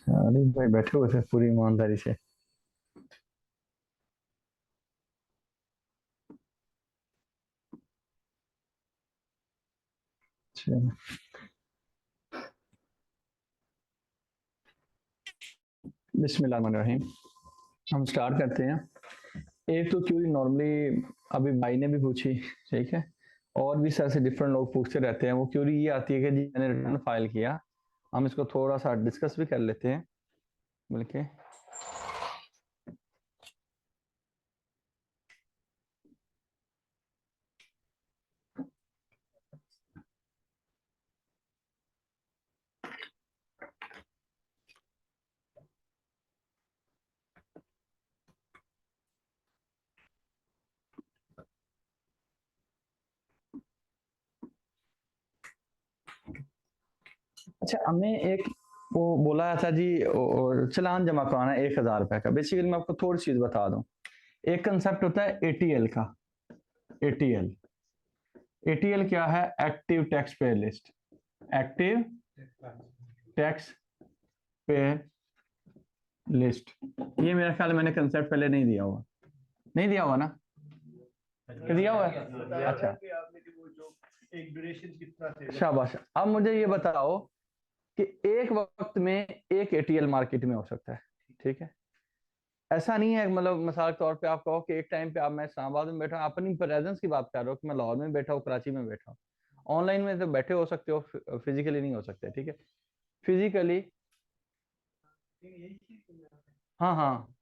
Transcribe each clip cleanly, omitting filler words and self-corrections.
अरे भाई बैठे हुए थे पूरी ईमानदारी से। चलो, बिस्मिल्लाहिर्रहमानिर्रहीम। हम स्टार्ट करते हैं। एक तो क्योंकि नॉर्मली अभी भाई ने भी पूछी, ठीक है, और भी सारे डिफरेंट लोग पूछते रहते हैं। वो क्यूरी ये आती है कि जी मैंने रिटर्न फाइल किया, हम इसको थोड़ा सा डिस्कस भी कर लेते हैं मिलके। अच्छा, हमें एक वो बोला था जी, और चालान जमा कराना है 1,000 रुपए का। बेसिकली मैं आपको थोड़ी चीज बता दूं। एक कंसेप्ट होता है एटीएल का। एटीएल एटीएल क्या है? Active tax payer list. Active tax payer list. ये मेरा ख्याल है मैंने कंसेप्ट पहले नहीं दिया हुआ। नहीं दिया हुआ ना? कि दिया हुआ है? अच्छा, शाबाश। अब मुझे ये बताओ कि एक वक्त में एक एटीएल मार्केट में हो सकता है, ठीक है? ऐसा नहीं है, मतलब मिसाल के तौर पे आप कहो कि एक टाइम पे आप, मैं इस्लामाबाद में बैठा हूं, अपनी प्रेजेंस की बात कर रहा हूँ कि मैं लाहौर में बैठा हूँ, कराची में बैठा हूँ। ऑनलाइन में तो बैठे हो सकते हो, फिजिकली नहीं हो सकते, ठीक है? फिजिकली। हाँ हाँ,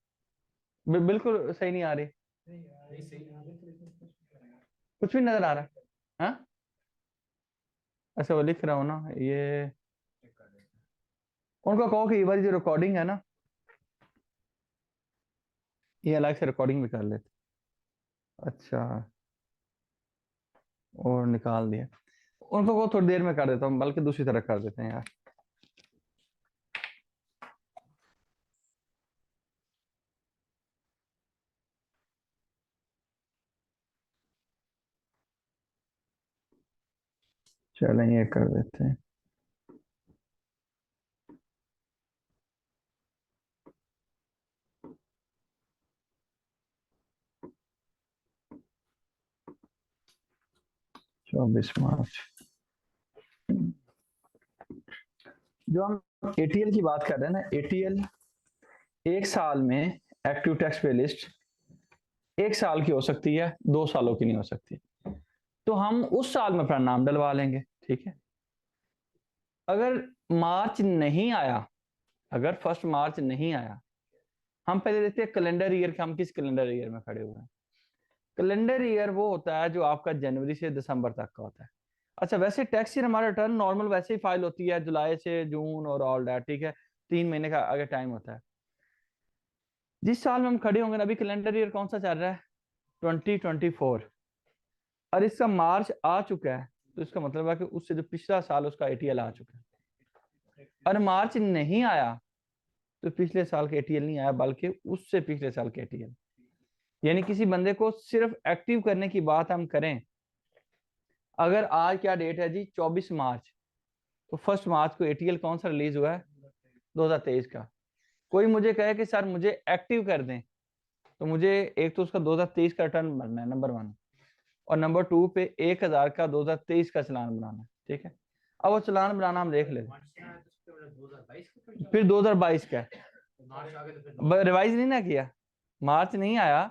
बिल्कुल सही नहीं आ रही। कुछ भी नजर आ रहा है? हाँ, अच्छा वो लिख रहा हूँ ना ये। उनको कहो कि ये वाली जो रिकॉर्डिंग है ना, ये अलग से रिकॉर्डिंग भी कर लेते। अच्छा, और निकाल दिया। उनको को थोड़ी देर में कर देता हूँ, बल्कि दूसरी तरफ कर देते हैं यार। चलें, ये कर देते हैं। चौबीस मार्च। जो हम एटीएल की बात कर रहे हैं ना, एटीएल एक साल में एक्टिव टैक्स पे लिस्ट एक साल की हो सकती है, 2 सालों की नहीं हो सकती। तो हम उस साल में अपना नाम डलवा लेंगे, ठीक है? अगर मार्च नहीं आया, अगर 1 मार्च नहीं आया, हम पहले देखते हैं कैलेंडर ईयर के, हम किस कैलेंडर ईयर में खड़े हुए हैं। कैलेंडर ईयर वो होता है जो आपका जनवरी से दिसंबर तक का होता है। अच्छा, वैसे टैक्स ईयर हमारा रिटर्न नॉर्मल वैसे ही फाइल होती है जुलाई से जून और ऑल दैट, ठीक है? 3 महीने का आगे टाइम होता है। जिस साल में हम खड़े होंगे ना, अभी कैलेंडर ईयर कौन सा चल रहा है? 2024। और इसका मार्च आ चुका है, तो इसका मतलब है कि उससे जो पिछला साल उसका एटीएल आ चुका है। और मार्च नहीं आया तो पिछले साल का एटीएल नहीं आया, बल्कि उससे पिछले साल का एटीएल। यानी किसी बंदे को सिर्फ एक्टिव करने की बात हम करें, अगर आज क्या डेट है जी, 24 मार्च, तो 1 मार्च को एटीएल कौन सा रिलीज हुआ है? 2023 का। कोई मुझे कहे कि सर मुझे एक्टिव कर दें, तो मुझे एक तो उसका 2023 का रिटर्न भरना है, नंबर 1। और नंबर 2 पे 1,000 का 2023 का चालान बनाना है, ठीक है? अब वो चालान बनाना हम देख लेते हैं। फिर 2022 का रिवाइज नहीं ना किया, मार्च नहीं आया,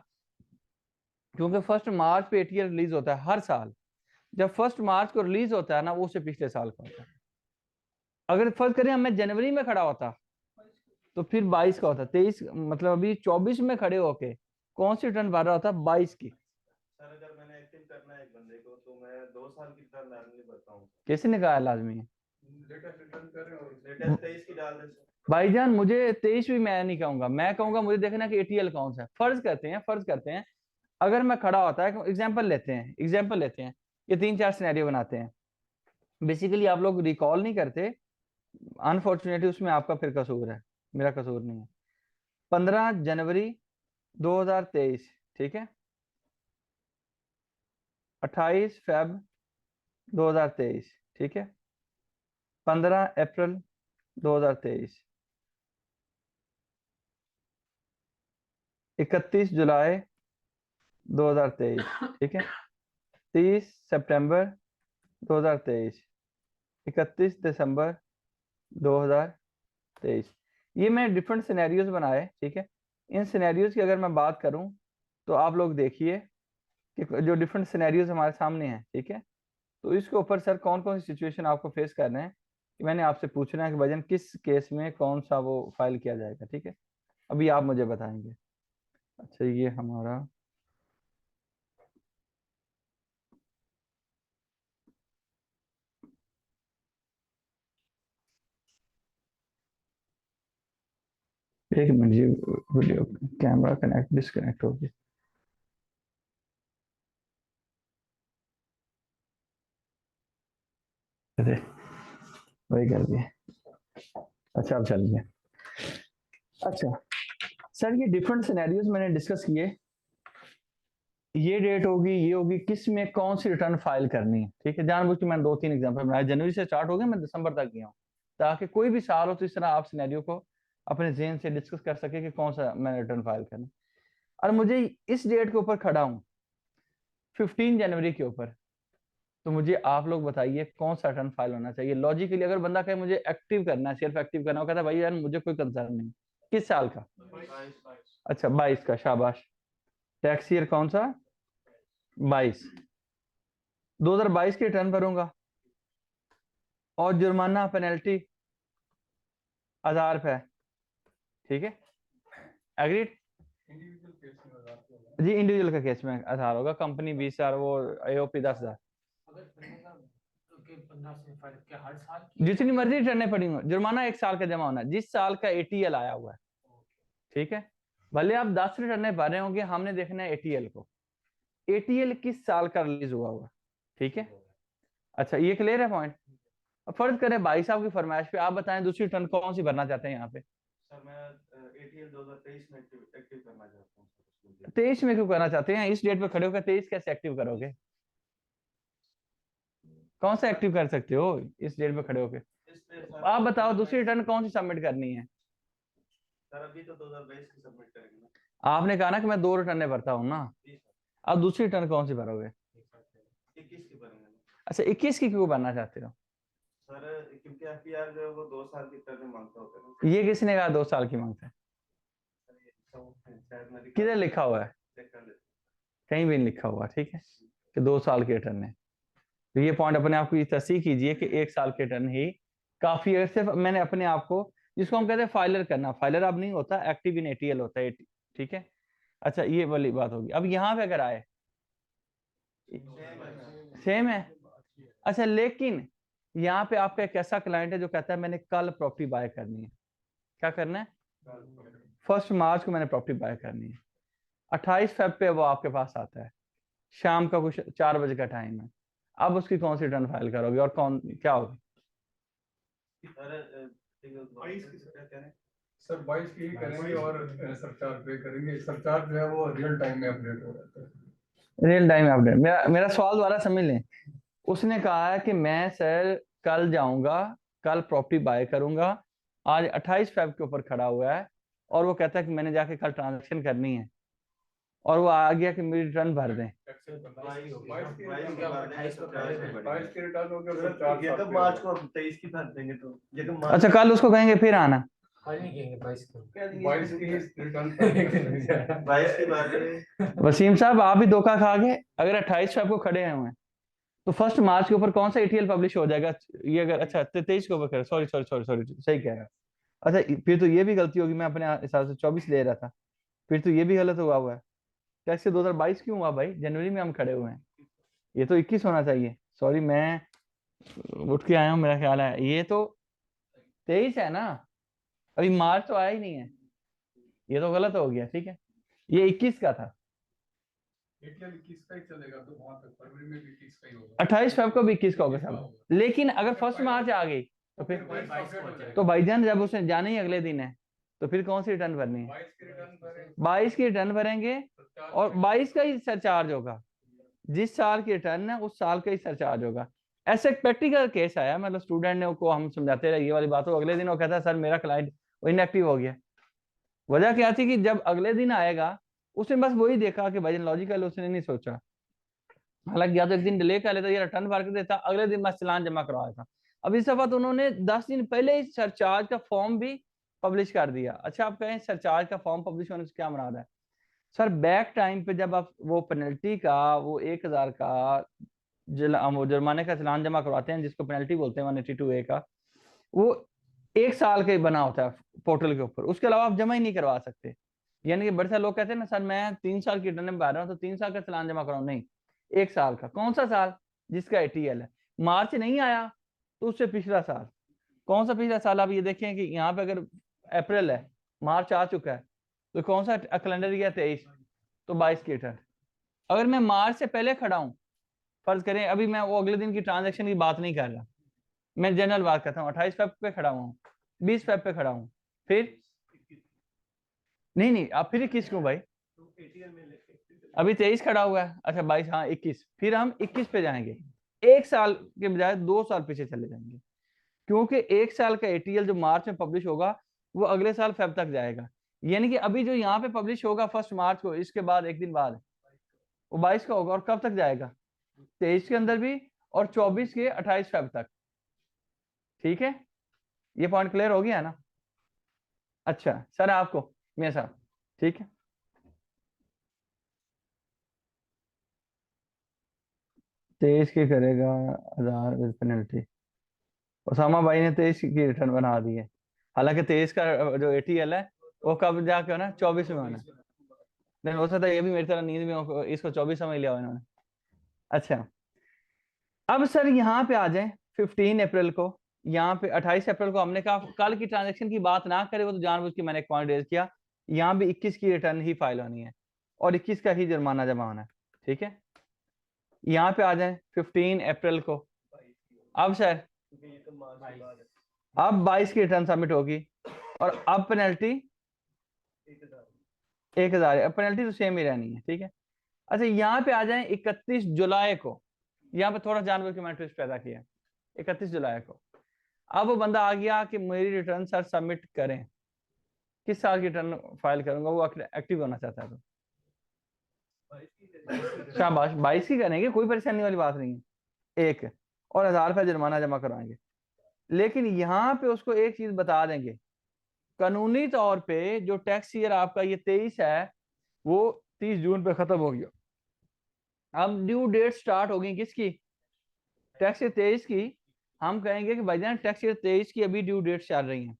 क्योंकि 1 मार्च पे एटीएल रिलीज होता है हर साल। जब 1 मार्च को रिलीज होता है ना, वो उससे पिछले साल का होता है। अगर फर्ज करें मैं जनवरी में खड़ा होता, तो फिर 22 का होता। 23 मतलब अभी 24 में खड़े होके कौन सी रिटर्न भर रहा होता? 22 की। सर अगर मैंने एक्टिव करना है एक बंदे को, तो मैं 2 साल की रिटर्न लाजमी भरता हूँ। किसी ने कहा लाजमी है? लेटेस्ट रिटर्न करें और लेटेस्ट 23 की डाल दें। भाईजान मुझे 23 भी मैं नहीं कहूंगा, मैं कहूंगा मुझे देखना कि एटीएल कौन सा है। फर्ज करते हैं अगर मैं खड़ा होता है, एग्जाम्पल लेते हैं, ये 3-4 सिनेरियो बनाते हैं। बेसिकली आप लोग रिकॉल नहीं करते, अनफॉर्चुनेटली उसमें आपका फिर कसूर है, मेरा कसूर नहीं है। 15 जनवरी 2023, ठीक है? 28 फेब 2023, ठीक है? 15 अप्रैल 2023, 31 जुलाई 2023, ठीक है। 30 सितंबर 2023, 31 दिसंबर 2023। ये मैं डिफरेंट सिनेरियोज बनाए, ठीक है। इन सिनेरियोज की अगर मैं बात करूं तो आप लोग देखिए कि जो डिफरेंट सिनेरियोज हमारे सामने हैं, ठीक है। तो इसके ऊपर सर कौन कौन सी सिचुएशन आपको फेस करना है कि मैंने आपसे पूछना है कि वजन किस केस में कौन सा वो फाइल किया जाएगा, ठीक है। अभी आप मुझे बताएंगे। अच्छा, ये हमारा एक मिनट, ये वीडियो कैमरा कनेक्ट डिस्कनेक्ट हो गया। अरे वही कर दिया। अच्छा, अब चलिए। अच्छा सर, ये डिफरेंट सिनेरियोज मैंने डिस्कस किए। ये डेट होगी, ये होगी, किस में कौन सी रिटर्न फाइल करनी है, ठीक है। जानबूझ के मैंने 2-3 एग्जांपल बनाए। जनवरी से स्टार्ट हो गया, मैं दिसंबर तक गया हूँ, ताकि कोई भी साल हो तो इस तरह आप सिनेरियो को अपने जहन से डिस्कस कर सके कि कौन सा मैंने रिटर्न फाइल करना। और मुझे इस डेट के ऊपर खड़ा हूँ 15 जनवरी के ऊपर, तो मुझे आप लोग बताइए कौन सा रिटर्न फाइल होना चाहिए लॉजिकली। अगर बंदा कहे मुझे एक्टिव करना है, सिर्फ एक्टिव करना, वो कहता है भाई यार मुझे कोई कंसर्न नहीं। किस साल का? अच्छा 22 का, शाबाश। टैक्स ईयर कौन सा? 22। 2022 की रिटर्न भरूंगा और जुर्माना पेनल्टी 1000 रुपए, ठीक है। एग्रीड? जी इंडिविजुअल का केस में 1000 होगा, कंपनी 20,000, वो एओपी 10,000। जितनी मर्जी रिटर्न पड़ेंगे, जुर्माना 1 साल का जमा होना जिस साल का एटीएल आया हुआ है, ठीक है। भले आप 10 रिटर्न भर रहे होंगे, हमने देखना है एटीएल को, एटीएल किस साल का रिलीज हुआ हुआ, ठीक है। अच्छा, ये क्लियर है पॉइंट। अब फर्ज करें भाई साहब की फरमाइश पे आप बताएं दूसरी रिटर्न कौन सी भरना चाहते हैं यहाँ पे। सर मैं एटीएल 2023 में एक्टिव करना चाहता हूँ। 23 में क्यों करना चाहते हैं? इस डेट पे खड़े होकर 23 कैसे एक्टिव करोगे? कौन सा एक्टिव कर सकते हो इस डेट पे खड़े होकर? आप बताओ दूसरी रिटर्न कौन सी सबमिट करनी है? सर अभी तो 2022 की सबमिट करेंगे। आपने कहा ना कि मैं 2 रिटर्न भरता हूँ ना, अब दूसरी रिटर्न कौन सी भरोगे? 21 की भरेंगे। अच्छा 21 की क्यों भरना चाहते हो? सर क्योंकि एफपीआर जो है वो 2 साल की टर्म मांगता होता है। ये किसने कहा 2 साल की मांगता है? किधर लिखा हुआ है? कहीं भी नहीं लिखा हुआ, ठीक है, कि 2 साल की रिटर्न है। तो ये पॉइंट अपने आप को ये तस्दीक कीजिए कि 1 साल की रिटर्न ही काफी है। सिर्फ मैंने अपने आप को, जिसको हम कहते हैं फाइलर करना, फाइलर अब नहीं होता, एक्टिव इन एटीएल होता है, ठीक है। अच्छा ये वाली बात होगी। अब यहाँ पे अगर आए सेम है। अच्छा लेकिन यहाँ पे आपका एक ऐसा क्लाइंट है जो कहता है मैंने कल प्रॉपर्टी बाय करनी है। क्या करना है? 1 मार्च को मैंने प्रॉपर्टी बाय करनी है। 28 फेब पे वो आपके पास आता है, शाम का कुछ 4 बजे का टाइम है। अब उसकी कौन सी रिटर्न फाइल करोगे और कौन क्या होगी? सर 22 की ही करेंगे और सरचार्ज पे करेंगे। सरचार्ज जो है वो रियल टाइम में अपडेट हो जाता है। Real time update. मेरा सवाल दोबारा समझ लें। उसने कहा है कि मैं सर कल जाऊंगा, कल प्रॉपर्टी बाय करूंगा, आज 28 फेब के ऊपर खड़ा हुआ है और वो कहता है कि मैंने जाके कल ट्रांजेक्शन करनी है और वो आ गया कि मेरी रिटर्न भर दें। अच्छा कल उसको कहेंगे फिर आना। वसीम साहब आप भी धोखा खा गए। अगर 28 फेब को खड़े हुए हैं तो 1 मार्च के ऊपर कौन सा एटीएल पब्लिश हो जाएगा? ये अगर अच्छा 23 के ऊपर, सॉरी सॉरी सॉरी सॉरी, सही कह रहा है। अच्छा फिर तो ये भी गलती होगी, मैं अपने हिसाब से 24 ले रहा था, फिर तो ये भी गलत हुआ है। कैसे 2022 क्यों हुआ भाई? जनवरी में हम खड़े हुए हैं, ये तो 21 होना चाहिए। सॉरी मैं उठ के आया हूँ, मेरा ख्याल है ये तो 23 है ना, अभी मार्च तो आया ही नहीं है, ये तो गलत हो गया, ठीक है। ये 21 का था, 21 का ही चलेगा तो वहां तक फरवरी में भी 21 का ही होगा। 28 फेब को भी 21 का होगा साहब। लेकिन अगर 1 मार्च आ गई तो फिर तो भाईजान जब उसने जाना ही अगले दिन है तो फिर कौन सी रिटर्न भरनी है? 22 की रिटर्न भरेंगे और 22 का ही सरचार्ज होगा। जिस साल की रिटर्न है उस साल का ही सरचार्ज होगा। ऐसे एक प्रैक्टिकल केस आया, मतलब स्टूडेंट ने को हम समझाते रहे ये वाली बात हो, अगले दिन वो कहता है सर मेरा क्लाइंट इनएक्टिव हो गया। वजह क्या थी कि जब अगले दिन आएगा उसने बस वही देखा कि भाई लॉजिकल, उसने नहीं सोचा। हालांकि या तो एक दिन डिले कर लेता या रिटर्न भर के देता, अगले दिन मैं चालान जमा करवा देता। अब इस दफा तो उन्होंने 10 दिन पहले ही सरचार्ज का फॉर्म भी पब्लिश कर दिया। अच्छा, आप कहें सरचार्ज का फॉर्म पब्लिश होने से क्या मुराद है? सर बैक टाइम पे जब आप वो पेनल्टी का वो 1000 का वो जुर्माने का चालान जमा करवाते हैं, जिसको पेनल्टी बोलते हैं 182A का, वो 1 साल का ही बना होता है पोर्टल के ऊपर, उसके अलावा आप जमा ही नहीं करवा सकते। यानी कि बड़े सारे लोग कहते हैं ना सर मैं 3 साल की रिटर्न में भर रहा हूँ तो 3 साल का चालान जमा कराऊं, नहीं, 1 साल का। कौन सा साल? जिसका ATL है। मार्च नहीं आया तो उससे पिछला साल। कौन सा पिछला साल? आप ये देखें कि यहाँ पे अगर अप्रैल है, मार्च आ चुका है, तो कौन सा कैलेंडर ईयर 23, तो 22 की रिटर्न। अगर मैं मार्च से पहले खड़ा हूं, फर्ज करें अभी मैं वो अगले दिन की ट्रांजेक्शन की बात नहीं कर रहा, मैं जनरल बात करता हूँ, 28 फेब पे खड़ा हुआ हूँ, 20 फेब पे खड़ा हूँ, फिर नहीं नहीं, आप फिर 21 क्यों भाई? अभी 23 खड़ा हुआ है, अच्छा 22, हाँ 21, फिर हम 21 पे जाएंगे। 1 साल के बजाय 2 साल पीछे चले जाएंगे, क्योंकि 1 साल का ATL जो मार्च में पब्लिश होगा वो अगले साल फेब तक जाएगा। यानी कि अभी जो यहाँ पे पब्लिश होगा 1 मार्च को, इसके बाद एक दिन बाद वो 22 का होगा, और कब तक जाएगा? 23 के अंदर भी, और 24 के 28 फेब तक। ठीक है, ये पॉइंट क्लियर हो गया ना? अच्छा सर, आपको मेरे साथ ठीक है। तेईस की करेगा 1000 विद पेनल्टी। उसामा भाई ने 23 की रिटर्न बना दी है, हालांकि 23 का जो ATL है वो कब जाके होना? 24 में होना। नहीं, हो सकता है ये भी मेरी तरह नींद में हो, इसको 24 समझ लिया हो इन्होंने। अच्छा, अब सर यहाँ पे आ जाए 15 अप्रैल को, यहाँ पे 28 अप्रैल को हमने कहा कल की ट्रांजेक्शन की बात ना करे, वो तो जानबूझ के मैंने एक पॉइंट रेज किया। यहाँ भी 21 की रिटर्न ही फाइल होनी है और 21 का ही जुर्माना जमा होना है। ठीक है, यहाँ पे आ जाए 15 अप्रैल को। अब सर अब 22 की रिटर्न सबमिट होगी, और अब पेनल्टी 1000 है, अब पेनल्टी तो सेम ही रहनी है। ठीक है, अच्छा यहाँ पे आ जाए 31 जुलाई को, यहाँ पे थोड़ा जानबूझ के मैंने ट्विस्ट पैदा किया। 31 जुलाई को अब वो बंदा आ गया कि मेरी रिटर्न सर सबमिट करें, किस साल की रिटर्न फाइल करूंगा, वो एक्टिव होना चाहता है तो शाबाश, 22 की करेंगे, कोई परेशानी वाली बात नहीं है। एक और 1000 रुपया जुर्माना जमा करवाएंगे, लेकिन यहाँ पे उसको एक चीज बता देंगे, कानूनी तौर पे जो टैक्स ईयर आपका ये 23 है वो 30 जून पे खत्म हो गया। अब ड्यू डेट स्टार्ट होगी किसकी? टैक्स ईयर 23 की। हम कहेंगे कि भाईजान टैक्स ईयर 23 की अभी ड्यू डेट चल रही है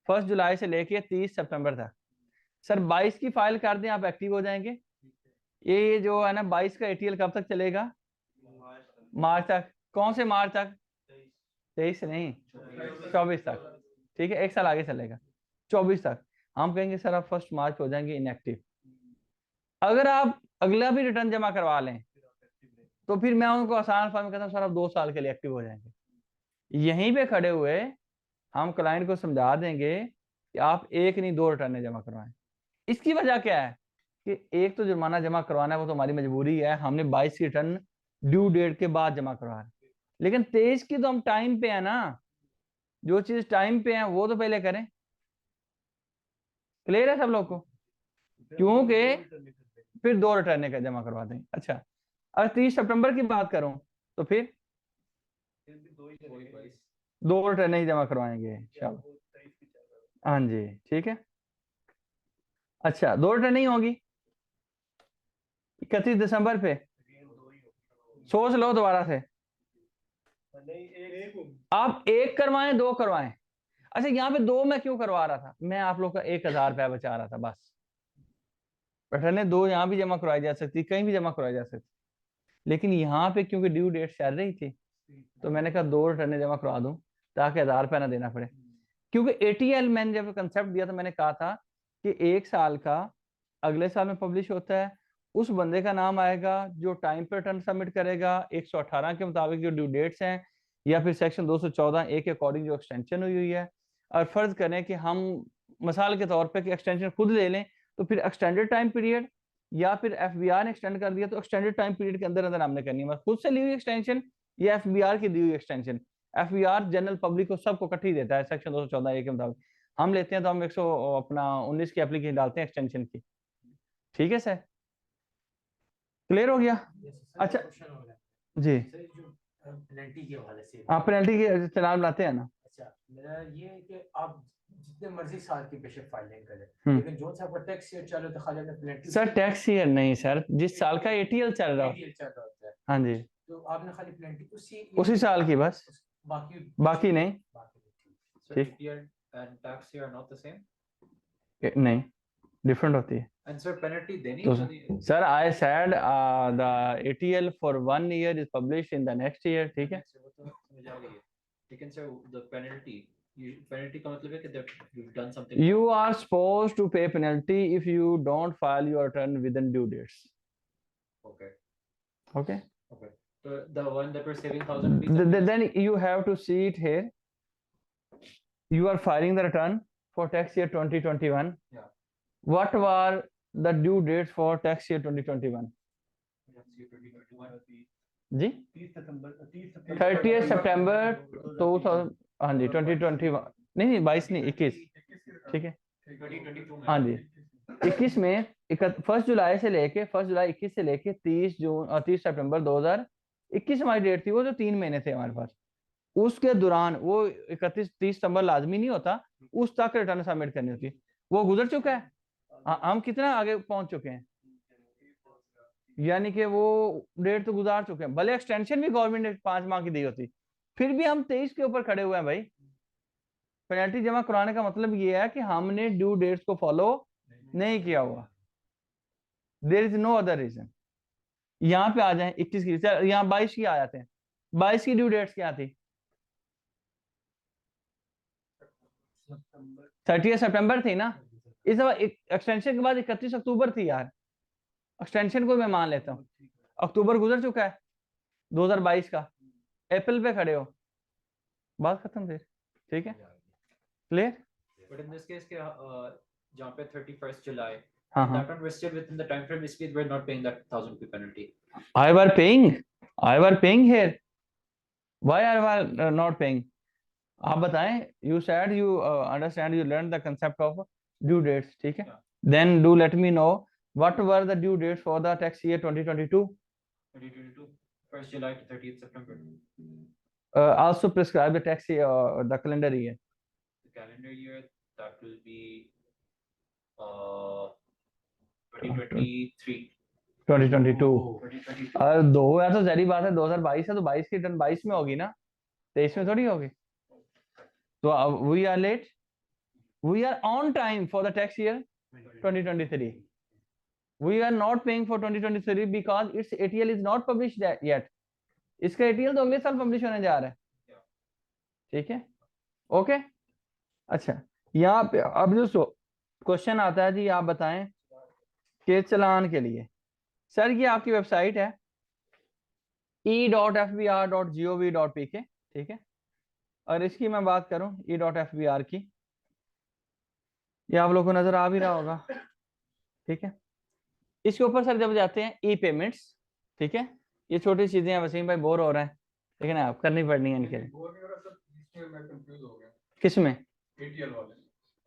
1 जुलाई से लेके 30 सितंबर तक। सर 22 की फाइल कर दें, आप एक्टिव हो जाएंगे। ये जो है ना 22 का ATL कब तक चलेगा? मार्च तक। कौन से मार्च तक? 23 से नहीं, 24 तक। ठीक है, 1 साल आगे चलेगा, 24 तक। हम कहेंगे सर आप 1 मार्च हो जाएंगे इनएक्टिव। अगर आप अगला भी रिटर्न जमा करवा लें तो फिर मैं उनको आसान फॉर्म में कहता हूँ सर आप 2 साल के लिए एक्टिव हो जाएंगे। यहीं पे खड़े हुए हम क्लाइंट को समझा देंगे कि आप एक नहीं 2 रिटर्न जमा करवाएं। इसकी वजह क्या है कि एक तो जुर्माना जमा करवाना है, वो तो हमारी मजबूरी है, हमने 22 की रिटर्न ड्यू डेट के बाद जमा करवा है, लेकिन 23 की तो हम टाइम पे है ना, जो चीज टाइम पे है वो तो पहले करें। क्लियर है सब लोग को? क्योंकि फिर 2 रिटर्न का जमा करवा देंगे। अच्छा, अगर 30 सितंबर की बात करूं तो फिर 2 रिटर्न ही जमा करवाएंगे चलो। हाँ जी ठीक है। अच्छा 2 रिटर्न नहीं होगी 31 दिसंबर पे, सोच लो दोबारा से, आप 1 करवाएं 2 करवाएं। अच्छा यहाँ पे 2 मैं क्यों करवा रहा था? मैं आप लोग का 1000 रुपया बचा रहा था बस। रिटर्न 2 यहाँ भी जमा करवाई जा सकती, कहीं भी जमा करवाई जा सकती, लेकिन यहाँ पे क्योंकि ड्यू डेट चल रही थी तो मैंने कहा 2 रिटर्न जमा करवा दूं ताकि 1000 रुपया ना देना पड़े। क्योंकि ATL मैंने जब कंसेप्ट दिया था मैंने कहा था कि 1 साल का अगले साल में पब्लिश होता है, उस बंदे का नाम आएगा जो टाइम पे रिटर्न सबमिट करेगा 118 के मुताबिक जो ड्यू डेट्स हैं, या फिर सेक्शन 214A के अकॉर्डिंग जो एक्सटेंशन हुई है। और फर्ज करें कि हम मिसाल के तौर पे कि एक्सटेंशन खुद ले लें तो फिर एक्सटेंडेड टाइम पीरियड, या फिर FBR ने एक्सटेंड कर दिया तो एक्सटेंडेड टाइम पीरियड के अंदर अंदर हमने करनी है, खुद से ली हुई एक्सटेंशन या FBR की दी हुई एक्सटेंशन। FBR जनरल पब्लिक को सबको इकट्ठी देता है सेक्शन 214A के मुताबिक, हम लेते हैं तो हम 119 की एप्लीकेशन डालते हैं एक्सटेंशन की। ठीक है सर, क्लियर हो गया? अच्छा जी, पेनल्टी के हवाले से आप पेनल्टी के चलान बनाते हैं ना? अच्छा, मेरा ये है कि आप जितने मर्जी साल की बेशक फाइलिंग करें, हम्म। लेकिन जो सा आपका टैक्स ईयर चालू तो खाली आपने पेनल्टी सर टैक्स ईयर नहीं सर, जिस साल का एटीएल चल रहा हो। चल रहा होता है, हाँ जी, तो आपने खाली पेनल्टी उसी साल की बस, बाकी बाकी नहीं। So ठीक। APR and tax year are not the same. नहीं, डिफरेंट होती है। And sir, penalty देनी तो होती sir I said the ATL for 1 year is publish in the next year, ठीक है? वो तो समझ आ गई है। लेकिन sir, the penalty का मतलब है कि that you've done something. You are supposed to pay penalty if you don't file your return within due dates. Okay. Okay. Okay. So the one that we're saving 1,000 rupees. Then you have to see it here. You are filing the return for tax year 2021. Yeah. What were the due dates for tax year 2021? Tax year 2021. जी 30 सितंबर 2000, हाँ जी 2021, नहीं 22 नहीं 21, ठीक है 2022 में। हाँ जी 21 में 1 जुलाई से लेके 1 जुलाई 21 से लेके 30 जून और 30 सितंबर 2021 हमारी डेट थी, वो जो 3 महीने थे हमारे पास। उसके दौरान वो 31-30 सितंबर लाजमी नहीं होता, उस तक रिटर्न सबमिट करनी होती, वो गुजर चुका है। हम कितना आगे पहुंच चुके हैं, यानी कि वो डेट तो गुजार चुके हैं, भले एक्सटेंशन भी गवर्नमेंट ने 5 माह की दी होती, फिर भी हम 23 के ऊपर खड़े हुए हैं भाई। पेनल्टी जमा कराने का मतलब ये है कि हमने ड्यू डेट्स को फॉलो नहीं किया हुआ, there is no other reason. यहाँ पे आ जाए 21 की, यहाँ 22 की आ जाते हैं। 22 की ड्यू डेट्स क्या थी? 30 सितंबर थी ना, इस बार एक्सटेंशन के बाद 31 अक्टूबर थी यार, एक्सटेंशन को मैं मान लेता हूँ, अक्टूबर गुजर चुका है 2022 का, अप्रैल पे खड़े हो, बात खत्म फिर, ठीक है clear? But in this case, जहाँ पे 31st July, हाँ हाँ, that one we're still within the time frame. इसलिए we're not paying that 1,000 rupee penalty. I were paying here, why I were not paying? आप बताएं, you said you understand, you learned the concept of due dates, ठीक है? Then do let me know what were the due dates for the tax year 2022? 2022, 1st July to 30th September. Also prescribe the tax year, the calendar year. The calendar year, that will be 2023. 2022 2022. और दो है तो जरी बात है, 2022 है तो 22 की return 22 में होगी ना, 23 में थोड़ी होगी। तो we are late, we are on time for the tax year 2023. We are not paying for 2023 because its ATL is not published yet. इसका ATL तो अगले साल पब्लिश होने जा रहा है, ठीक है ओके। अच्छा, यहाँ पे अब जो क्वेश्चन आता है जी, आप बताएं कि चलान के लिए सर ये आपकी वेबसाइट है e.fbr.gov.pk, ठीक है? और इसकी मैं बात करूं e.fbr की, ये आप लोगों को नजर आ भी रहा होगा, ठीक है? इसके ऊपर सर जब जाते हैं ई पेमेंट्स, ठीक है? ये छोटी चीजें हैं, वसीम भाई बोर हो रहे हैं, लेकिन आप करनी पड़नी है इनके लिए। किसमें? एटीएल वाले।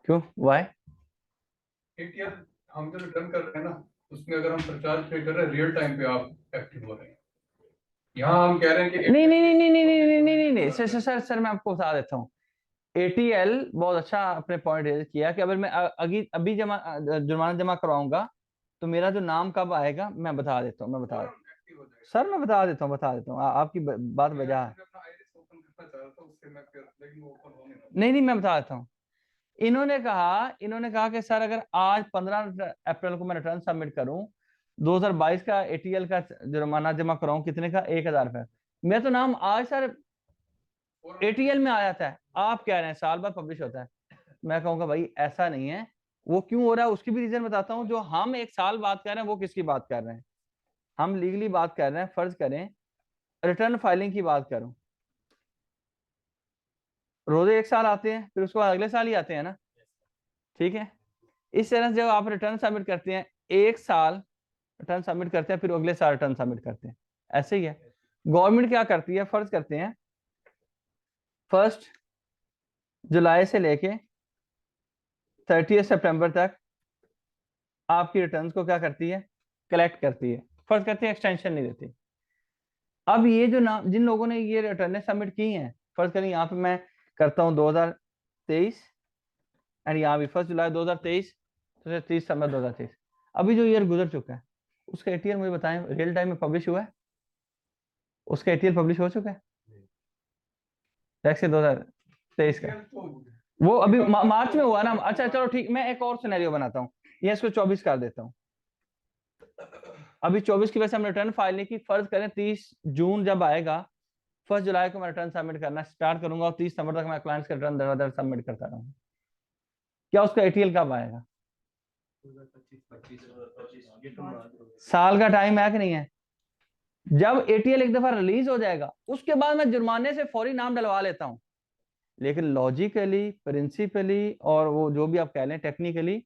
क्यों, वाई? एटीएल हम जो रिटर्न कर रहे हैं ना, उसमें अगर हम सरचार्ज पे कर रहे हैं, रियल टाइम पे आप एक्टिव हो रहे हैं। यहाँ हम कह रहे हैं कि नहीं नहीं नहीं नहीं नहीं नहीं नहीं नहीं नहीं सर मैं आपको बता देता हूँ। एटीएल बहुत अच्छा अपने पॉइंट रेज किया कि अगर मैं अभी जुर्माना जमा करवाऊंगा तो मेरा जो नाम कब आएगा मैं बता देता हूँ, सर मैं बता देता हूँ आपकी बात वजह है। नहीं मैं बता देता हूँ। इन्होंने कहा कि सर अगर आज 15 अप्रैल को मैं रिटर्न सबमिट करूं, 2022 का एटीएल का जुर्माना जमा कराऊं, कितने का? 1000 रुपए। मैं तो नाम आज सर एटीएल में आ जाता है, आप कह रहे हैं साल बाद पब्लिश होता है। मैं कहूंगा भाई ऐसा नहीं है, वो क्यों हो रहा है उसकी भी रीजन बताता हूँ। जो हम 1 साल बात कर रहे हैं वो किसकी बात कर रहे हैं? हम लीगली बात कर रहे हैं, फर्ज करें रिटर्न फाइलिंग की बात करूं, रोजे 1 साल आते हैं, फिर उसके बाद अगले साल ही आते हैं ना, ठीक है? इस तरह से जब आप रिटर्न सबमिट करते हैं, 1 साल रिटर्न सबमिट करते हैं, फिर अगले साल रिटर्न सबमिट करते हैं, ऐसे ही है। गवर्नमेंट क्या करती है, फर्ज करते हैं 1 जुलाई से लेके 30 सितंबर तक आपकी रिटर्न्स को क्या करती है, कलेक्ट करती है, फर्ज करती है एक्सटेंशन नहीं देती। अब ये जो नाम जिन लोगों ने ये रिटर्न सबमिट की हैं, फर्ज करें यहाँ पे मैं करता हूँ 2023 एंड यहाँ भी 1 जुलाई 2023 तो 30 सितंबर 2023, अभी जो ईयर गुजर चुका है उसका एटीएल मुझे बताएं रियल टाइम में पब्लिश हुआ है, उसका एटीएल पब्लिश हो चुका है टैक्स 2023 का, वो अभी मार्च में हुआ ना। अच्छा चलो ठीक, मैं एक और सिनेरियो बनाता हूँ, ये इसको 24 कर देता हूँ। अभी 24 की वजह से हम रिटर्न फाइल नहीं की, फर्ज करें 30 जून जब आएगा 1 जुलाई को मैं रिटर्न सबमिट करना स्टार्ट करूंगा और 30 सितंबर तक मैं क्लाइंट्स का रिटर्न दर सबमिट करता रहूंगा, क्या उसका एटीएल कब आएगा? साल का टाइम है कि नहीं है? जब एटीएल एक दफा रिलीज हो जाएगा उसके बाद मैं जुर्माने से फौरी नाम डलवा लेता हूं, लेकिन लॉजिकली प्रिंसिपली और वो जो भी आप कह लें टेक्निकली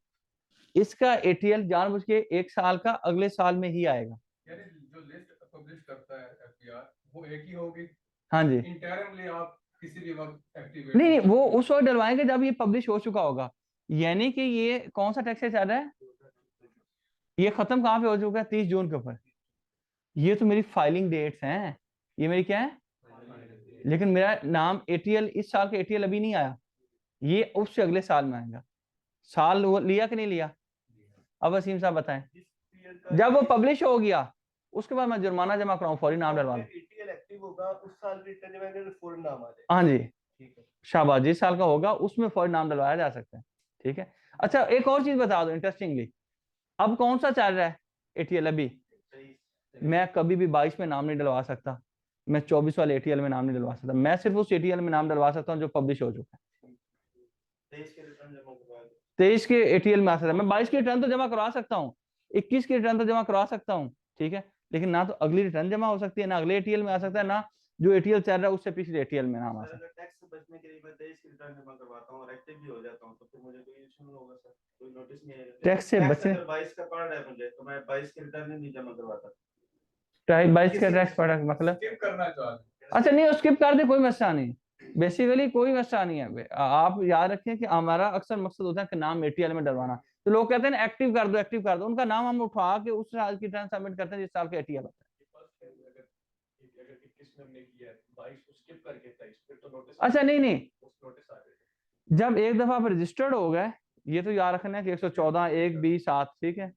इसका एटीएल जानबूझ के 1 साल का अगले साल में ही आएगा। यानी जो लिस्ट पब्लिश करता है एफपीआर वो एक ही होगी? हाँ जी, इंटरमली आप किसी भी वक्त एक्टिवेट नहीं वो उस वक्त डलवाएंगे जब ये पब्लिश हो चुका होगा। यानी कि ये कौन सा टैक्स चल रहा है, ये खत्म कहाँ पे हो चुका है 30 जून के ऊपर, ये तो मेरी फाइलिंग डेट्स हैं, ये मेरी क्या है, लेकिन मेरा नाम एटीएल इस साल का एटीएल अभी नहीं आया, ये उससे अगले साल में आएगा। साल वो लिया कि नहीं लिया? अब वसीम साहब बताएं, जब वो पब्लिश हो गया उसके बाद मैं जुर्माना जमा कराऊं फौरी नाम डलवा लूं? एटीएल एक्टिव होगा उस साल रिटर्न जमा करेंगे फौरन नाम आ जाए। हाँ जी, ठीक है, शाबाश, जिस साल का होगा उसमें फौरी नाम डलवाया जा सकता है। ठीक है, अच्छा एक और चीज बता दो इंटरेस्टिंगली, अब कौन सा चल रहा है एटीएल अभी, मैं कभी भी 22 में नाम नहीं डलवा सकता, मैं 24 वाले एटीएल में नाम नहीं डलवा सकता, मैं सिर्फ उस एटीएल में नाम डलवा सकता हूँ जो पब्लिश हो चुका है। 23 के एटीएल में आ सकता है, मैं 22 की रिटर्न तो जमा करवा सकता हूँ, 21 की रिटर्न तो जमा करवा सकता हूँ, ठीक है, लेकिन ना तो अगली रिटर्न जमा हो सकती है, ना अगले एटीएल में आ सकता है, ना जो एटीएल चल रहा है उससे पिछले एटीएल में नाम आ सकता है। टैक्स से बचने के लिए मैं 23 की रिटर्न जमा करवाता हूं और एक्टिव भी हो जाता हूं तो फिर मुझे कोई इशू नहीं होगा सर, कोई नोटिस नहीं आएगा। टैक्स से बचने, अगर 22 का पड़ रहा है मुझे तो मैं 22 की रिटर्न नहीं जमा करवाता। 22 का टैक्स पड़ा मतलब स्किप करना चाहते हैं। अच्छा नहीं स्किप कर दे, कोई मसला नहीं, बेसिकली कोई मसला नहीं है। आप याद रखें कि हमारा अक्सर मकसद होता है कि नाम एटीएल में डलवाना, तो लोग कहते हैं ना एक्टिव कर दो एक्टिव कर दो, उनका नाम हम उठा के उस साल की रिटर्न सबमिट करते हैं जिस साल का एटीएल होता है। अच्छा नहीं नहीं, जब एक दफा आप रजिस्टर्ड हो गए, ये तो याद रखना है कि 114 1 20 7 ठीक है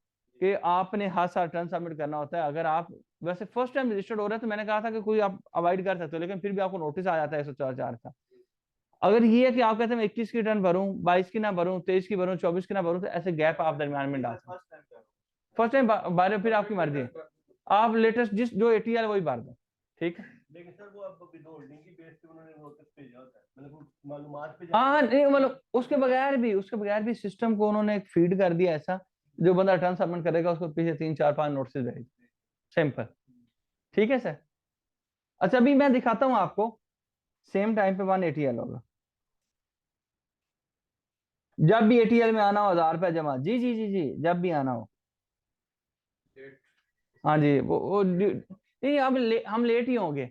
कि आपने हर साल रिटर्न सबमिट करना होता है। अगर आप वैसे फर्स्ट टाइम रजिस्टर्ड हो रहे हैं तो मैंने कहा था कि कोई आप अवॉइड कर सकते हो, लेकिन फिर भी आपको नोटिस आ जाता है 104 का। अगर ये है कि आप कहते हैं 21 की रिटर्न भरूं, 22 की ना भरूं, 23 की भरूं, 24 की ना भरूं, तो ऐसे गैप आप दरमियान में डाल सकते हैं। फर्स्ट टाइम बारे फिर आपकी मर्जी है, आप लेटेस्ट जिस जो एटीएल वही भर दो, ठीक है। लेकिन सर वो अब विद होल्डिंग की बेस पे उन्होंने नोटिस भेजा होता है, मतलब मालूमात पे हाँ नहीं मतलब उसके बगैर भी सिस्टम को उन्होंने एक फीड कर दिया ऐसा, जो बंदा रिटर्न सबमिट करेगा उसको पीछे 3 4 5 नोटिस भेज, सिंपल, ठीक है सर। अच्छा अभी मैं दिखाता हूं आपको, सेम टाइम पे 1 एटीएल होगा, जब भी एटीएल में आना हो 1000 रुपए जमा, जी जी जी जी जब भी आना हो, हाँ जी वो नहीं अब हम लेट ही होंगे,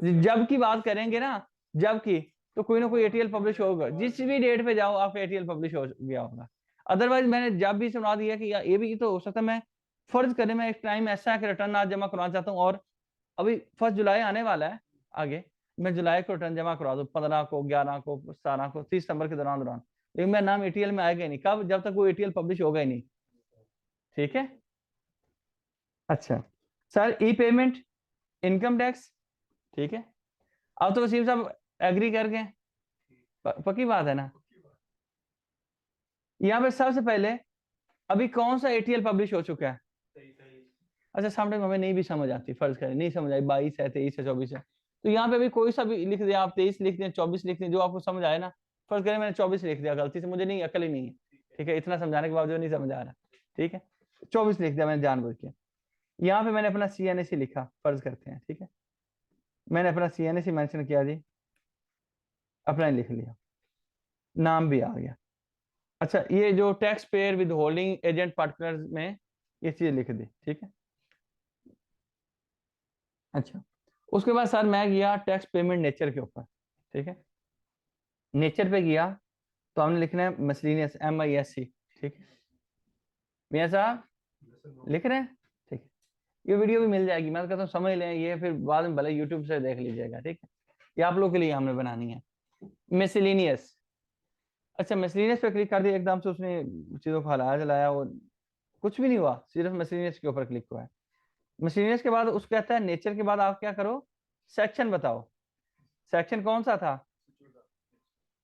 जब की बात करेंगे ना, जब की तो कोई ना कोई एटीएल पब्लिश होगा, जिस भी डेट पे जाओ आपका एटीएल पब्लिश हो गया होगा। अदरवाइज मैंने जब भी सुना दिया कि ये भी तो हो सकता है, मैं फर्ज करें मैं एक टाइम ऐसा है कि रिटर्न आज जमा करवाना चाहता हूँ और अभी 1 जुलाई आने वाला है आगे, मैं जुलाई को रिटर्न जमा करवा दूं 15 को 11 को 17 को 30 सितंबर के दौरान लेकिन मेरा नाम एटीएल में आएगा ही नहीं, कब, जब तक वो एटीएल पब्लिश होगा ही नहीं, ठीक है। अच्छा सर ई पेमेंट इनकम टैक्स, ठीक है, अब तो वसीम साहब एग्री कर गए, पक्की बात है ना। यहाँ पे सबसे पहले अभी कौन सा एटीएल पब्लिश हो चुका है, अच्छा सामने हमें नहीं भी समझ आती, फर्ज करें नहीं समझ आई, 22 है 23 है 24 है, तो यहाँ पे भी कोई सा भी लिख दिया आप, 23 लिख दें 24 लिख दें, जो आपको समझ आए ना। फर्ज करें मैंने 24 लिख दिया गलती से, मुझे नहीं अकल ही नहीं है, ठीक है, इतना समझाने के बावजूद नहीं समझ आ रहा, ठीक है 24 लिख दिया मैंने जानबूझ के। यहाँ पे मैंने अपना CNAC लिखा, फर्ज करते हैं, ठीक है, मैंने अपना CNAC मेंशन किया जी, अपना लिख लिया, नाम भी आ गया। अच्छा ये जो tax payer with holding agent partner में ये चीज लिख दी, ठीक है। अच्छा उसके बाद सर मैं गया टैक्स पेमेंट नेचर के ऊपर, ठीक है, नेचर पे गया तो हमने लिखना है मिसलेनियस MISC, ठीक है, मियाँ साहब लिख रहे हैं, ठीक है। ये वीडियो भी मिल जाएगी, मैं तो कहता हूँ समझ लें ये, फिर बाद में भले यूट्यूब से देख लीजिएगा, ठीक है। ये आप लोग के लिए हमने बनानी है। मिसलिनियस, अच्छा मिसलिनियस पे क्लिक कर दिया, एकदम से उसने चीज़ों को हलाया जलाया, वो कुछ भी नहीं हुआ, सिर्फ मिसलिनियस के ऊपर क्लिक हुआ है। मिसलिनियस के बाद उसको कहता है नेचर के बाद आप क्या करो, सेक्शन बताओ। सेक्शन कौन सा था?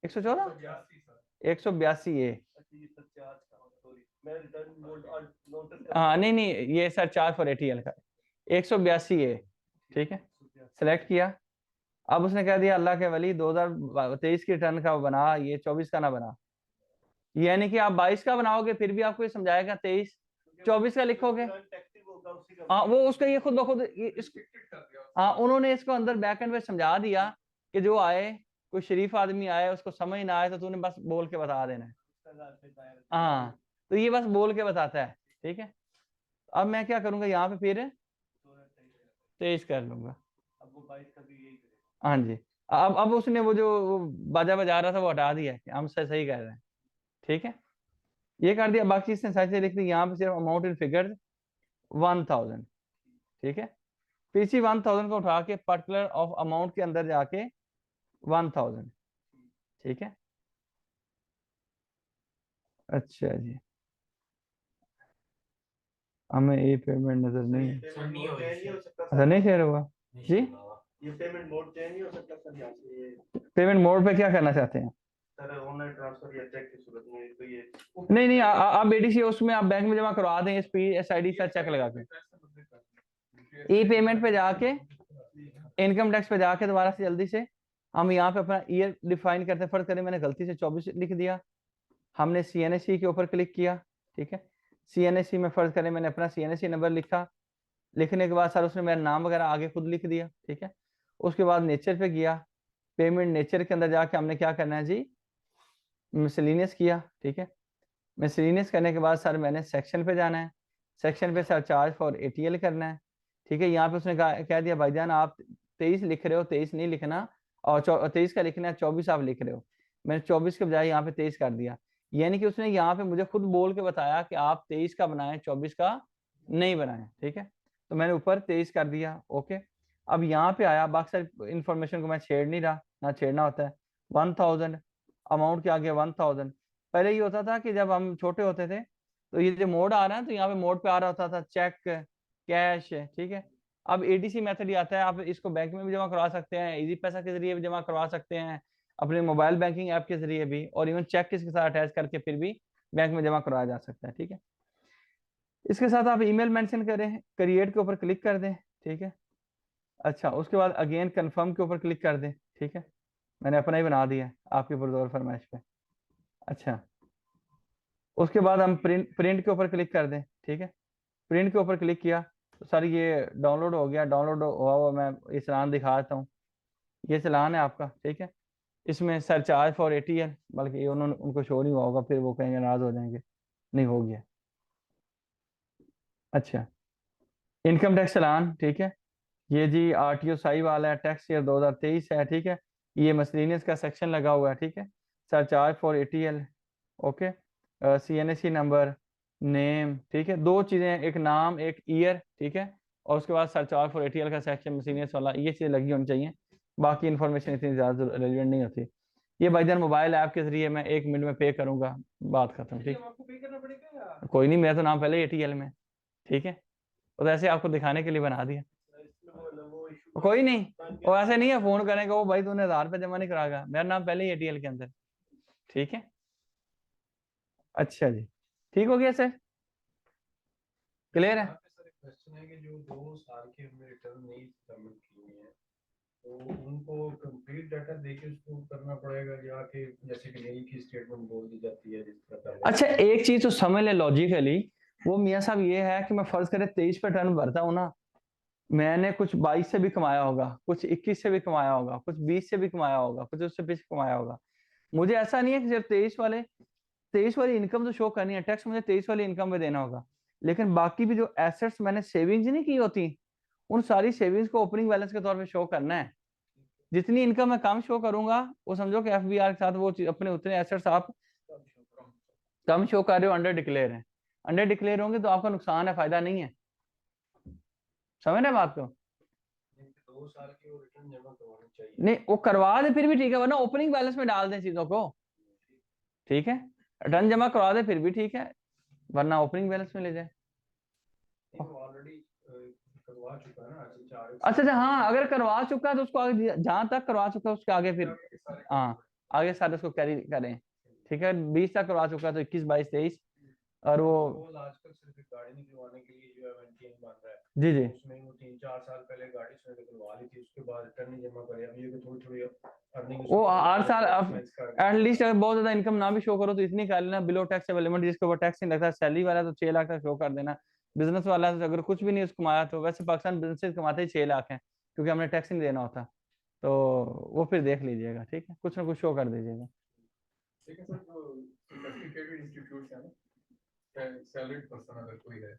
114 182A। हाँ नहीं नहीं, ये सर चार्ज फॉर ATL का 182A, ठीक है। सेलेक्ट किया, अब उसने कह दिया अल्लाह के वली 2023 की रिटर्न का बना, ये 24 का ना बना। यानी कि आप 22 का बनाओगे फिर भी आपको ये समझाएगा 23, 24 का लिखोगे, हाँ वो उसका ये खुद ब खुद हाँ उन्होंने इसको अंदर बैक एंड पे समझा दिया कि जो आए कोई शरीफ आदमी आए, उसको समझ ना आए तो तूने बस बोल के बता देना है। हाँ तो ये बस बोल के बताता है, ठीक है। अब मैं क्या करूंगा यहाँ पे फिर 23 कर लूंगा। हाँ जी, अब उसने वो जो वो बाजा बजा रहा था वो हटा दिया कि हम सही कह रहे हैं, ठीक है। ये कर दिया, बाकी इसने सही से लिख दी। यहाँ पे सिर्फ अमाउंट इन फिगर 1000, ठीक है। फिर इसी 1000 को उठा के पर्टिकुलर ऑफ अमाउंट के अंदर जाके 1000, ठीक है। अच्छा जी, हमें ये पेमेंट नजर नहीं है, अच्छा नहीं शेयर हुआ जी। ये पेमेंट मोड चेंज नहीं हो सकता सर यहाँ से? ये पेमेंट मोड पे क्या करना चाहते हैं? सर ऑनलाइन ट्रांसफर या चेक की सूरत में तो ये नहीं आप BDC उसमें आप बैंक में जमा करवा दें, SID का चेक लगा के। ई पेमेंट पे जाके इनकम टैक्स पे जाके दोबारा से जल्दी से हम यहाँ पे अपना ईयर डिफाइन करते, फर्ज करें मैंने गलती से 24 लिख दिया, हमने CNSE के ऊपर क्लिक किया, ठीक है। CNSE में फर्ज करें मैंने अपना CNSE नंबर लिखा, लिखने के बाद सर उसने मेरा नाम वगैरह आगे खुद लिख दिया, ठीक है। उसके बाद नेचर पे गया, पेमेंट नेचर के अंदर जाके हमने क्या करना है जी, मिसलिनियस किया, ठीक है। मिसलिनियस करने के बाद सर मैंने सेक्शन पे जाना है, सेक्शन पे सर चार्ज फॉर ATL करना है, ठीक है। यहाँ पे उसने कह दिया भाईजान आप 23 लिख रहे हो, 23 नहीं लिखना, और 23 का लिखना है, 24 आप लिख रहे हो। मैंने 24 के बजाय यहाँ पे 23 कर दिया, यानी कि उसने यहाँ पे मुझे खुद बोल के बताया कि आप 23 का बनाएं, 24 का नहीं बनाएं, ठीक है। तो मैंने ऊपर 23 कर दिया, ओके। अब यहाँ पे आया, बाकी सारी इन्फॉर्मेशन को मैं छेड़ नहीं रहा, ना छेड़ना होता है। 1000 अमाउंट के आगे 1000। पहले ये होता था कि जब हम छोटे होते थे तो ये जो मोड आ रहा है तो यहाँ पे मोड पे आ रहा होता था चेक, कैश, ठीक है। अब ADC मेथड ही आता है, आप इसको बैंक में भी जमा करवा सकते हैं, इजी पैसा के जरिए भी जमा करवा सकते हैं, अपने मोबाइल बैंकिंग ऐप के जरिए भी, और इवन चेक इसके साथ अटैच करके फिर भी बैंक में जमा करवाया जा सकता है, ठीक है। इसके साथ आप ईमेल मेंशन करें, क्रिएट के ऊपर क्लिक कर दें, ठीक है। अच्छा उसके बाद अगेन कंफर्म के ऊपर क्लिक कर दें, ठीक है। मैंने अपना ही बना दिया आपकी पुरजोर फरमाइश पे। अच्छा उसके बाद हम प्रिंट के ऊपर क्लिक कर दें, ठीक है। प्रिंट के ऊपर क्लिक किया तो सर ये डाउनलोड हो गया, डाउनलोड हुआ हुआ मैं ये चलान दिखा देता हूँ, ये चलान है आपका, ठीक है। इसमें सर चार्ज फॉर ATL, बल्कि ये उन्होंने उनको शो नहीं हुआ होगा, फिर वो कहेंगे नाराज हो जाएंगे, नहीं हो गया। अच्छा इनकम टैक्स चलान, ठीक है। ये जी RTO साई वाला है, टैक्स ईयर 2023 है, ठीक है। ये मसलिनियस का सेक्शन लगा हुआ है, ठीक है। Sir charge for ATL, okay. CNSE number, name, ठीक है। दो चीजें, एक नाम एक ईयर, ठीक है। और उसके बाद सर चार्ज फॉर ATL का सेक्शन मसलिनियस वाला, ये चीजें लगी होनी चाहिए, बाकी इन्फॉर्मेशन इतनी ज्यादा रेलिवेंट नहीं होती। ये भाईजान मोबाइल ऐप के जरिए मैं 1 मिनट में पे करूंगा, बात खत्म, ठीक। आपको पे करना पड़ेगा या कोई नहीं, मेरा तो नाम पहले ही ATL में, ठीक है। और ऐसे आपको दिखाने के लिए बना दिया, कोई नहीं, वो ऐसे नहीं है फोन करेगा वो भाई तूने 1000 रुपये जमा नहीं कराएगा, मेरा नाम पहले ही ATL के अंदर, ठीक है। अच्छा जी, ठीक हो गया सर, क्लियर है। क्वेश्चन है कि जो 2 साल के हमने रिटर्न नहीं सबमिट किए हैं तो उनको कंप्लीट डाटा देके उसको करना पड़ेगा, या कि जैसे कि नील की स्टेटमेंट बोल दी जाती है जिस तरह? अच्छा एक चीज तो समझ ले लॉजिकली, वो मियाँ साहब ये है कि मैं फर्ज करे 23 पे टर्न भरता हूँ ना, मैंने कुछ 22 से भी कमाया होगा, कुछ 21 से भी कमाया होगा, कुछ 20 से भी कमाया होगा, कुछ उससे पीछे कमाया होगा। मुझे ऐसा नहीं है कि सिर्फ 23 वाली इनकम तो शो करनी है, टैक्स मुझे 23 वाली इनकम में देना होगा, लेकिन बाकी भी जो एसेट्स मैंने सेविंग्स नहीं की होती, उन सारी सेविंग्स को ओपनिंग बैलेंस के तौर पे शो करना है। जितनी इनकम मैं कम शो करूंगा वो समझो कि FBR के साथ वो अपने उतने एसेट्स आप कम शो कर रहे हो, अंडर डिक्लेयर है। अंडर डिक्लेयर होंगे तो आपका नुकसान है, फायदा नहीं है। समझ रहे बात को? 2 साल की वो रिटर्न जमा करवानी चाहिए। नहीं वो करवा दे फिर भी ठीक है, वरना ओपनिंग बैलेंस में डाल दें चीजों को, ठीक है, रिटर्न जमा करवा दे फिर भी ठीक है, वरना ओपनिंग बैलेंस में ले जाए। ऑलरेडी करवा चुका है ना, अच्छा, हाँ, अगर करवा चुका है तो उसको आगे, जहां तक करवा चुका है उसके आगे फिर, हाँ, आगे सारे उसको कैरी करें, ठीक है। 20 तक करवा चुका है तो 21, 22, 23, और वो आजकल सिर्फ एक गाड़ी निकलवाने के लिए जो है MTN बन रहा है, जी जी उसमें वो 3-4 साल पहले गाड़ी उसने निकलवा ली थी, उसके बाद रिटर्न नहीं जमा करे, अभी ये थोड़ी थोड़ी अर्निंग वो 8 साल एटलीस्ट अगर बहुत ज्यादा इनकम ना भी शो करो तो इतनी कर लेना, बिलो टैक्स एलिमेंट जिसके ऊपर टैक्स नहीं लगता। सैलरी वाला तो 6 लाख तक शो कर देना, बिजनेस वाला तो अगर कुछ भी नहीं उसको कमाया, तो वैसे पाकिस्तान बिजनेस कमाते ही 6 लाख है, क्योंकि हमने टैक्स नहीं देना होता, तो वो फिर देख लीजिएगा, ठीक है, कुछ ना कुछ शो कर दीजिएगा। ठीक है सर, जो सर्टिफिकेटेड इंस्टीट्यूट्स है ना, सैलरीड पर्सन अगर कोई है,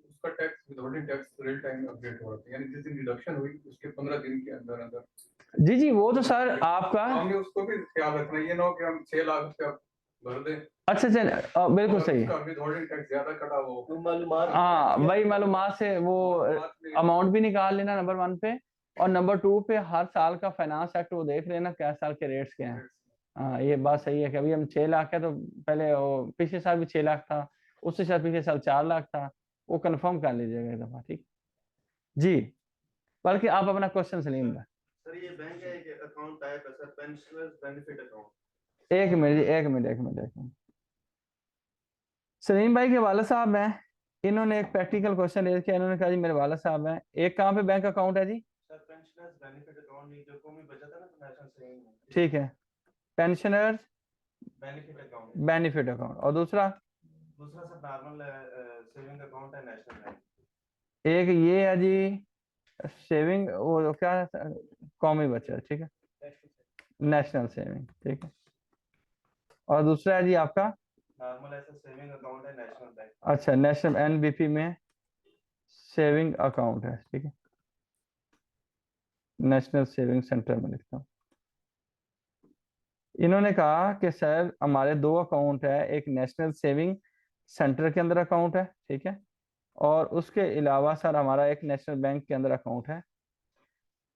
उसका tax withholding tax real time update हो रहा है, यानी जिस दिन डिडक्शन हुई उसके 15 दिन के अंदर अंदर। जी जी, वो तो सर आपका, हमने उसको भी ख्याल रखना, ये ना हो कि हम 6 लाख रुपया भर दें, अच्छा अच्छा, बिल्कुल सही, उसका विथहोल्डिंग टैक्स ज्यादा कटा हो, हाँ वही मालूमात से वो अमाउंट भी निकाल लेना नंबर 1 पे, और नंबर 2 पे हर साल का फाइनेंस एक्ट वो देख लेना क्या साल के रेट्स क्या हैं। हाँ ये बात सही है कि अभी हम 6 लाख है, तो पहले वो पिछले साल भी 6 लाख था, उससे शायद पिछले साल 4 लाख था, वो कंफर्म कर लीजिएगा एक दफा, ठीक जी। बल्कि आप अपना क्वेश्चन सलीम का, सर ये बैंक है कि अकाउंट टाइप है sir, pensioners benefit account. 1 minute जी, 1 मिनट। सलीम भाई के वाला साहब हैं, इन्होंने एक प्रैक्टिकल क्वेश्चन रेज किया, इन्होंने कहा जी मेरे वाला साहब हैं, एक कहाँ पे बैंक अकाउंट है जी? सर पेंशनर्स बेनिफिट अकाउंट नहीं, जो कौमी बचत है ना नेशनल सेविंग में, ठीक है, pensioners benefit account. Benefit account, और दूसरा सर नॉर्मल सेविंग अकाउंट है नेशनल बैंक। एक ये है जी सेविंग, वो क्या है, कौमी बचत, ठीक है, नेशनल सेविंग, ठीक है, और दूसरा है जी आपका नॉर्मल ऐसा सेविंग अकाउंट है नेशनल बैंक। अच्छा, नेशनल NBP में सेविंग अकाउंट है, ठीक है, नेशनल सेविंग सेंटर में लिखता हूँ। इन्होंने कहा कि सर हमारे 2 अकाउंट है, एक नेशनल सेविंग सेंटर के अंदर अकाउंट है, ठीक है, और उसके अलावा सर हमारा एक नेशनल बैंक के अंदर अकाउंट है।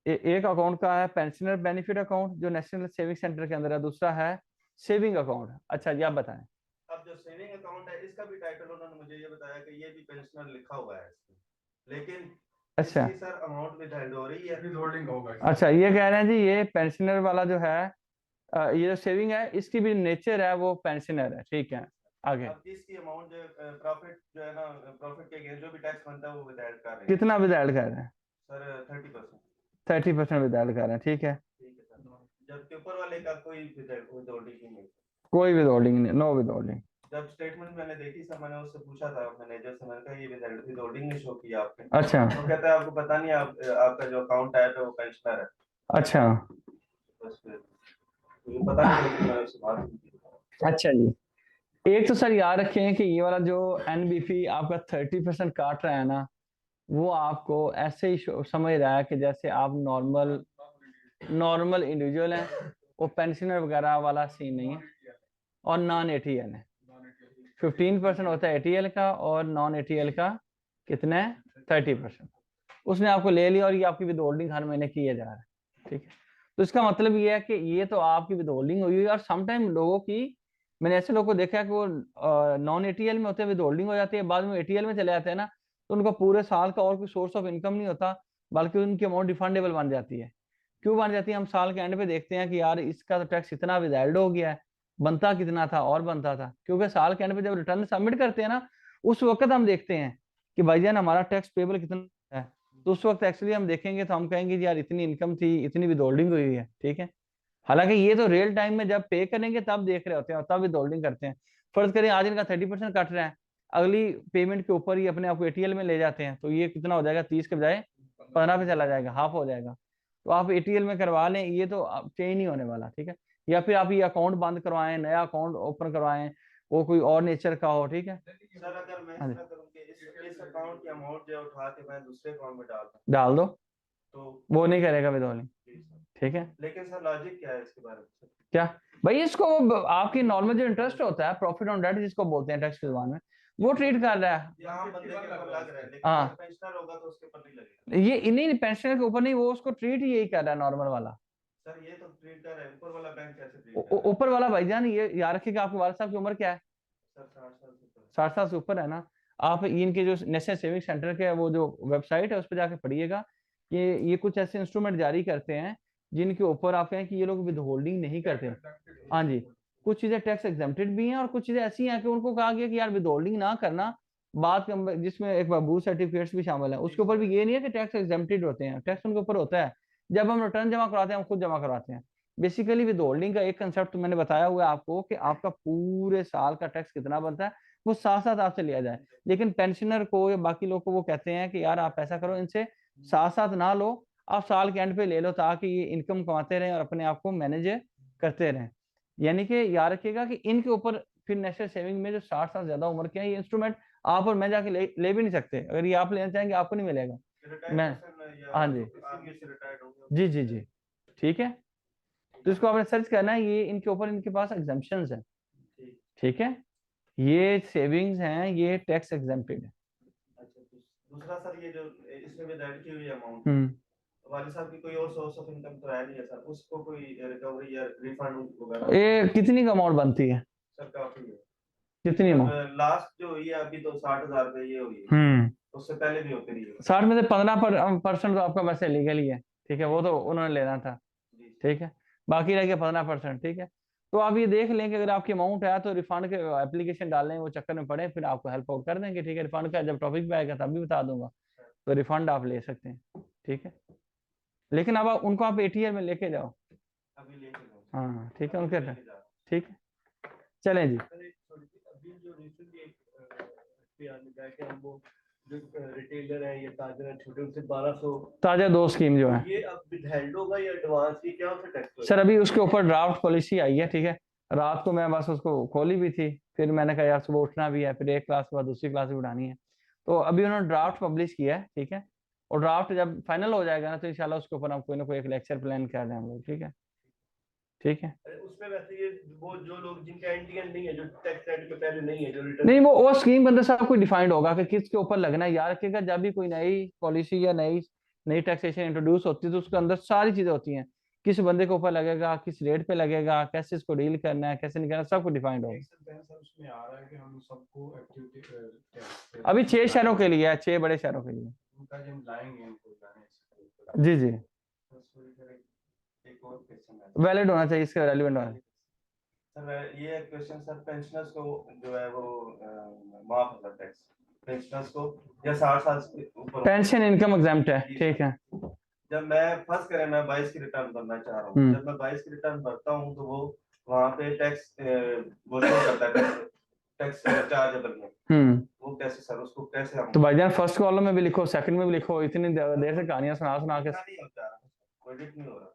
एक अकाउंट का है पेंशनर बेनिफिट अकाउंट जो नेशनल सेविंग सेंटर के अंदर है, दूसरा है सेविंग अकाउंट। अच्छा जी आप बताएं। अब जो सेविंग अकाउंट है इसका भी टाइटल उन्होंने मुझे ये बताया कि ये भी पेंशनर लिखा हुआ है इसमें, लेकिन अच्छा इसकी सर अमाउंट विथहेल्ड हो रही है। विथहोल्डिंग होगा। अच्छा, ये कह रहे हैं जी ये पेंशनर वाला जो है, ये जो सेविंग है इसकी भी नेचर है वो पेंशनर है, ठीक है, आगे अब इसकी अमाउंट जो प्रॉफिट जो है ना, प्रॉफिट के अगेंस्ट जो भी टैक्स बनता है वो विथहेल्ड कर रहे हैं। कितना विदाउट कर रहे हैं? सर 30%। 30% विदाउट कर रहे हैं, ठीक है, ठीक है सर, जबकि ऊपर वाले का कोई विथहोल्डिंग नहीं है। कोई विदहोल्डिंग नहीं, नो विदहोल्डिंग। जब स्टेटमेंट मैंने देखी सर, मैंने उससे पूछा था मैनेजर से, मैंने कहा ये विथहोल्डिंग नहीं शो किया आपने। अच्छा तो कहता है आपको पता नहीं, आपका जो अकाउंट टाइप है वो पेंशनर है। अच्छा बस फिर मुझे पता नहीं, लेकिन मैंने उससे बात नहीं की। अच्छा जी, एक तो सर याद रखें कि ये वाला जो NBP आपका 30% काट रहा है ना, वो आपको ऐसे ही समझ रहा है कि जैसे आप नॉर्मल इंडिविजुअल हैं, वो पेंशनर वगैरह वाला सीन नहीं है, और नॉन ATL है। 15% होता है ATL का, और नॉन ATL का कितना है 30%। उसने आपको ले लिया और ये आपकी विदहोल्डिंग हर महीने किया जा रहा है, ठीक है। तो इसका मतलब ये है कि ये तो आपकी विदहोल्डिंग हुई है, और समटाइम लोगों की, मैंने ऐसे लोगों को देखा है कि वो नॉन ATL में होते हैं, विदहोल्डिंग हो जाती है, बाद में ATL में चले जाते हैं ना, तो उनको पूरे साल का और कोई सोर्स ऑफ इनकम नहीं होता, बल्कि उनकी अमाउंट रिफंडेबल बन जाती है। क्यों बन जाती है? हम साल के एंड पे देखते हैं कि यार इसका तो टैक्स इतना विदाइल्ड हो गया है, बनता कितना था और बनता था, क्योंकि साल के एंड पे जब रिटर्न सबमिट करते हैं ना, उस वक्त हम देखते हैं कि भाईजान हमारा टैक्स पेबल कितना है, तो उस वक्त एक्चुअली हम देखेंगे तो हम कहेंगे यार इतनी इनकम थी, इतनी विदहोल्डिंग हुई है, ठीक है। हालांकि ये तो रियल टाइम में जब पे करेंगे तब देख रहे होते हैं और तब विदहोल्डिंग करते हैं। फर्ज करें आज इनका 30% कट रहा है, अगली पेमेंट के ऊपर ही अपने आप को ATL में ले जाते हैं, तो ये कितना हो जाएगा, 30 के बजाय 15 पे चला जाएगा, हाफ हो जाएगा। तो आप ATL में करवा लें, ये तो चेंज नहीं होने वाला, ठीक है। या फिर आप ये अकाउंट बंद करवाएं, नया अकाउंट ओपन करवाएं, वो कोई और नेचर का हो, ठीक है। सर अगर मैं इस तरह करूं कि इस अकाउंट की अमाउंट जो उठा के मैं दूसरे अकाउंट में डाल दूं, डाल दो, तो वो नहीं करेगा विदहोल्डिंग, ठीक है। लेकिन सर लॉजिक क्या है इसके बारे में? क्या भाई, इसको आपकी नॉर्मल जो इंटरेस्ट होता है, प्रॉफिट ऑन डेट जिसको बोलते हैं टैक्स की जुबान में, वो ट्रीट कर रहा है। ये आम बंदे के ऊपर लग रहा है, लेकिन हाँ। अगर पेंशनर होगा तो उसके ऊपर नहीं लगेगा। ये नहीं पेंशनर के ऊपर नहीं, वो उसको ट्रीट ही यही कर रहा है नॉर्मल वाला। सर ये तो ट्रीट कर रहा है, ऊपर वाला बैंक कैसे ट्रीट कर रहा है? ऊपर वाला भाईजान ये याद रखिएगा, आपके वाले साहब की उम्र क्या है? सर 60 साल से ऊपर। 60 साल से ऊपर है ना। आप इनके जो नेशनल सेविंग सेंटर के वो जो वेबसाइट है उस पर जाके पढ़िएगा कि ये कुछ ऐसे इंस्ट्रूमेंट जारी करते हैं जिनके ऊपर आप कहें कि ये लोग विद होल्डिंग नहीं करते। हाँ जी, कुछ चीजें टैक्स एग्जेम्प्टेड भी हैं और कुछ चीजें ऐसी हैं कि उनको कहा गया कि यार विद होल्डिंग ना करना, बात जिसमें एक बूथ सर्टिफिकेट्स भी शामिल है, उसके ऊपर भी ये नहीं है कि टैक्स एग्जेम्प्टेड होते हैं, टैक्स उनके ऊपर होता है। जब हम रिटर्न जमा करवाते हैं हम खुद जमा करवाते हैं। बेसिकली विद होल्डिंग का एक कंसेप्ट मैंने बताया हुआ है आपको कि आपका पूरे साल का टैक्स कितना बनता है वो साथ साथ आपसे लिया जाए। लेकिन पेंशनर को या बाकी लोग को वो कहते हैं कि यार आप ऐसा करो, इनसे साथ साथ ना लो, आप साल के एंड पे ले लो ताकि ये इनकम कमाते रहें और अपने आप को मैनेज करते रहें। यानी कि याद रखिएगा कि इनके ऊपर फिर नेशनल सेविंग में जो 60 साल ज्यादा उम्र के हैं ये इंस्ट्रूमेंट आप और मैं जाके ले भी नहीं सकते। अगर ये आप लेना चाहेंगे आपको नहीं मिलेगा। मैं हाँ जी जी जी जी ठीक है, तो इसको आपने सर्च करना है, ये इनके ऊपर इनके पास एग्जम्पशंस हैं। ठीक है, ये सेविंग्स हैं, ये टैक्स एग्जेम्प्टेड है। अच्छा, दूसरा सर ये जो इसमें भी ऐड की हुई अमाउंट वाले साहब की कोई और सोर्स ऑफ इनकम तो है नहीं है सर, उसको कोई रिकवरी या रिफंड वगैरह? ये कितनी का अमाउंट बनती है सर काफी है। कितनी अमाउंट? लास्ट जो हुई है अभी तो 60,000 रुपए ये हुई है, उससे पहले भी होती रही है। 60 में से 15% तो आपका वैसे लीगल ही है। ठीक है, वो तो उन्होंने लेना था। ठीक है, बाकी रह गया 15%। ठीक है, तो आप ये देख लें कि अगर आपकी अमाउंट है तो रिफंड के एप्लीकेशन डालने वो चक्कर में पड़े, फिर आपको हेल्प आउट कर देंगे। ठीक है, रिफंड का जब टॉपिक पे आएगा तब भी बता दूंगा, तो रिफंड आप ले सकते हैं। ठीक है, लेकिन अब उनको आप एटीआर में लेके जाओ। अभी लेके जाओ। हाँ ठीक है, उनके ठीक है, चलें जी। अभी जो रिसेंटली एक निकाय के हम वो जो रिटेलर है या ताजर है छोटे, उनसे 1200 ताजा 2 स्कीम जो है, ये अब विथहेल्ड होगा या एडवांस, ये क्या होता टैक्स? सर अभी उसके ऊपर ड्राफ्ट पॉलिसी आई है। ठीक है, रात को मैं बस उसको खोली भी थी, फिर मैंने कहा यार सुबह उठना भी है, फिर एक क्लास के बाद दूसरी क्लास भी उठानी है, तो अभी उन्होंने ड्राफ्ट पब्लिश किया है। ठीक है, और ड्राफ्ट जब फाइनल हो जाएगा ना तो इंशाल्लाह उसके ऊपर हम कोई ना कोई एक लेक्चर प्लान कर रहे हैं हम लोग। ठीक है, ठीक है। उसमें वैसे ये वो जो लोग जिनका एनटीएन नहीं है, जो टैक्स रेट में पहले नहीं है, जो रिटर्न नहीं वो स्कीम के अंदर सब कुछ डिफाइंड होगा कि किसके ऊपर लगना है। याद रखिएगा जब भी कोई नई पॉलिसी या नई नई टैक्सेशन इंट्रोड्यूस होती है तो उसके अंदर सारी चीजें होती हैं, किस बंदे के ऊपर लगेगा, किस रेट पे लगेगा, कैसे इसको डील करना है, कैसे नहीं करना, सब कुछ डिफाइंड होगा। उसमें आ रहा है कि हम सबको एक्टिविटी अभी 6 शहरों के लिए है, 6 बड़े शहरों के लिए। उनका जो हम लाएंगे इनको जाने जी जी, एक और क्वेश्चन है, वैलिड होना चाहिए, इसका रेलिवेंट होना। सर ये क्वेश्चन सर पेंशनर्स को जो है वो माफ होगा टैक्स पेंशनर्स को या 60 साल से ऊपर पेंशन इनकम एग्जेम्प्ट है। ठीक है, जब मैं फर्स्ट करें मैं 22 की रिटर्न भरना चाह रहा हूँ, जब मैं 22 की रिटर्न भरता हूँ तो वो वहाँ पे टैक्स वो शो करता है टैक्स चार्जेबल में, वो कैसे सर, उसको कैसे हम? तो भाईजान फर्स्ट कॉलम में भी लिखो, सेकंड में भी लिखो, इतनी देर से कहानियां सुना सुना के नहीं होता, एडिट नहीं हो रहा।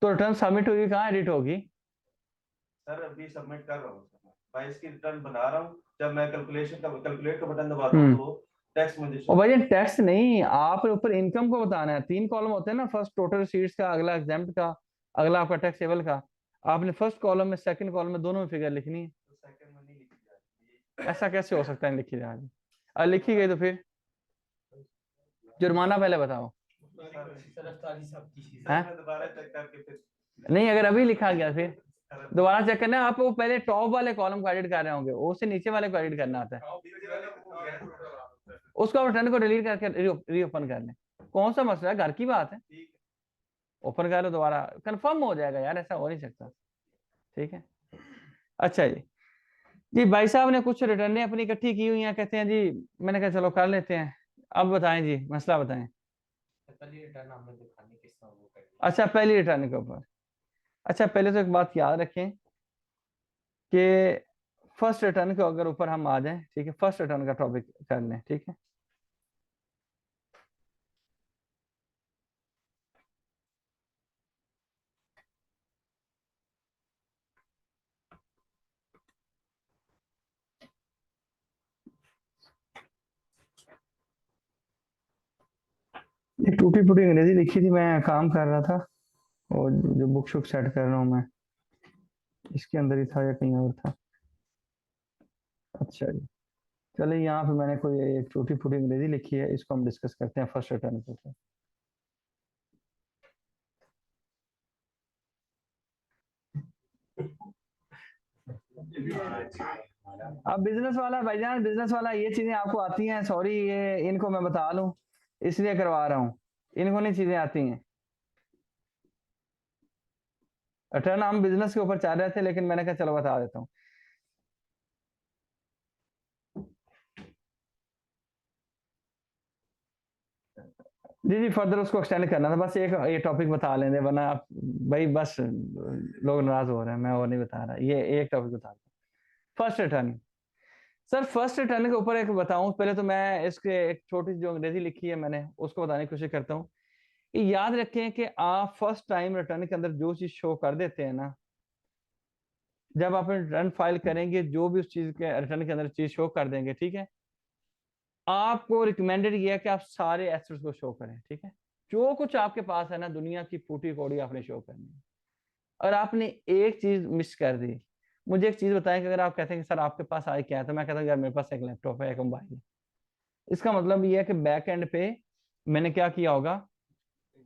तो रिटर्न सबमिट होगी, कहाँ एडिट होगी? सर अभी सबमिट कर रहा हूँ, 22 की रिटर्न बना रहा हूँ, जब मैं कैलकुलेट का बटन दबाता हूँ तो टैक्स मुझे और भाई टैक्स नहीं, आप ऊपर इनकम को बताना है। 3 कॉलम होते हैं ना, फर्स्ट टोटल रिसीट्स का, अगला एग्जेम्प्ट का, अगला आपका टैक्सेबल का। आपने फर्स्ट कॉलम में सेकंड कॉलम में दोनों में फिगर लिखनी है। तो सेकंड में नहीं लिखी जा रही, ऐसा कैसे हो सकता है लिखी जा रही? और लिखी गई तो फिर जुर्माना पहले बताओ। दोबारा चेक करके फिर नहीं, अगर अभी लिखा गया फिर दोबारा चेक करना है। आप वो पहले टॉप वाले कॉलम को एडिट कर रहे होंगे, उससे नीचे वाले को एडिट करना आता है, उसको रिटर्न को डिलीट करके रीओपन कर लें। कौन सा मसला है, घर की बात है, ओपन कर लो दोबारा, कंफर्म हो जाएगा यार, ऐसा हो नहीं सकता। ठीक है, अच्छा जी भाई साहब ने कुछ रिटर्नें अपनी इकट्ठी की हुई हैं, कहते हैं जी, मैंने कहा चलो कर लेते हैं। अब बताएं जी, मसला बताएं। अच्छा पहली रिटर्न के ऊपर, अच्छा पहले तो एक बात याद रखें कि फर्स्ट रिटर्न के अगर ऊपर हम आ जाएं, ठीक है, फर्स्ट रिटर्न का टॉपिक कर लें। ठीक है, एक टूटी फूटी अंग्रेजी लिखी थी, मैं काम कर रहा था और जो बुक शुक सेट कर रहा हूँ मैं, इसके अंदर ही था या कहीं और था। अच्छा जी, चलिए यहाँ पे मैंने कोई एक टूटी फूटी अंग्रेजी लिखी है, इसको हम डिस्कस करते हैं फर्स्ट रिटर्न के ऊपर। अब बिजनेस वाला भाईजान, बिजनेस वाला ये चीजें आपको आती हैं, सॉरी ये इनको मैं बता लूं इसलिए करवा रहा हूँ, इनको नहीं चीजें आती हैं। रिटर्न हम बिजनेस के ऊपर चाह रहे थे लेकिन मैंने कहा चलो बता देता हूँ। जी जी फर्दर उसको एक्सटेंड करना था, बस एक ये टॉपिक बता लेंगे वरना आप भाई बस लोग नाराज हो रहे हैं, मैं और नहीं बता रहा, ये एक टॉपिक बता रहा हूँ। First return sir, first return के ऊपर एक बताऊं, पहले तो मैं इसके एक छोटी सी जो अंग्रेजी लिखी है मैंने उसको बताने की कोशिश करता हूँ। याद रखें कि आप फर्स्ट टाइम रिटर्न के अंदर जो चीज शो कर देते हैं ना, जब आप रिटर्न फाइल करेंगे जो भी उस चीज के रिटर्न के अंदर चीज शो कर देंगे, ठीक है, आपको रिकमेंडेड ये है कि आप सारे एसेट्स को शो करें, ठीक है, जो कुछ आपके पास है ना दुनिया की फूटी कौड़ी आपने शो करनी है। और आपने एक चीज मिस कर दी, मुझे एक चीज बताएं कि अगर आप कहते हैं कि सर आपके पास आए क्या है, तो मैं कहता हूँ यार मेरे पास एक लैपटॉप है, एक मोबाइल है। इसका मतलब ये है कि बैक एंड पे मैंने क्या किया होगा,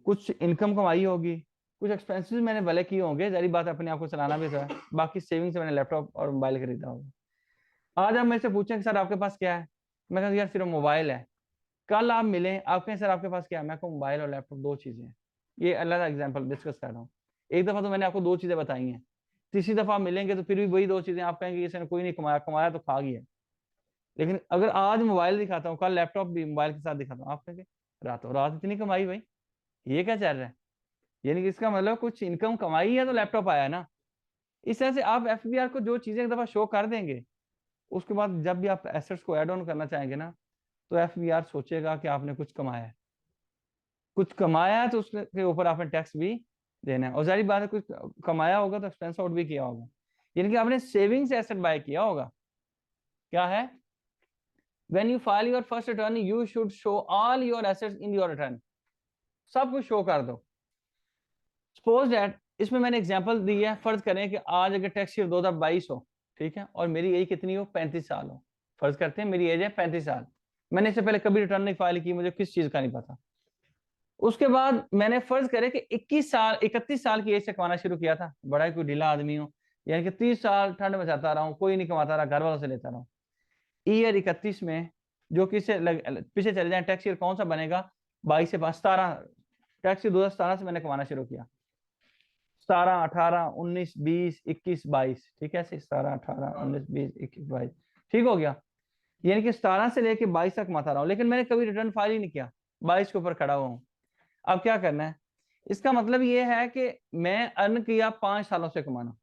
कुछ इनकम कमाई होगी, कुछ एक्सपेंसेस मैंने भले किए होंगे, जरी बात अपने आप को चलाना भी था, बाकी सेविंग से मैंने लैपटॉप और मोबाइल खरीदा होगा। आज आप मेरे से पूछें कि सर आपके पास क्या है, मैं कहता हूँ यार सिर्फ मोबाइल है। कल आप मिलें, आप कहें सर आपके पास क्या है, मैं कहूँ मोबाइल और लैपटॉप दो चीजें हैं। ये अलग एग्जाम्पल डिस्कस कर रहा हूँ। एक दफा तो मैंने आपको दो चीजें बताई हैं, तीसरी दफा मिलेंगे तो फिर भी वही दो चीजें आप कहेंगे इसने कोई नहीं कमाया, कमाया तो खा गया। लेकिन अगर आज मोबाइल दिखाता हूँ, कल लैपटॉप भी मोबाइल के साथ दिखाता हूँ, आप कहेंगे रातों रात इतनी कमाई भाई, ये क्या चल रहा है। यानी कि इसका मतलब कुछ इनकम कमाई है तो लैपटॉप आया ना। इस तरह से आप एफबीआर को जो चीजें एक दफा शो कर देंगे, उसके बाद जब भी आप एसेट्स को ऐड ऑन करना चाहेंगे ना, तो एफबीआर सोचेगा कि आपने कुछ कमाया है, कुछ कमाया है तो उसके ऊपर आपने टैक्स भी देना है। और जारी बात है कुछ कमाया होगा तो एक्सपेंस आउट भी किया होगा, यानी कि आपने सेविंग से एसेट बाय किया होगा। क्या है, when you file your first return you should show all your assets in your return, सब कुछ शो कर दो। सपोज दैट इसमें मैंने एग्जांपल दी है, फर्ज करें कि आज अगर टैक्स ईयर 2022 हो, ठीक है, और मेरी एज कितनी हो, 35 साल हो। फर्ज करते हैं मेरी एज है 35 साल, मैंने इससे पहले कभी रिटर्न नहीं फाइल की, मुझे किस चीज का नहीं पता। उसके बाद मैंने फर्ज करे कि 31 साल की एज से कमाना शुरू किया था, बड़ा ही कोई ढीला आदमी हो, यानी कि 30 साल ठंड में जाता रहा हूँ, कोई नहीं कमाता रहा, घर वालों से लेता रहा। ईयर 31 में जो पीछे चले जाए, टैक्स ईयर कौन सा बनेगा, 22 से 17, टैक्स ईयर 2017 से मैंने कमाना शुरू किया, 17, 18, 19, 20, 21, 22, ठीक है, 17, 18, 19, 20, 21, 22, ठीक हो गया। यानी कि 17 से लेके 22 तक कमाता रहा हूँ, लेकिन मैंने कभी रिटर्न फाइल ही नहीं किया, 22 के ऊपर खड़ा हुआ हूँ। अब क्या करना है, इसका मतलब ये है कि मैं अर्न किया 5 सालों से कमाना,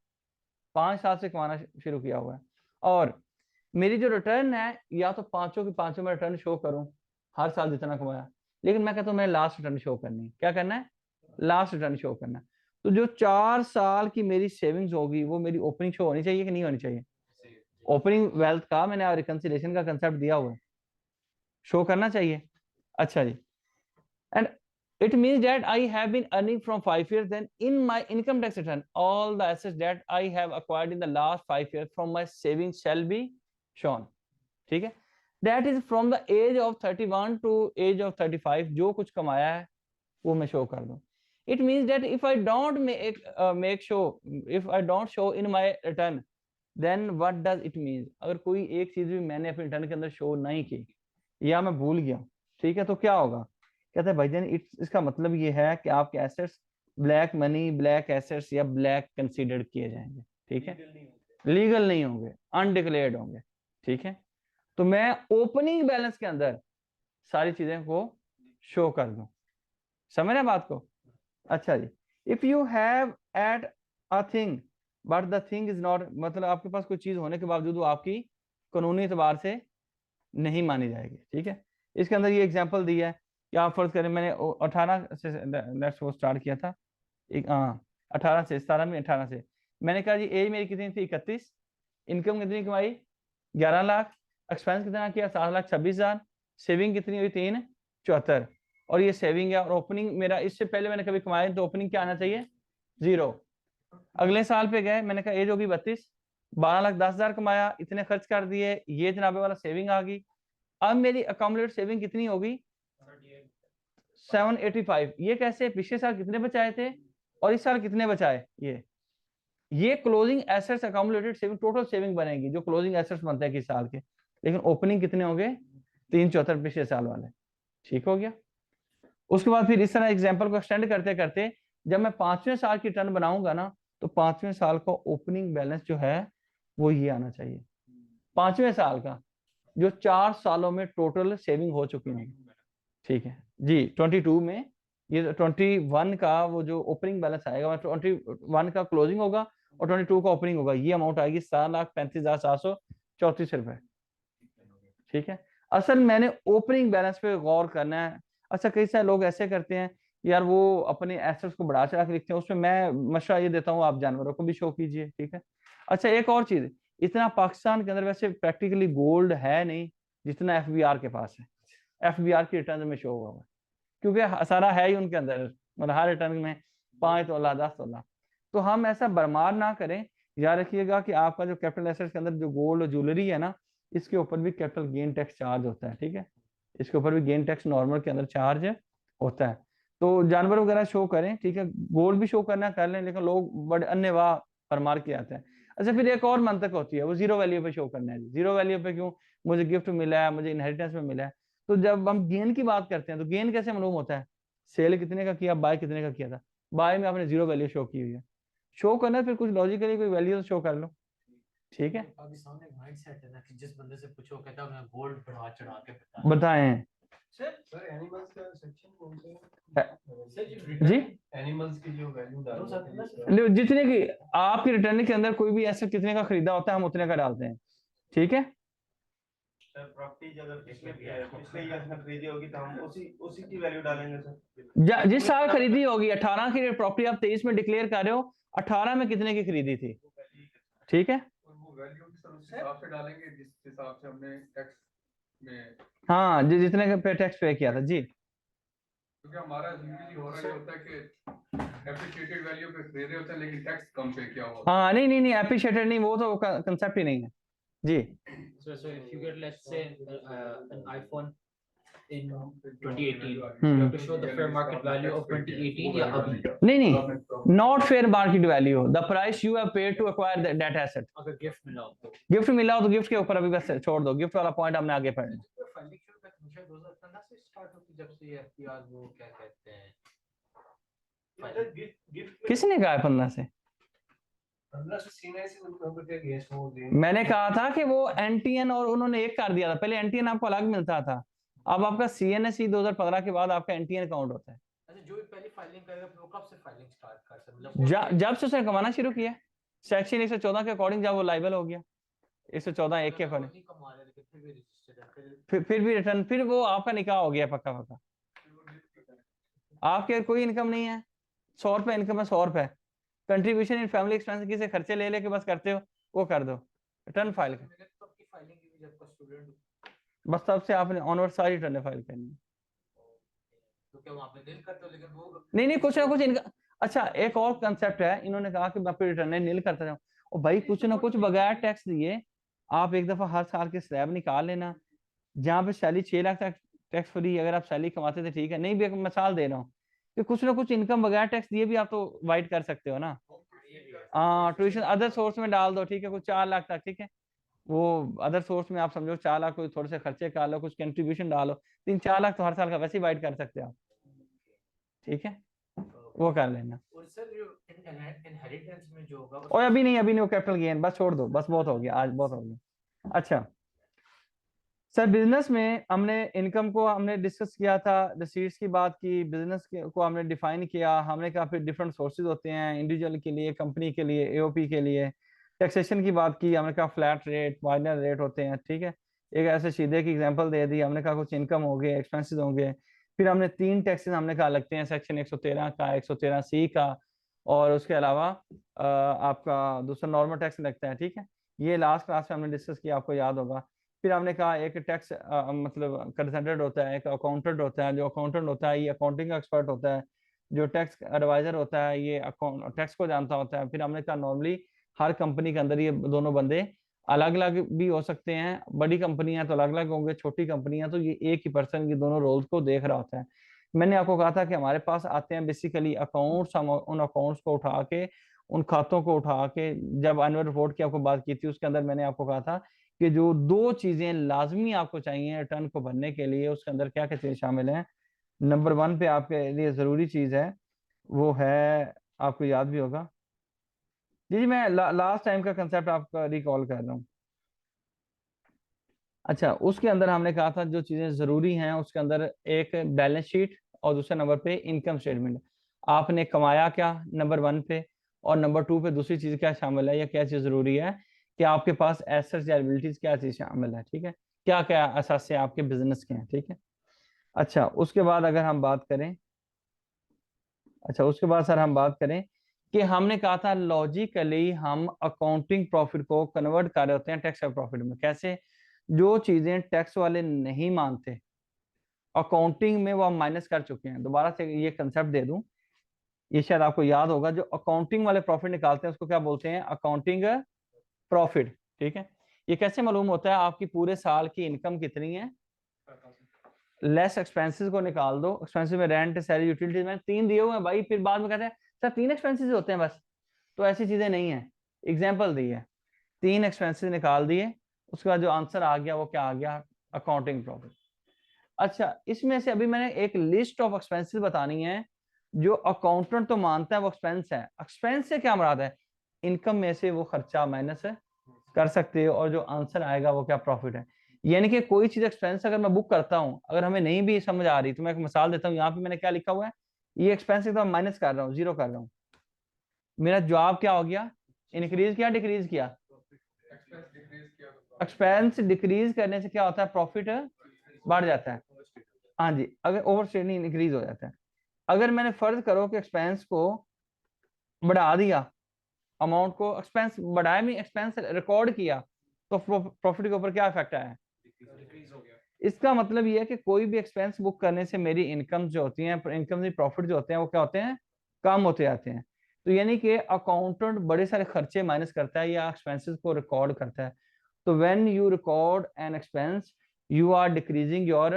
5 साल से कमाना शुरू किया हुआ है, और मेरी जो रिटर्न है या तो पांचों की पांचों में रिटर्न शो करूं हर साल जितना कमाया, लेकिन मैं कहता हूं मैंने लास्ट रिटर्न शो करनी है। क्या करना है, लास्ट रिटर्न शो करना है। तो जो 4 साल की मेरी सेविंग्स होगी वो मेरी ओपनिंग शो होनी चाहिए कि नहीं होनी चाहिए। ओपनिंग वेल्थ का मैंने रिकंसिलिएशन का कंसेप्ट दिया हुआ है, शो करना चाहिए। अच्छा जी, and it means that I have been earning from 5 years, then in my income tax return all the assets that I have acquired in the last 5 years from my savings shall be shown, ठीक है। that is from the age of 31 to age of 35, जो कुछ कमाया है वो मैं show कर दूं। it means that if I don't if I don't show in my return, then what does it mean, अगर कोई एक चीज भी मैंने अपने रिटर्न के अंदर शो नहीं की या मैं भूल गया, ठीक है, तो क्या होगा, कहते हैं भाईजान इसका मतलब ये है कि आपके assets black money, black assets या ब्लैक कंसीडर्ड किए जाएंगे, ठीक है, लीगल नहीं होंगे, अनडिक्लेयर्ड होंगे, ठीक है। तो मैं ओपनिंग बैलेंस के अंदर सारी चीजें को शो कर दूं, समझ रहे बात को। अच्छा जी, if you have at a thing but the thing is not, मतलब आपके पास कोई चीज होने के बावजूद वो आपकी कानूनी एतबार से नहीं मानी जाएगी, ठीक है। इसके अंदर ये एग्जांपल दी है कि आप फर्ज करें मैंने 18 से लेट्स वो स्टार्ट किया था, 18 से 17 में 18 से मैंने कहा जी एज मेरी कितनी थी 31, इनकम कितनी कमाई 11 लाख, एक्सपेंस कितना किया 7,26,000, सेविंग कितनी हुई 374, और ये सेविंग है। और ओपनिंग मेरा इससे पहले मैंने कभी कमाया तो ओपनिंग क्या आना चाहिए 0। अगले साल पे गए, मैंने कहा एज होगी 32, 12,10,000 कमाया, इतने खर्च कर दिए, ये जनाबे वाला सेविंग आ गई। अब मेरी अकाउमुलेटेड सेविंग कितनी होगी? 785। ये कैसे? पिछले साल कितने बचाए थे और इस साल कितने बचाए? ये closing assets accumulated saving, total saving बनेगी जो क्लोजिंग एसेट्स बनते हैं किस साल के, लेकिन ओपनिंग कितने होंगे? 374 पिछले साल वाले। ठीक हो गया। उसके बाद फिर इस तरह एग्जांपल को एक्सटेंड करते करते जब मैं 5वें साल की रिटर्न बनाऊंगा ना, तो 5वें साल का ओपनिंग बैलेंस जो है वो ये आना चाहिए, 5वें साल का, जो 4 सालों में टोटल सेविंग हो चुकी है। ठीक है जी। 22 में ये 21 का वो जो ओपनिंग बैलेंस आएगा, 21 का क्लोजिंग होगा और 22 का ओपनिंग होगा, ये अमाउंट आएगी 7,35,734 रुपए। ठीक है। असल मैंने ओपनिंग बैलेंस पे गौर करना है। अच्छा, कई सारे लोग ऐसे करते हैं यार, वो अपने एसेट्स को बढ़ा चढ़ा के लिखते हैं, उसमें मैं मशवरा ये देता हूँ आप जानवरों को भी शो कीजिए। ठीक है। अच्छा, एक और चीज, इतना पाकिस्तान के अंदर वैसे प्रैक्टिकली गोल्ड है नहीं जितना एफबीआर के पास है। एफबीआर की रिटर्न में शो हुआ है, क्योंकि सारा है ही उनके अंदर, मतलब हर रिटर्न में 5 तोला 10 तोला। तो हम ऐसा बरमार ना करें। याद रखिएगा कि आपका जो कैपिटल एसेट्स के अंदर जो गोल्ड और ज्वेलरी है ना, इसके ऊपर भी कैपिटल गेन टैक्स चार्ज होता है। ठीक है। इसके ऊपर भी गेन टैक्स नॉर्मल के अंदर चार्ज होता है। तो जानवर वगैरह शो करें, ठीक है, गोल्ड भी शो करना कर लें, लेकिन लोग बड़े अन्य वाह फरमार के आते हैं। अच्छा, फिर एक और मंतक होती है, वो जीरो वैल्यू पे शो करना है। जीरो वैल्यू पे क्यों? मुझे गिफ्ट मिला है, मुझे इनहेरिटेंस में मिला है। तो जब हम गेन की बात करते हैं तो गेन कैसे मालूम होता है? सेल कितने का किया, बाय कितने का किया था। बाय में आपने जीरो वैल्यू शो की हुई है, शो करना है, फिर कुछ लॉजिकली कोई वैल्यू तो शो कर लो। ठीक है। पाकिस्तान में माइंडसेट है ना कि जिस बंदे से पूछो कहता है मैं गोल्ड बढ़ा चढ़ा के बता बताएं सर एनिमल्स का सेक्शन कौन सा सर जी। एनिमल्स की जो वैल्यू जितने की आपकी रिटर्न के अंदर कोई भी ऐसे कितने का खरीदा होता है, हम उतने का डालते हैं। ठीक है। प्रॉपर्टी अगर पिछले ईयर में खरीदी होगी तो हम उसी की वैल्यू डालेंगे सर। जिस साल खरीदी होगी, 18 की प्रॉपर्टी आप 23 में डिक्लेयर कर रहे हो, 18 में कितने की खरीदी थी? ठीक है। वो वैल्यू उस हिसाब से डालेंगे जिस हिसाब से हमने टैक्स में, हाँ, जितने पे टैक्स पे किया था जी। क्योंकि हमारा यूजुअली हो रहा होता है कि एप्रिशिएटेड वैल्यू पे खरीदे होते हैं लेकिन टैक्स कम पे किया हुआ। हाँ, नहीं एप्रिशिएटेड नहीं, वो तो कंसेप्ट ही नहीं है जी। So if you get, let's say, an iPhone in 2018, you hmm. have to show the fair market value of 2018 या अभी? नहीं, not fair market value, the price you have paid to acquire that asset. अगर gift मिला हो तो? Gift मिला हो तो गिफ्ट के ऊपर अभी बस छोड़ दो, गिफ्ट वाला पॉइंट हमने आगे पढ़ना। फाइलिंग शुरू करके मुझे 2015 से स्टार्ट होती, जब से ये एफपीआर वो क्या कहते हैं, किसने कहा है 15 से? 15 से सीएनआईसी उनको क्या केस हो गए। मैंने कहा था कि वो एनटीएन और उन्होंने एक कर दिया था। पहले एनटीएन आपको अलग मिलता था, अब आपका सीएनएसई 2015 के बाद आपका एनटीएन अकाउंट होता है। अच्छा, जो भी पहली फाइलिंग करेगा वो कब से फाइलिंग स्टार्ट कर सकता है? जब से उसने कमाना शुरू किया, सेक्शन 114 के अकॉर्डिंग जब वो लाइबल हो गया, 114 एक के अकॉर्डिंग, फिर भी रिटर्न, फिर वो आपका निकाह हो गया पक्का पक्का। आपके कोई इनकम नहीं है, 100 रुपए इनकम है, 100 रुपए कंट्रीब्यूशन इन फैमिली एक्सपेंस किसे खर्चे ले लेके बस करते हो, वो कर दो, रिटर्न फाइल कर। बस तब से आपने ऑनवर्ड सारी रिटर्न फाइल करनी है। तो क्या वहां पे निल करते हो? लेकिन वो नहीं, कुछ ना कुछ इनका। अच्छा, एक और कंसेप्ट है, इन्होंने कहा कि मैं अपनी रिटर्न नील करता जाऊं, और भाई कुछ ना कुछ बगैर टैक्स दिए आप एक दफा हर साल के स्लैब निकाल लेना, जहाँ पे सैलरी 6 लाख तक टैक्स फ्री, अगर आप सैलरी कमाते थे ठीक है, नहीं भी एक मिसाल दे रहा हूँ कि कुछ ना कुछ इनकम बगैर टैक्स दिए भी आप तो वाइट कर सकते हो ना। हाँ, ट्यूशन अदर सोर्स में डाल दो, ठीक है, कुछ 4 लाख तक, ठीक है, वो अदर सोर्स में आप समझो 4 लाख, कोई थोड़े से खर्चे कर लो, कुछ कंट्रीब्यूशन डालो, 3-4 लाख तो हर साल का वैसे ही वाइट कर सकते हो आप। ठीक है, वो कर लेना। और सर जो इनहेरिटेंस में जो होगा और अभी नहीं वो कैपिटल गेन, बस छोड़ दो, बस बहुत हो गया आज, बहुत हो गया। अच्छा सर, बिजनेस में हमने इनकम को हमने डिस्कस किया था, रिसीट्स की बात की, बिजनेस को हमने डिफाइन किया, हमने कहा फिर डिफरेंट सोर्सेज होते हैं, इंडिविजुअल के लिए, कंपनी के लिए, एओपी के लिए। टैक्सेशन की बात की, हमने कहा फ्लैट रेट, माइनर रेट होते हैं। ठीक है, एक ऐसे सीधे की एग्जांपल दे दी, हमने कहा कुछ इनकम हो गए, एक्सपेंसेस होंगे। फिर हमने 3 टैक्सेस हमने कहा लगते हैं, सेक्शन 113 का, 113C का, और उसके अलावा आपका दूसरा नॉर्मल टैक्स लगता है। ठीक है, ये लास्ट क्लास में हमने डिस्कस किया, आपको याद होगा। फिर हमने कहा एक टैक्स मतलब कंसल्टेंट होता है, एक अकाउंटेंट होता है, जो अकाउंटेंट होता है ये अकाउंटिंग एक्सपर्ट होता है, जो टैक्स एडवाइजर होता है ये टैक्स को जानता होता है। फिर हमने कहा नॉर्मली हर कंपनी के अंदर ये दोनों बंदे अलग अलग भी हो सकते हैं, बड़ी कंपनियां तो अलग अलग होंगे, छोटी कंपनियां तो ये एक ही पर्सन ये दोनों रोल्स को देख रहा होता है। मैंने आपको कहा था कि हमारे पास आते हैं बेसिकली अकाउंट्स, हम उन अकाउंट्स को उठा के, उन खातों को उठा के, जब एनुअल रिपोर्ट की आपको बात की थी उसके अंदर मैंने आपको कहा था कि जो 2 चीजें लाजमी आपको चाहिए रिटर्न को भरने के लिए, उसके अंदर क्या क्या चीजें शामिल हैं। नंबर 1 पे आपके लिए जरूरी चीज है वो है, आपको याद भी होगा जी मैं लास्ट टाइम का कंसेप्ट आपका रिकॉल कर रहा हूँ। अच्छा, उसके अंदर हमने कहा था जो चीजें जरूरी हैं उसके अंदर एक बैलेंस शीट और दूसरे नंबर पे इनकम स्टेटमेंट। आपने कमाया क्या नंबर 1 पे, और नंबर 2 पे दूसरी चीज क्या शामिल है या क्या चीज जरूरी है कि आपके पास एसेट्स या लायबिलिटीज क्या चीज शामिल है, ठीक है, क्या क्या असासे आपके बिजनेस के हैं, ठीक है। अच्छा उसके बाद अगर हम बात करें, अच्छा उसके बाद सर हम बात करें कि हमने कहा था लॉजिकली हम अकाउंटिंग प्रॉफिट को कन्वर्ट कर रहे होते हैं टैक्स प्रॉफिट में। कैसे? जो चीजें टैक्स वाले नहीं मानते अकाउंटिंग में वो हम माइनस कर चुके हैं। दोबारा से ये कंसेप्ट दे दूं, ये शायद आपको याद होगा, जो अकाउंटिंग वाले प्रॉफिट निकालते हैं उसको क्या बोलते हैं? अकाउंटिंग प्रॉफिट, ठीक है। ये कैसे मालूम होता है? आपकी पूरे साल की इनकम कितनी है, लेस एक्सपेंसेस को निकाल दो। एक्सपेंसेस में रेंट, सैलरी, यूटिलिटीज, मैंने 3 दिए हुए हैं भाई, फिर बाद में कहते हैं सर 3 एक्सपेंसेस होते हैं बस, तो ऐसी चीजें नहीं है। एग्जाम्पल दी है, 3 एक्सपेंसेस निकाल दिए, उसके बाद जो आंसर आ गया वो क्या आ गया? Accounting profit. अच्छा इसमें से अभी मैंने एक लिस्ट ऑफ एक्सपेंसेस बतानी है जो अकाउंटेंट तो मानता है वो एक्सपेंस है। एक्सपेंस से क्या मुराद है? इनकम में से वो खर्चा माइनस कर सकते हो और जो आंसर आएगा वो क्या? प्रॉफिट है। यानी कि कोई चीज एक्सपेंस अगर मैं बुक करता हूं, अगर हमें नहीं भी समझ आ रही तो मैं एक मिसाल देता हूँ। यहाँ पे मैंने क्या लिखा हुआ है, ये एक्सपेंस तो माइनस कर रहा हूँ, जीरो कर रहा हूँ। मेरा जवाब क्या हो गया? इंक्रीज किया डिक्रीज किया? एक्सपेंस डिक्रीज करने से क्या होता है? प्रॉफिट बढ़ जाता है। हाँ जी, अगर ओवर स्टेटिंग इंक्रीज हो जाता है। अगर मैंने फर्ज करो कि एक्सपेंस को बढ़ा दिया, अमाउंट को एक्सपेंस बढ़ाया में एक्सपेंस रिकॉर्ड किया, तो प्रॉफिट के ऊपर क्या इफेक्ट आया? इसका मतलब ये है कि कोई भी एक्सपेंस बुक करने से मेरी इनकम जो होती है, इनकम से प्रॉफिट जो होते हैं वो क्या होते हैं? कम होते जाते हैं। तो यानी कि अकाउंटेंट बड़े सारे खर्चे माइनस करता है या एक्सपेंसेस को रिकॉर्ड करता है। तो when you record an expense you are decreasing your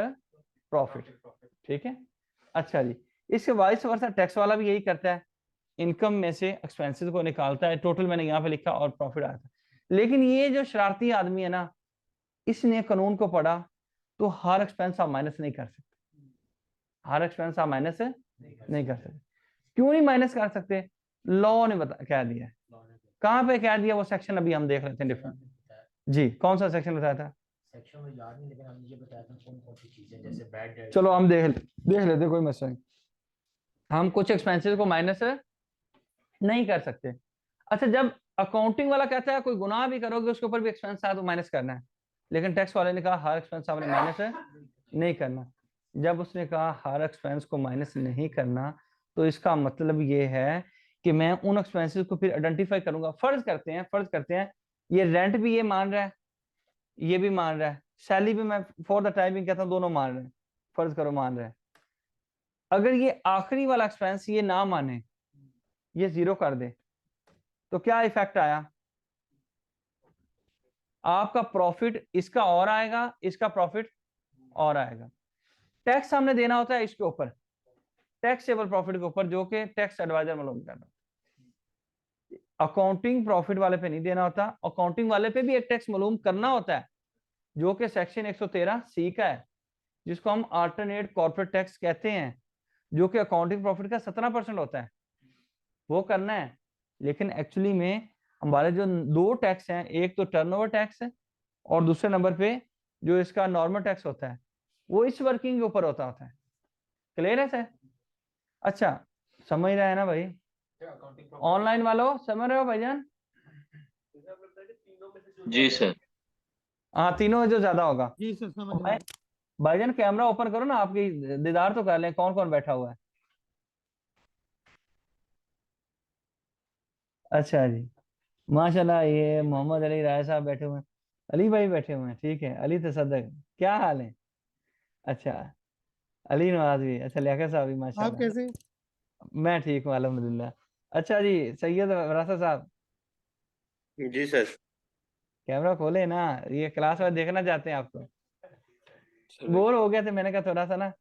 profit, ठीक है। अच्छा जी, इसके वाइस वर्सा टैक्स वाला भी यही करता है, इनकम में से एक्सपेंसेस को निकालता है, टोटल मैंने यहाँ पे लिखा और प्रॉफिट आता है। लेकिन ये जो शरारती आदमी है ना, इसने कानून को पढ़ा तो हर एक्सपेंस आप माइनस नहीं कर सकते, हर एक्सपेंस आप माइनस नहीं कर सकते। क्यों नहीं माइनस कर सकते? लॉ ने बता कह दिया है। कहाँ पे कह दिया? वो सेक्शन अभी हम देख लेते हैं डिफरेंट। जी कौन सा सेक्शन बताया था? सेक्शन में याद नहीं, लेकिन हमने ये बताया था कौन कौन सी चीजें, जैसे बैड डेट। चलो हम देख लेते, कोई मसला नहीं। हम कुछ एक्सपेंसेस को माइनस नहीं कर सकते। अच्छा, जब अकाउंटिंग वाला कहता है कोई गुनाह भी करोगे उसके ऊपर भी एक्सपेंस आया तो माइनस करना है, लेकिन टैक्स वाले ने कहा हर एक्सपेंस आपने माइनस नहीं करना। जब उसने कहा हर एक्सपेंस को माइनस नहीं करना, तो इसका मतलब ये है कि मैं उन एक्सपेंसेस को फिर आइडेंटिफाई करूंगा। फर्ज करते हैं ये रेंट भी ये मान रहा है, ये भी मान रहा है, सैलरी भी मैं फॉर द टाइमिंग कहता हूँ दोनों मान रहे हैं, फर्ज करो मान रहे हैं। अगर ये आखिरी वाला एक्सपेंस ये ना माने, ये जीरो कर दे, तो क्या इफेक्ट आया? आपका प्रॉफिट इसका और आएगा, इसका प्रॉफिट और आएगा। टैक्स हमने देना होता है इसके ऊपर, टैक्सेबल प्रॉफिट के ऊपर, जो कि टैक्स एडवाइजर मालूम करना। अकाउंटिंग प्रॉफिट वाले पे नहीं देना होता। अकाउंटिंग वाले पे भी एक टैक्स मालूम करना होता है जो कि सेक्शन 113C का है, जिसको हम अल्टरनेट कॉर्पोरेट टैक्स कहते हैं, जो कि अकाउंटिंग प्रॉफिट का 17% होता है, वो करना है। लेकिन एक्चुअली में हमारे जो 2 टैक्स हैं, एक तो टर्नओवर टैक्स है और दूसरे नंबर पे जो इसका नॉर्मल टैक्स होता है, वो इस वर्किंग के ऊपर होता है। क्लियर है सर? अच्छा समझ रहे हैं ना भाई? ऑनलाइन वालों समझ रहे हो भाईजान? जी सर। हाँ तीनों में जो ज्यादा होगा। जी सर समझ रहे हैं। भाईजान कैमरा ओपन करो ना, आपकी दीदार तो कर लें कौन कौन बैठा हुआ है। अच्छा जी, माशाल्लाह, ये मोहम्मद अली राय साहब बैठे हुए हैं, अली भाई बैठे हुए हैं, ठीक है। अली तसद्दक, क्या हाल है? अच्छा, अली नवाज भी, अच्छा लियाकत साहब भी आप माशाल्लाह। कैसे? मैं ठीक हूँ अल्हम्दुलिल्लाह। अच्छा जी, सैयद रासा साहब, जी सर। कैमरा खोले ना, ये क्लास में देखना चाहते हैं आपको। सर बोर हो गया थे, मैंने कहा थोड़ा सा ना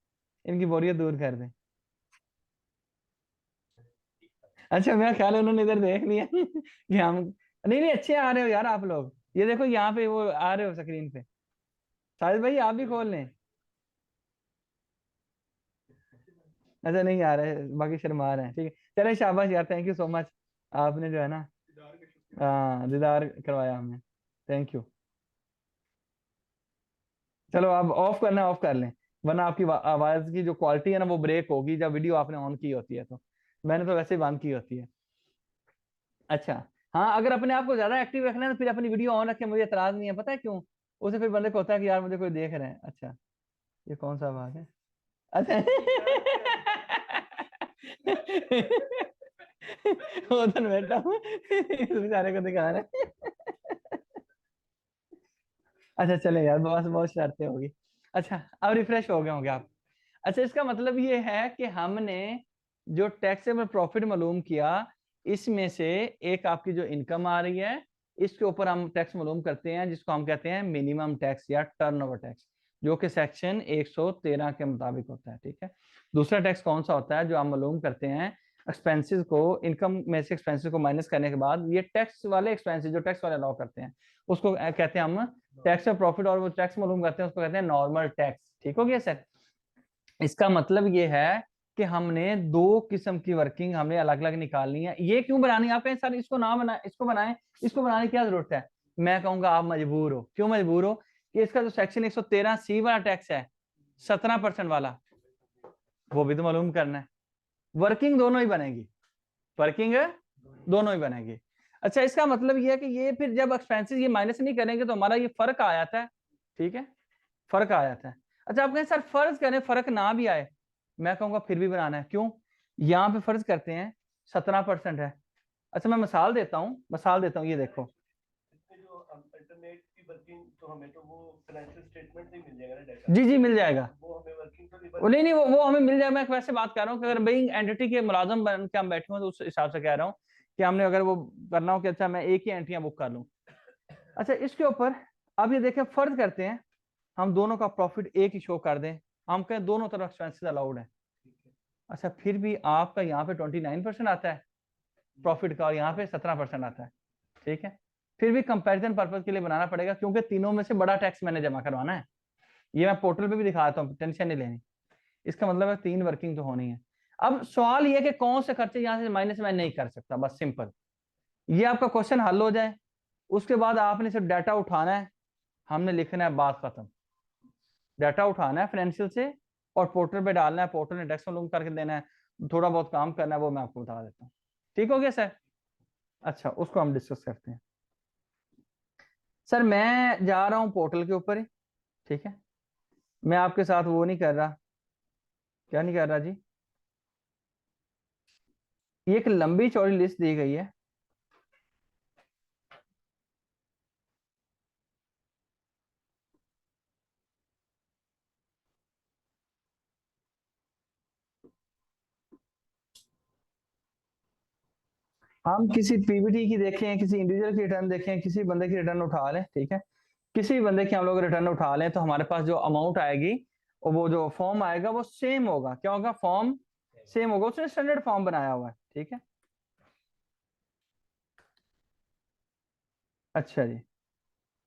इनकी बोरियत दूर कर दें। अच्छा मेरा ख्याल है उन्होंने इधर देख लिया कि हम नहीं नहीं अच्छे आ रहे हो यार आप लोग। ये देखो यहाँ पे वो आ रहे हो स्क्रीन पे। साजिद भाई आप भी खोल लें। अच्छा नहीं आ रहे, बाकी शर्मा रहे हैं, ठीक है चले शाबाश यार, थैंक यू सो मच। आपने जो है ना हाँ दीदार करवाया हमें, थैंक यू। चलो अब ऑफ करना ऑफ कर लें, वरना आपकी आवाज की जो क्वालिटी है ना वो ब्रेक होगी जब वीडियो आपने ऑन की होती है। तो मैंने तो वैसे ही बंद की होती है। अच्छा हाँ, अगर अपने आप को ज्यादा एक्टिव रखना है तो फिर अपनी वीडियो ऑन रखें, मुझे एतराज नहीं है। पता है क्यों? उसे फिर बंदे को होता है कि यार मुझे कोई देख रहे हैं। अच्छा ये कौन सा आवाज है? अच्छा उधर बैठा हूँ इस बेचारे को दिखा रहे हैं। अच्छा चले यार, बस बहुत शरारतें होगी। अच्छा अब रिफ्रेश हो गए होंगे आप। अच्छा इसका मतलब ये है कि हमने जो टैक्सेबल प्रॉफिट मालूम किया, इसमें से एक आपकी जो इनकम आ रही है इसके ऊपर हम टैक्स मालूम करते हैं, जिसको हम कहते हैं मिनिमम टैक्स या टर्नओवर टैक्स, जो कि सेक्शन 113 के मुताबिक होता है। ठीक है। दूसरा टैक्स कौन सा होता है? जो हम मालूम करते हैं एक्सपेंसेस को, इनकम में से एक्सपेंसेस को माइनस करने के बाद ये टैक्स वाले एक्सपेंसेस जो टैक्स वाले अलाउ करते हैं उसको कहते हैं हम टैक्स ऑफ प्रॉफिट, और वो टैक्स मालूम करते हैं उसको कहते हैं नॉर्मल टैक्स। ठीक हो गया सर? इसका मतलब ये है कि हमने दो किस्म की वर्किंग हमने अलग अलग निकालनी है। ये क्यों बनानी? आप कहें सर इसको ना बनाए, इसको बनाएं, इसको बनाने की क्या जरूरत है? मैं कहूंगा आप मजबूर हो। क्यों मजबूर हो? कि इसका जो सेक्शन 113C वाला टैक्स है 17% वाला, वो भी तो मालूम करना है। वर्किंग दोनों ही बनेगी, वर्किंग दोनों ही बनेगी। अच्छा इसका मतलब ये है कि ये फिर जब एक्सपेंसेस ये माइनस नहीं करेंगे तो हमारा ये फर्क आ जाता है। ठीक है, फर्क आ जाता है। अच्छा आप कहें सर फर्ज करें फर्क ना भी आए, मैं कहूंगा फिर भी बनाना है। क्यों? यहाँ पे फर्ज करते हैं 17% है। अच्छा मैं मिसाल देता हूँ, ये देखो जो अल्टरनेट की वर्किंग तो हमें तो वो फाइनेंशियल स्टेटमेंट ही मिल जाएगा ना डाटा, जी जी मिल जाएगा। वो हमें वर्किंग तो नहीं वो नहीं वो हमें मिल जाएगा। मैं वैसे बात कर रहा हूँ कि अगर बेइंग एंटिटी के मुलाजम बन के हम बैठे हुए तो उस हिसाब से कह रहा हूँ कि हमने अगर वो करना हो कि अच्छा मैं एक ही एंट्रियां बुक कर लूँ। अच्छा इसके ऊपर अब ये देखें, फर्ज करते हैं हम दोनों का प्रॉफिट एक ही शो कर दें, हम कहें दोनों तरफ एक्सपेंसेस अलाउड है। अच्छा फिर भी आपका यहाँ पे 29% आता है प्रॉफिट का और यहाँ पे 17% आता है। ठीक है, फिर भी कंपैरिजन पर्पज के लिए बनाना पड़ेगा क्योंकि तीनों में से बड़ा टैक्स मैंने जमा करवाना है। ये मैं पोर्टल पे भी दिखाता हूँ, टेंशन नहीं लेनी। इसका मतलब है 3 वर्किंग तो होनी है। अब सवाल ये कि कौन से खर्चे यहाँ से माइनस मैं नहीं कर सकता, बस सिंपल। ये आपका क्वेश्चन हल हो जाए, उसके बाद आपने सिर्फ डाटा उठाना है, हमने लिखना है, बात खत्म। डाटा उठाना है फाइनेंशियल से और पोर्टल पे डालना है, पोर्टल ने टैक्स मालूम करके देना है, थोड़ा बहुत काम करना है वो मैं आपको बता देता हूँ। ठीक हो गया सर? अच्छा उसको हम डिस्कस करते हैं। सर मैं जा रहा हूँ पोर्टल के ऊपर ही, ठीक है। मैं आपके साथ वो नहीं कर रहा, क्या नहीं कर रहा जी, ये एक लंबी चौड़ी लिस्ट दी गई है। हम किसी पीवीटी की देखें, किसी इंडिविजुअल की रिटर्न देखें, किसी बंदे की रिटर्न उठा लें, ठीक है। किसी भी बंदे की हम लोग रिटर्न उठा लें तो हमारे पास जो अमाउंट आएगी और वो जो फॉर्म आएगा वो सेम होगा। क्या होगा? फॉर्म सेम होगा, उसने स्टैंडर्ड फॉर्म बनाया हुआ है। ठीक है। अच्छा जी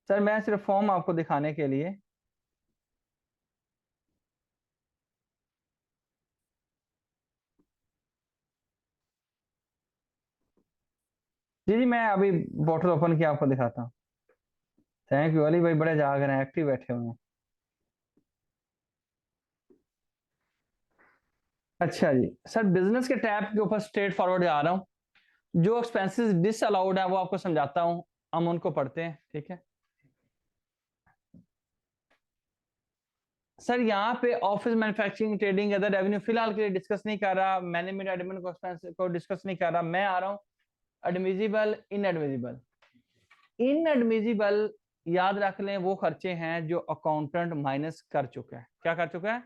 सर मैं सिर्फ फॉर्म आपको दिखाने के लिए जी जी मैं अभी पोर्टल ओपन किया आपको दिखाता हूँ। थैंक यू अली भाई, बड़े जाग रहे हैं, एक्टिव बैठे हुए हैं। अच्छा जी सर बिजनेस के टैब के ऊपर स्ट्रेट फॉरवर्ड जा रहा हूँ, जो एक्सपेंसेस डिस अलाउड है वो आपको समझाता हूँ, हम उनको पढ़ते हैं। ठीक है सर, यहाँ पे office manufacturing trading other revenue फिलहाल के लिए डिस्कस नहीं कर रहा, मैनेजमेंट एडमिन को एक्सपेंस को डिस्कस नहीं कर रहा। मैं आ रहा हूँ एडमिजिबल इनएडमिजिबल। इनएडमिजिबल याद रख लें वो खर्चे हैं जो अकाउंटेंट माइनस कर चुका है। क्या कर चुका है?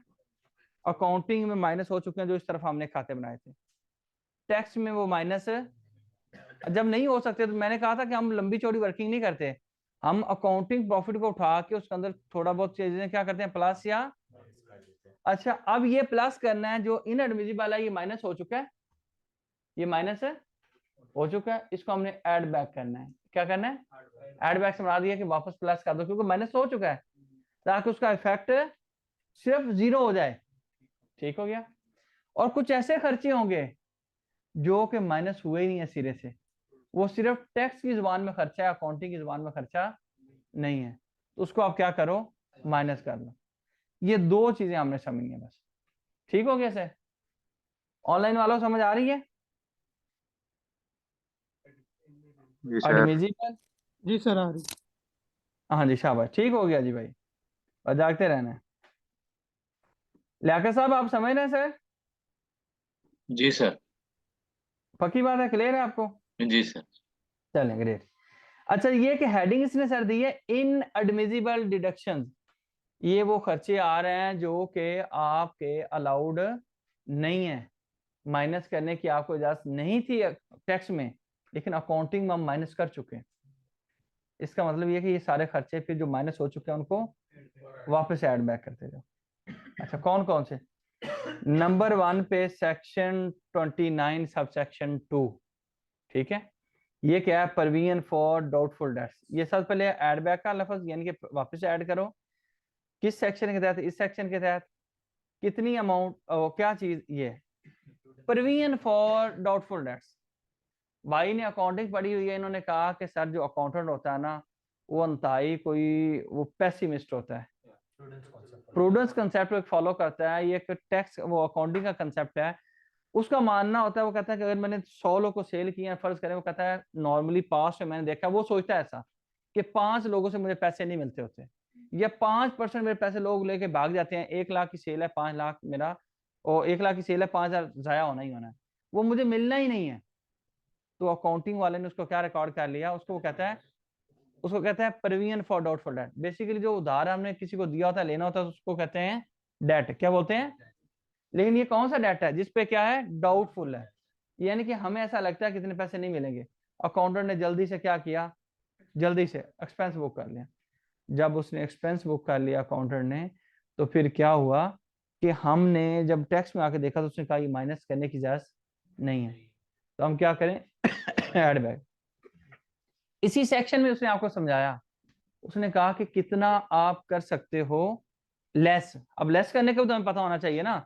अकाउंटिंग में माइनस हो चुके हैं, जो इस तरफ हमने खाते बनाए थे। टैक्स में वो माइनस जब नहीं हो सकते तो मैंने कहा था कि हम लंबी चौड़ी वर्किंग नहीं करते, हम अकाउंटिंग प्रॉफिट को उठा के उसके अंदर थोड़ा बहुत चीजें क्या करते हैं, प्लस या अच्छा अब ये प्लस करना है, जो इनएडमिसिबल है ये माइनस हो चुका है, ये माइनस हो चुका है, इसको हमने ऐड बैक करना है। क्या करना है? ऐड बैक से बना दिया कि वापस प्लस कर दो, क्योंकि माइनस हो चुका है, ताकि उसका इफेक्ट सिर्फ 0 हो जाए। ठीक हो गया। और कुछ ऐसे खर्चे होंगे जो कि माइनस हुए ही नहीं है सिरे से, वो सिर्फ टैक्स की जुबान में खर्चा है, अकाउंटिंग की जुबान में खर्चा नहीं है, तो उसको आप क्या करो, माइनस कर लो। ये दो चीजें हमने समझनी है बस। ठीक हो गया सर? ऑनलाइन वालों समझ आ रही है? एडमिसिबल, जी सर आ रही। हाँ जी शाबाश, ठीक हो गया जी भाई, और जागते रहना है। लियाकत साहब आप समझ रहे हैं सर? जी सर। पक्की बात है, क्लियर है आपको? जी सर। चलें ग्रेट। अच्छा ये कि हेडिंग इसने सर दी है इनएडमिसिबल डिडक्शंस, ये वो खर्चे आ रहे हैं जो कि आपके अलाउड नहीं है, माइनस करने की आपको इजाजत नहीं थी टैक्स में, लेकिन अकाउंटिंग में हम माइनस कर चुके हैं। इसका मतलब ये कि ये सारे खर्चे फिर जो माइनस हो चुके हैं उनको वापस ऐड बैक करते जाओ। अच्छा कौन कौन से? नंबर 1 पे सेक्शन 29 सब सेक्शन 2, ठीक है, ये क्या है, परवीन फॉर डाउटफुल डेट्स। ये सबसे पहले ऐड बैक का लफ्ज, यानी कि वापस ऐड करो। किस सेक्शन के तहत? इस सेक्शन के तहत। कितनी अमाउंट, क्या चीज ये, परवीन फॉर डाउटफुल डेट्स। भाई ने अकाउंटिंग पढ़ी हुई है, इन्होंने कहा कि सर जो अकाउंटेंट होता है ना वो अंतहाई कोई वो पेसिमिस्ट होता है, प्रूडेंस कंसेप्ट को फॉलो करता है, ये टैक्स वो अकाउंटिंग का कंसेप्ट है, उसका मानना होता है, वो कहता है कि अगर मैंने 100 लोगों को सेल किया फर्ज करें, वो कहता है नॉर्मली पास्ट में मैंने देखा, वो सोचता है ऐसा कि 5 लोगों से मुझे पैसे नहीं मिलते होते, या 5% मेरे पैसे लोग लेके भाग जाते हैं, 1 लाख की सेल है 5 लाख मेरा, और 1 लाख की सेल है 5,000 जाया होना ही होना है, वो मुझे मिलना ही नहीं है। तो अकाउंटिंग वाले ने उसको क्या रिकॉर्ड कर लिया, उसको कहता है Parveen for doubtful debt. Basically जो उधार हमने किसी को दिया होता है, लेना होता है, उसको कहते हैं डेट। क्या बोलते हैं? लेकिन ये कौन सा डेट है जिसपे क्या है, डाउटफुल है, यानी कि हमें ऐसा लगता है कितने पैसे नहीं मिलेंगे। अकाउंटेंट ने जल्दी से क्या किया, जल्दी से एक्सपेंस बुक कर लिया। जब उसने एक्सपेंस बुक कर लिया अकाउंटेंट ने, तो फिर क्या हुआ कि हमने जब टैक्स में आके देखा तो उसने कहा ये माइनस करने की इजाजत नहीं है, तो हम क्या करें, ऐड बैक। इसी सेक्शन में उसने आपको समझाया, उसने कहा कि कितना आप कर सकते हो लेस। अब लेस करने का भी तो हमें पता होना चाहिए ना।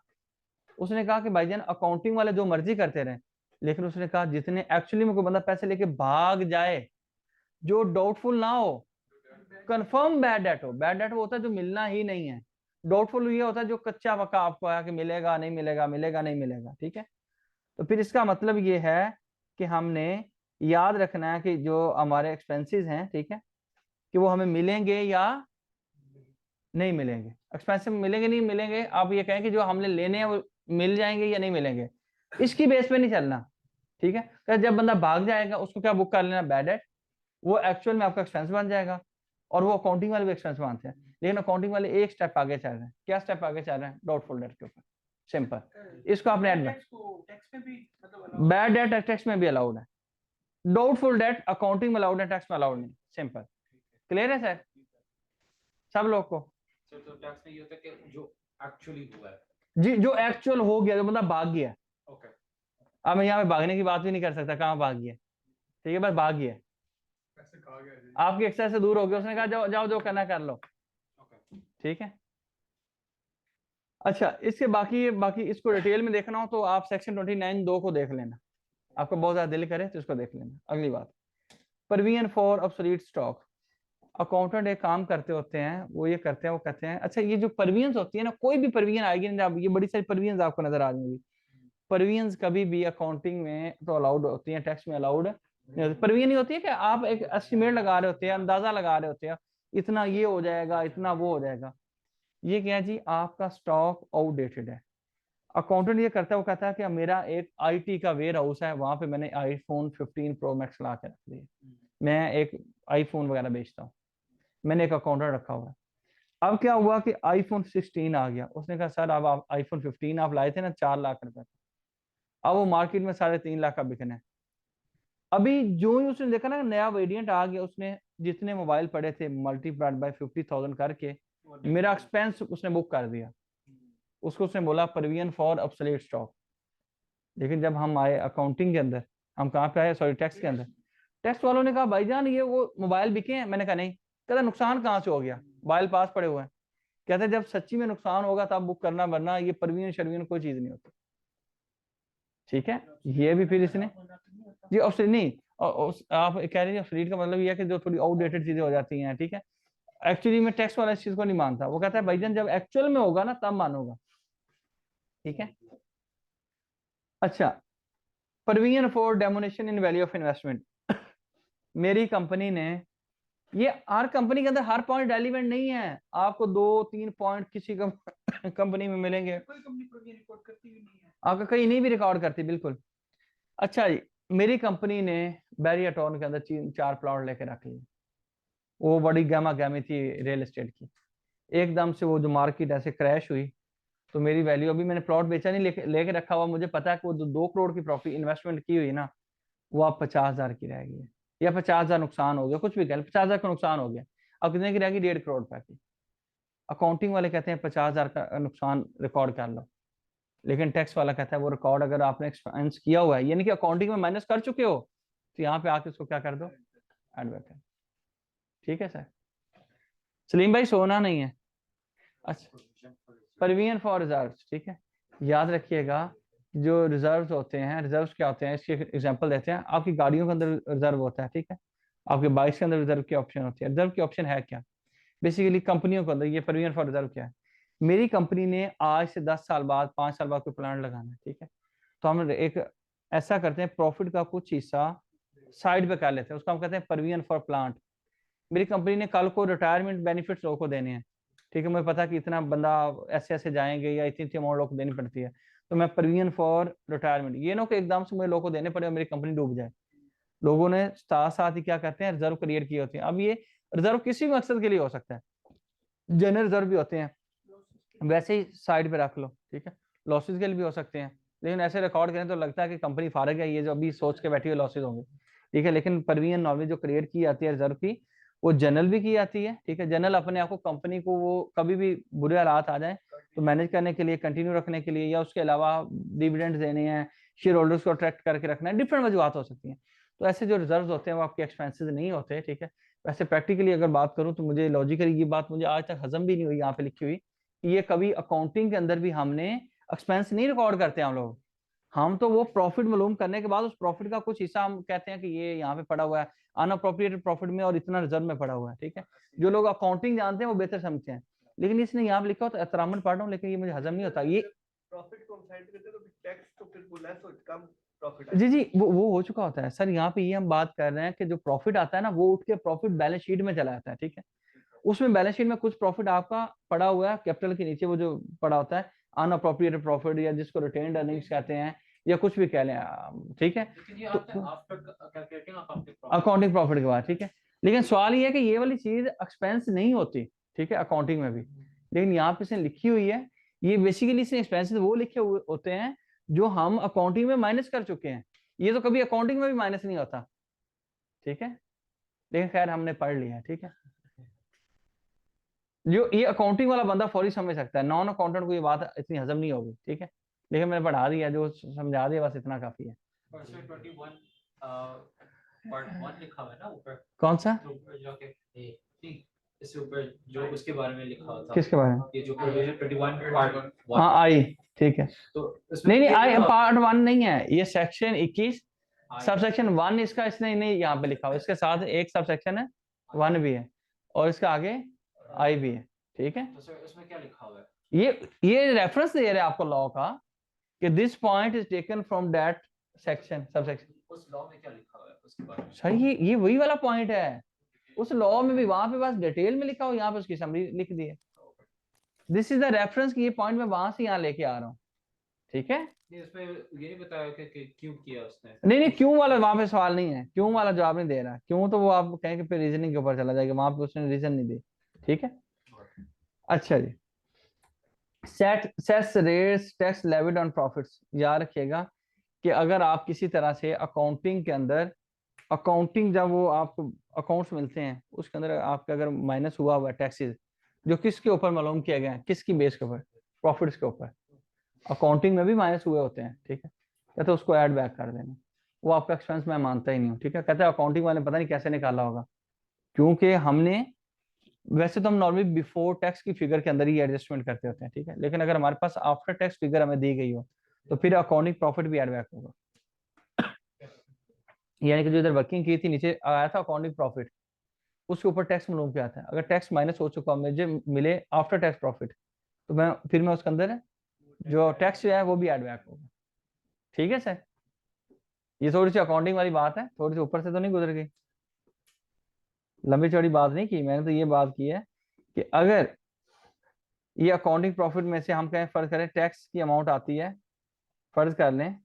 उसने कहा कि भाईजान अकाउंटिंग वाले जो मर्जी करते रहे, लेकिन उसने कहा जितने एक्चुअली में कोई बंदा पैसे लेके भाग जाए, जो डाउटफुल ना हो, कंफर्म बैड डेट हो। बैड डेट वो होता है जो मिलना ही नहीं है, डाउटफुल ये होता है जो कच्चा पक्का आपको आया कि मिलेगा नहीं मिलेगा, मिलेगा नहीं मिलेगा। ठीक है, तो फिर इसका मतलब ये है कि हमने याद रखना है कि जो हमारे एक्सपेंसेस हैं, ठीक है, कि वो हमें मिलेंगे या नहीं मिलेंगे। एक्सपेंसिव मिलेंगे नहीं मिलेंगे, आप ये कहें कि जो हमने लेने हैं वो मिल जाएंगे या नहीं मिलेंगे, इसकी बेस पे नहीं चलना। ठीक है, तो जब बंदा भाग जाएगा उसको क्या बुक कर लेना, बैड डेट, वो एक्चुअल में आपका एक्सपेंस बन जाएगा, और वो अकाउंटिंग वाले भी एक्सपेंस मानते हैं, लेकिन अकाउंटिंग वाले एक स्टेप आगे चल रहे हैं। क्या स्टेप आगे चल रहे हैं? डाउटफुल डेट के ऊपर। सिंपल, इसको आपने ऐड, बैड डेट टैक्स में भी अलाउड है, डाउटफुल डेट अकाउंटिंग में अलाउड है, टैक्स में अलाउड नहीं। सिंपल, क्लियर है सर सब लोग को? तो टैक्स में ये होता है कि जो एक्चुअली हुआ है, जी जो एक्चुअल हो गया, जो बंदा भाग गया। ओके, अब मैं यहाँ पे भागने की बात भी नहीं कर सकता, कहाँ भाग गया, ठीक है, बस भाग गया, ऐसे कहा गया है जी। आपकी एक्सेस से दूर हो गया, उसने कहा जाओ जाओ जो करना कर लो। ओके, ठीक है, अच्छा इसके बाकी इसको डिटेल में देखना हो तो आप सेक्शन 29(2) को देख लेना, आपको बहुत ज्यादा दिल करे तो इसको देख लेना। अगली बात, Parveen for obsolete stock. Accountant एक काम करते होते हैं, वो ये करते हैं, वो कहते हैं अच्छा ये जो परवीन्स होती है ना, कोई भी परवीन आएगी ना, ये बड़ी सारी परवीन्स आपको नजर आ जाएंगी। परवीन्स कभी भी अकाउंटिंग में तो अलाउड होती है, टैक्स में अलाउड नहीं होती। परवीन ही होती है कि आप एक एस्टिमेट लगा रहे होते हैं, अंदाजा लगा रहे होते हैं, इतना ये हो जाएगा, इतना वो हो जाएगा। ये क्या है जी, आपका स्टॉक आउटडेटेड है। अकाउंटेंट ये करता है, वो कहता है कि मेरा एक आईटी का वेयर हाउस है, वहां पे मैंने आईफोन 15 प्रो मैक्स ला के रख दिए, मैं एक आईफोन वगैरह बेचता हूँ, मैंने एक अकाउंटेंट रखा हुआ है। अब क्या हुआ कि आईफोन 16 आ गया, उसने कहा सर अब आप आईफोन 15 आप लाए थे ना 4 लाख रुपए का, अब वो मार्केट में 3.5 लाख का बिकना है, अभी जो ही उसने देखा ना नया वेरिएंट आ गया, उसने जितने मोबाइल पड़े थे मल्टीप्लाइड बाय 50,000 करके मेरा एक्सपेंस उसने बुक कर दिया। उसको उसने बोला प्रोविजन फॉर ऑब्सोलीट स्टॉक। लेकिन जब हम आए अकाउंटिंग के अंदर, हम कहाँ पे आए, सॉरी टैक्स के अंदर, टैक्स वालों ने कहा भाईजान ये वो मोबाइल बिके हैं। मैंने कहा नहीं। कहता नुकसान कहाँ से हो गया, मोबाइल पास पड़े हुए हैं। कहते जब सच्ची में नुकसान होगा तब बुक करना, वरना ये प्रोविजन शर्वियन कोई चीज नहीं होती। ठीक है, ये भी फिर इसने जी ऑब्सोलीट नहीं, आप कह रहे हैं ऑब्सोलीट का मतलब ये है कि जो थोड़ी आउटडेटेड चीजें हो जाती हैं। ठीक है, एक्चुअली में टैक्स वाला इस चीज को नहीं मानता। वो कहता है भाईजान जब एक्चुअल में होगा ना तब मानोगा। ठीक है, अच्छा, provision for diminution in value of investment. मेरी कंपनी ने, ये हर कंपनी के अंदर हर पॉइंट रेलिवेंट नहीं है। आपको 2-3 पॉइंट किसी कंपनी में मिलेंगे, कोई कंपनी प्रोविजन रिकॉर्ड करती भी नहीं है, आपका कहीं नहीं भी रिकॉर्ड करती। बिल्कुल। अच्छा जी, मेरी कंपनी ने बैरियर टाउन के अंदर 3-4 प्लॉट लेके रख लिए। वो बड़ी गहमा गहमी थी रियल एस्टेट की। एकदम से वो जो मार्केट ऐसे क्रैश हुई, तो मेरी वैल्यू, अभी मैंने प्लॉट बेचा नहीं, लेके रखा हुआ। मुझे पता है कि वो 2 करोड़ की प्रॉफिट इन्वेस्टमेंट की हुई ना, वो आप 50,000 की रह गई, या 50,000 नुकसान हो गया, कुछ भी कह लें, 50,000 का नुकसान हो गया। अब कितने की रहेगी, 1.5 करोड़ रुपए की। अकाउंटिंग वाले कहते हैं 50,000 का नुकसान रिकॉर्ड कर लो, लेकिन टैक्स वाला कहता है वो रिकॉर्ड अगर आपने एक्सपेंस किया हुआ है, यानी कि अकाउंटिंग में माइनस कर चुके हो, तो यहाँ पे आके उसको क्या कर दो, एड बैक कर। ठीक है सर, सलीम भाई सोना नहीं है। अच्छा, प्रोविजन फॉर रिजर्व। ठीक है, याद रखिएगा जो रिजर्व होते हैं, रिजर्व क्या होते हैं, इसके एग्जांपल देते हैं। आपकी गाड़ियों के अंदर रिजर्व होता है, ठीक है, आपके बाइक्स के अंदर रिजर्व की ऑप्शन होती है। रिजर्व की ऑप्शन है क्या, बेसिकली कंपनियों के अंदर ये प्रोविजन फॉर रिजर्व क्या है। मेरी कंपनी ने आज से 10 साल बाद, 5 साल बाद कोई प्लांट लगाना है, ठीक है, तो हम एक ऐसा करते हैं, प्रॉफिट का कुछ हिस्सा साइड पे कर लेते हैं, उसको हम कहते हैं प्रोविजन फॉर प्लांट। मेरी कंपनी ने कल को रिटायरमेंट बेनिफिट्स लोगों को देने हैं, ठीक है, मुझे पता कि इतना बंदा ऐसे ऐसे जाएंगे या इतनी इतनी अमाउंट लोगों को देनी पड़ती है, तो मैं प्रोविजन फॉर रिटायरमेंट, ये ना कि एकदम से मुझे लोगों को देने पड़े और मेरी कंपनी डूब जाए। लोगों ने साथ साथ ही क्या करते हैं, रिजर्व क्रिएट किए होते हैं। अब ये रिजर्व किसी भी मकसद के लिए हो सकता है, जनरल रिजर्व भी होते हैं, वैसे ही साइड पे रख लो, ठीक है, लॉसेज के लिए भी हो सकते हैं। लेकिन ऐसे रिकॉर्ड करें तो लगता है कि कंपनी फारग है, ये जो अभी सोच के बैठी हुई लॉसेज होंगे, ठीक है, लेकिन प्रोविजन नॉर्मली जो क्रिएट की जाती है रिजर्व की, वो जनरल भी की जाती है। ठीक है, जनरल अपने आप को, कंपनी को वो कभी भी बुरे हालात आ जाए तो मैनेज करने के लिए, कंटिन्यू रखने के लिए, या उसके अलावा डिविडेंड देने हैं, शेयर होल्डर्स को अट्रैक्ट करके रखना है, डिफरेंट वजूहत हो सकती हैं। तो ऐसे जो रिजर्व होते हैं वो आपके एक्सपेंसेस नहीं होते। ठीक है, वैसे प्रैक्टिकली अगर बात करूं तो मुझे लॉजिकली ये बात मुझे आज तक हजम भी नहीं हुई यहाँ पे लिखी हुई, ये कभी अकाउंटिंग के अंदर भी हमने एक्सपेंस नहीं रिकॉर्ड करते हम लोग। हम तो वो प्रॉफिट मालूम करने के बाद उस प्रॉफिट का कुछ हिस्सा हम कहते हैं कि ये यहाँ पे पड़ा हुआ है अनअप्रोप्रिएटेड प्रॉफिट में और इतना रिजर्व में पड़ा हुआ है। ठीक है, जो लोग अकाउंटिंग जानते हैं वो बेहतर समझते हैं, लेकिन इसने यहाँ पे लिखा होता है, एहतरामन पढ़ रहा हूँ लेकिन ये मुझे हजम नहीं होता ये। प्रॉफिट को हम साइड करते हैं तो टैक्स तो फिर वो लेस हो, कम प्रॉफिट जी जी, वो हो चुका होता है सर। यहाँ पे ये हम बात कर रहे हैं कि जो प्रॉफिट आता है ना, वो उठ के प्रॉफिट बैलेंस शीट में चला जाता है। ठीक है, उसमें बैलेंस शीट में कुछ प्रॉफिट आपका पड़ा हुआ है कैपिटल के नीचे, वो जो पड़ा होता है अनअप्रोप्रिएटेड प्रॉफिट, या जिसको रिटेन्ड अर्निंग्स कहते हैं, या कुछ भी कह लें। ठीक है, अकाउंटिंग प्रॉफिट के बाद। ठीक है, लेकिन सवाल ये है कि ये वाली चीज एक्सपेंस नहीं होती, ठीक है, अकाउंटिंग में भी, लेकिन यहाँ पे इसने लिखी हुई है। ये बेसिकली इसने एक्सपेंसेस वो लिखे हुए होते हैं जो हम अकाउंटिंग में माइनस कर चुके हैं। ये तो कभी अकाउंटिंग में भी माइनस नहीं होता। ठीक है, लेकिन खैर हमने पढ़ लिया है। ठीक है, जो ये अकाउंटिंग वाला बंदा फौरी समझ सकता है, नॉन अकाउंटेंट को ये बात इतनी हजम नहीं होगी। ठीक है, लेकिन मैंने पढ़ा दिया, जो समझा दिया बस इतना काफी है। लिखा हुआ है ना ऊपर, कौन सा, इससे ऊपर जो उसके बारे में लिखा हुआ था, किसके बारे में, ये जो प्रोविजन 21 पार्ट 1। हाँ आई, ठीक है, तो नहीं आई पार्ट 1 नहीं है, ये सेक्शन 21 सबसेक्शन 1 इसका इसने नहीं यहाँ पे लिखा हुआ, इसके साथ एक सबसेक्शन है 1 भी है और इसका आगे आई भी है। ठीक है, तो सर इसमें क्या लिखा हुआ है, ये रेफरेंस दे रहे हैं आपको लॉ का कि this point is taken from that section subsection. उस लॉ में क्या लिखा हुआ है उसके बारे में? सर ये वही वाला पॉइंट है, उस लॉ में भी वहां पे बस डिटेल में लिखा हो, यहाँ पे उसकी समरी लिख दी है। दिस इज द रेफरेंस की ये पॉइंट मैं वहां से यहाँ लेके आ रहा हूँ। ठीक है, नहीं इसमें ये नहीं बताया कि क्यों किया उसने। नहीं क्यों वाला वहां पे सवाल नहीं है, क्यों वाला जवाब नहीं दे रहा। क्यों तो वो आप कहेंगे फिर रीजनिंग के ऊपर चला जाएगा, वहां पे उसने रीजन नहीं दी। ठीक है, अच्छा जी, sets rates tax levied on profits. याद रखिएगा कि अगर आप किसी तरह से अकाउंटिंग के अंदर अकाउंटिंग जब वो आपको अकाउंट्स मिलते हैं उसके अंदर आपका अगर माइनस हुआ हुआ टैक्सेस जो किसके ऊपर मालूम किया गया है, किसकी बेस के ऊपर, प्रॉफिट्स के ऊपर, अकाउंटिंग में भी माइनस हुए होते हैं, ठीक है, कहते उसको ऐड बैक कर देना, वो आपका एक्सपेंस मैं मानता ही नहीं हूँ, ठीक है, कहते हैं अकाउंटिंग वाले पता नहीं कैसे निकाला होगा, क्योंकि हमने वैसे तो हम नॉर्मली बिफोर टैक्स की फिगर के अंदर ही एडजस्टमेंट करते होते हैं, ठीक है, लेकिन अगर हमारे पास आफ्टर टैक्स फिगर हमें दी गई हो तो फिर अकाउंटिंग प्रॉफिट भी ऐड बैक होगा, यानी कि जो इधर वर्किंग की थी नीचे आया था अकाउंटिंग प्रॉफिट, उसके ऊपर टैक्स मालूम क्या आता है, अगर टैक्स माइनस हो चुका मुझे मिले आफ्टर टैक्स प्रॉफिट तो मैं उसके अंदर जो टैक्स जो है वो भी ऐड बैक होगा, ठीक है सर। ये थोड़ी सी अकाउंटिंग वाली बात है, थोड़ी सी ऊपर से तो नहीं गुजर गई, लंबी चौड़ी बात नहीं की मैंने, तो ये बात की है कि अगर ये अकाउंटिंग प्रॉफिट में से हम कहें फर्ज करें टैक्स की अमाउंट आती है, फर्ज कर लें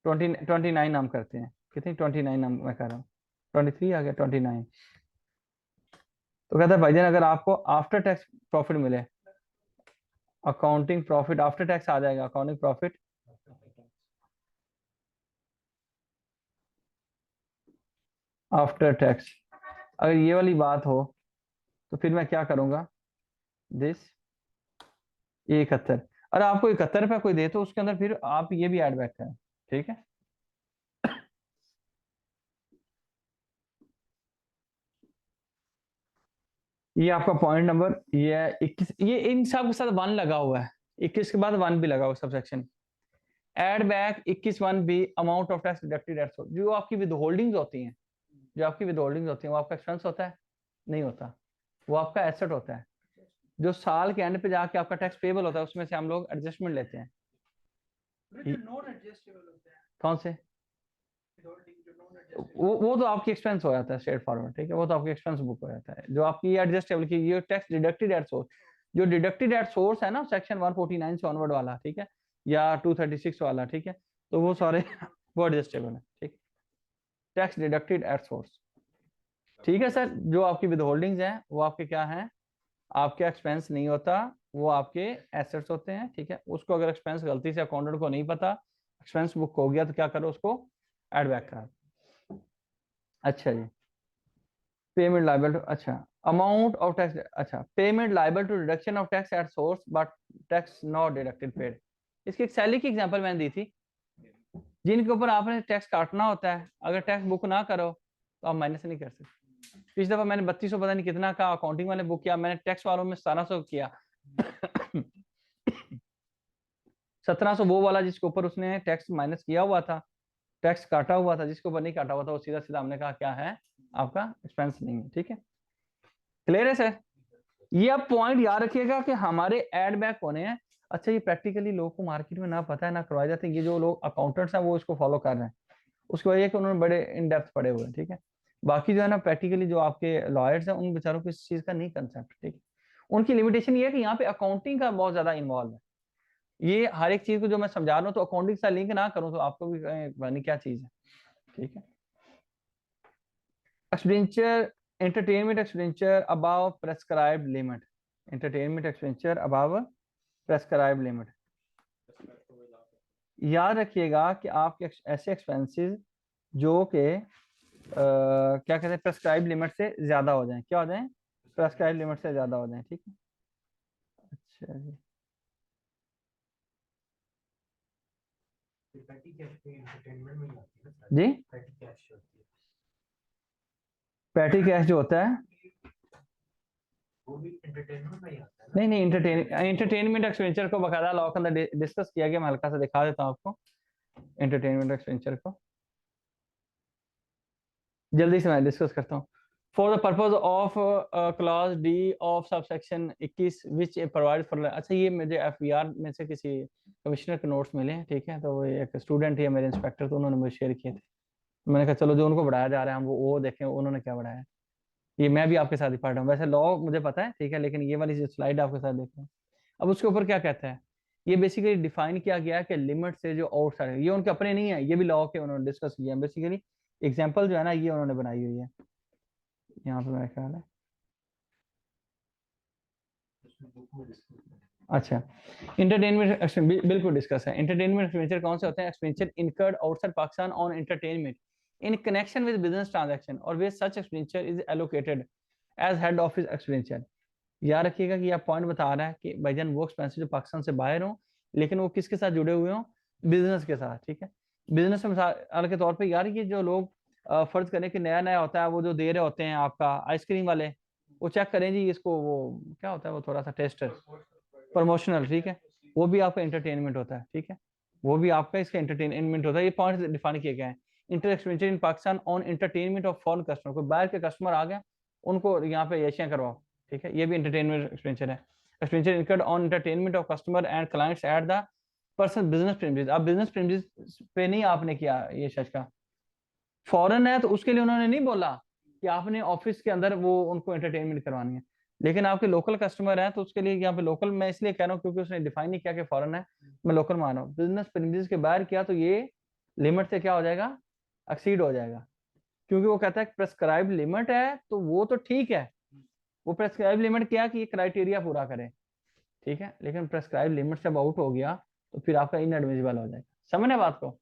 29 हम करते हैं, कितनी 29 मैं कर रहा हूँ, 23 आ गया 29, तो कहता है भाईजान अगर आपको आफ्टर टैक्स प्रॉफिट मिले, अकाउंटिंग प्रॉफिट आफ्टर टैक्स आ जाएगा, अकाउंटिंग प्रॉफिट आफ्टर टैक्स, अगर ये वाली बात हो तो फिर मैं क्या करूंगा, दिस 71, अरे आपको 71 रुपया कोई दे तो उसके अंदर फिर आप ये भी ऐड बैक करें, ठीक है, ये आपका पॉइंट नंबर ये है 21, ये इन सब के साथ 1 लगा हुआ है, 21 के बाद 1 भी लगा हुआ सब सेक्शन, एड बैक 21(1) भी amount of tax deducted at source, जो आपकी विद होल्डिंग्स होती हैं, जो आपकी विद होल्डिंग्स होती हैं वो आपका एक्सपेंस होता है, नहीं होता, वो आपका एसेट होता है, जो साल के एंड पे जाके आपका टैक्स पेबल होता है उसमें से हम लोग एडजस्टमेंट लेते हैं, नॉन एडजस्टेबल होता है, कौन से, वो तो आपकी एक्सपेंस हो जाता है स्ट्रेट फॉरवर्ड, ठीक है, वो तो आपकी एक्सपेंस बुक हो जाता है, जो आपकी एडजस्टेबल की ये टैक्स डिडक्टेड एट सोर्स, जो डिडक्टेड एट सोर्स है ना सेक्शन 149 से ऑनवर्ड वाला, ठीक है, या 236 वाला, ठीक है, तो वो सारे वो एडजस्टेबल है, ठीक, टैक्स डिडक्टेड एट सोर्स, ठीक है सर, जो आपकी विद होल्डिंग्स है वो आपके क्या है, आपके एक्सपेंस नहीं होता, वो आपके एसेट्स होते हैं, ठीक है, उसको अगर एक्सपेंस गलती से अकाउंटेंट को नहीं पता, एक्सपेंस बुक हो गया तो क्या करो, उसको ऐड बैक करो, अच्छा जी, पेमेंट लायबल टू, अच्छा अमाउंट ऑफ टैक्स, अच्छा payment liable to deduction of tax at source but tax not deducted paid, इसकी एक सैलरी की एग्जांपल मैंने दी थी, जिनके ऊपर आपने टैक्स काटना होता है, अगर टैक्स बुक ना करो तो आप माइनस नहीं कर सकते, पिछली दफा मैंने 3200 पता नहीं कितना का अकाउंटिंग वाले बुक किया, मैंने टैक्स वालों में 1700 किया 1700 वो वाला जिसके ऊपर उसने टैक्स माइनस किया हुआ था, टैक्स काटा हुआ था, जिसके ऊपर नहीं काटा हुआ था वो सीधा सीधा हमने कहा क्या है आपका एक्सपेंस नहीं है, ठीक है, क्लियर है सर। ये आप पॉइंट याद रखिएगा कि हमारे एड बैक होने हैं, अच्छा ये प्रैक्टिकली लोगों को मार्केट में ना पता है ना करवाए जाते हैं, ये जो लोग अकाउंटेंट्स हैं वो इसको फॉलो कर रहे हैं, उसकी वजह कि उन्होंने बड़े इन डेप्थ पढ़े हुए हैं, ठीक है, बाकी जो है ना प्रैक्टिकली जो आपके लॉयर्स हैं उन बेचारों को इस चीज का नहीं कंसेप्ट, ठीक है, उनकी लिमिटेशन ये है कि यहाँ पे अकाउंटिंग का बहुत ज्यादा इन्वॉल्व है, ये हर एक चीज को जो मैं समझा रहा हूँ तो अकाउंटिंग से लिंक ना करूँ तो आपको भी नहीं क्या चीज है, ठीक है, expenditure entertainment expenditure above prescribed limit, entertainment expenditure above prescribed limit, याद रखिएगा कि आपके ऐसे एक्सपेंसेस जो कि क्या कहते हैं प्रेस्क्राइब लिमिट से ज्यादा हो जाएं, क्या हो जाएं, प्रेस्क्राइब लिमिट से ज्यादा हो जाएं, ठीक है, अच्छा जी, जी पैटी कैश जो होता है, वो भी एंटरटेनमेंट में ही आता है ना? नहीं नहीं एंटरटेनमेंट एक्सपेंडिचर को बकायदा लॉ के अंदर डिस्कस किया गया, मैं हल्का सा दिखा देता हूँ आपको एंटरटेनमेंट एक्सपेंडिचर को, जल्दी से मैं डिस्कस करता हूँ, for the purpose of clause D of subsection 21 which provide for, अच्छा ये मुझे एफबीआर में से किसी कमिश्नर के नोट्स मिले हैं, ठीक है, तो वो एक स्टूडेंट है मेरे इंस्पेक्टर, तो उन्होंने मुझे शेयर किए थे, मैंने कहा चलो जो उनको बढ़ाया जा रहा है हम वो देखें उन्होंने क्या बढ़ाया है, ये मैं भी आपके साथ ही पढ़ रहा हूँ, वैसे लॉ मुझे पता है, ठीक है, लेकिन ये वाली स्लाइड आपके साथ देख रहा हूँ, अब उसके ऊपर क्या कहता है, ये बेसिकली डिफाइन किया गया है कि लिमिट से जो आउटसाइड, ये उनके अपने नहीं है, ये भी लॉ के उन्होंने डिस्कस किया है, बेसिकली एग्जांपल जो है ना ये उन्होंने बनाई हुई है, यहाँ पे मेरा ख्याल है, अच्छा एंटरटेनमेंट बिल्कुल डिस्कस है, एंटरटेनमेंट एक्सपेंडिचर कौन से होते हैं, expenditure incurred outside Pakistan on entertainment, in connection with business transaction or where such expenditure is allocated as head office expenditure। याद रखिएगा कि यह पॉइंट बता रहा है कि भाईजान वो एक्सपेंसेस जो पाकिस्तान से बाहर हो लेकिन वो किसके साथ जुड़े हुए हो, बिजनेस के साथ, ठीक है। बिजनेस में मिसाल के तौर पे यार ये जो लोग फर्ज करें कि नया नया होता है, वो जो दे रहे होते हैं आपका आइसक्रीम वाले, वो चेक करें जी इसको, वो क्या होता है, वो थोड़ा सा टेस्टर प्रमोशनल, ठीक है, वो भी आपका एंटरटेनमेंट होता है, ठीक है, वो भी आपका इसका एंटरटेनमेंट होता है। ये पॉइंट डिफाइन किए गए हैं। Inter expenditure in Pakistan on entertainment of foreign customer, कोई बाहर के कस्टमर आ गया उनको यहाँ पे एशिया करवाओ, ठीक है, ये भी एंटरटेनमेंट एक्सपेंडिचर है। Expenditure incurred on entertainment of customer and clients at the person business premises. अब बिजनेस प्रीमिसेस पे नहीं आपने किया ये सच का, फॉरेन है तो उसके लिए उन्होंने नहीं बोला कि आपने ऑफिस के अंदर वो उनको एंटरटेनमेंट करवानी है, लेकिन आपके लोकल कस्टमर है तो उसके लिए यहाँ पे लोकल मैं इसलिए कह रहा हूँ क्योंकि उसने डिफाइन नहीं किया कि फॉरेन है, मैं लोकल मान रहा हूँ। बिजनेस प्रीमिसेस के बाहर किया तो ये लिमिट से क्या हो जाएगा, एक्सीड हो जाएगा, क्योंकि वो कहता है प्रेस्क्राइब लिमिट है तो वो तो ठीक है, वो प्रेस्क्राइब लिमिट क्या कि ये क्राइटेरिया पूरा करे, ठीक है, लेकिन प्रेस्क्राइब लिमिट से आउट हो गया तो फिर आपका इनएडमिसिबल हो जाएगा। समझने बात को।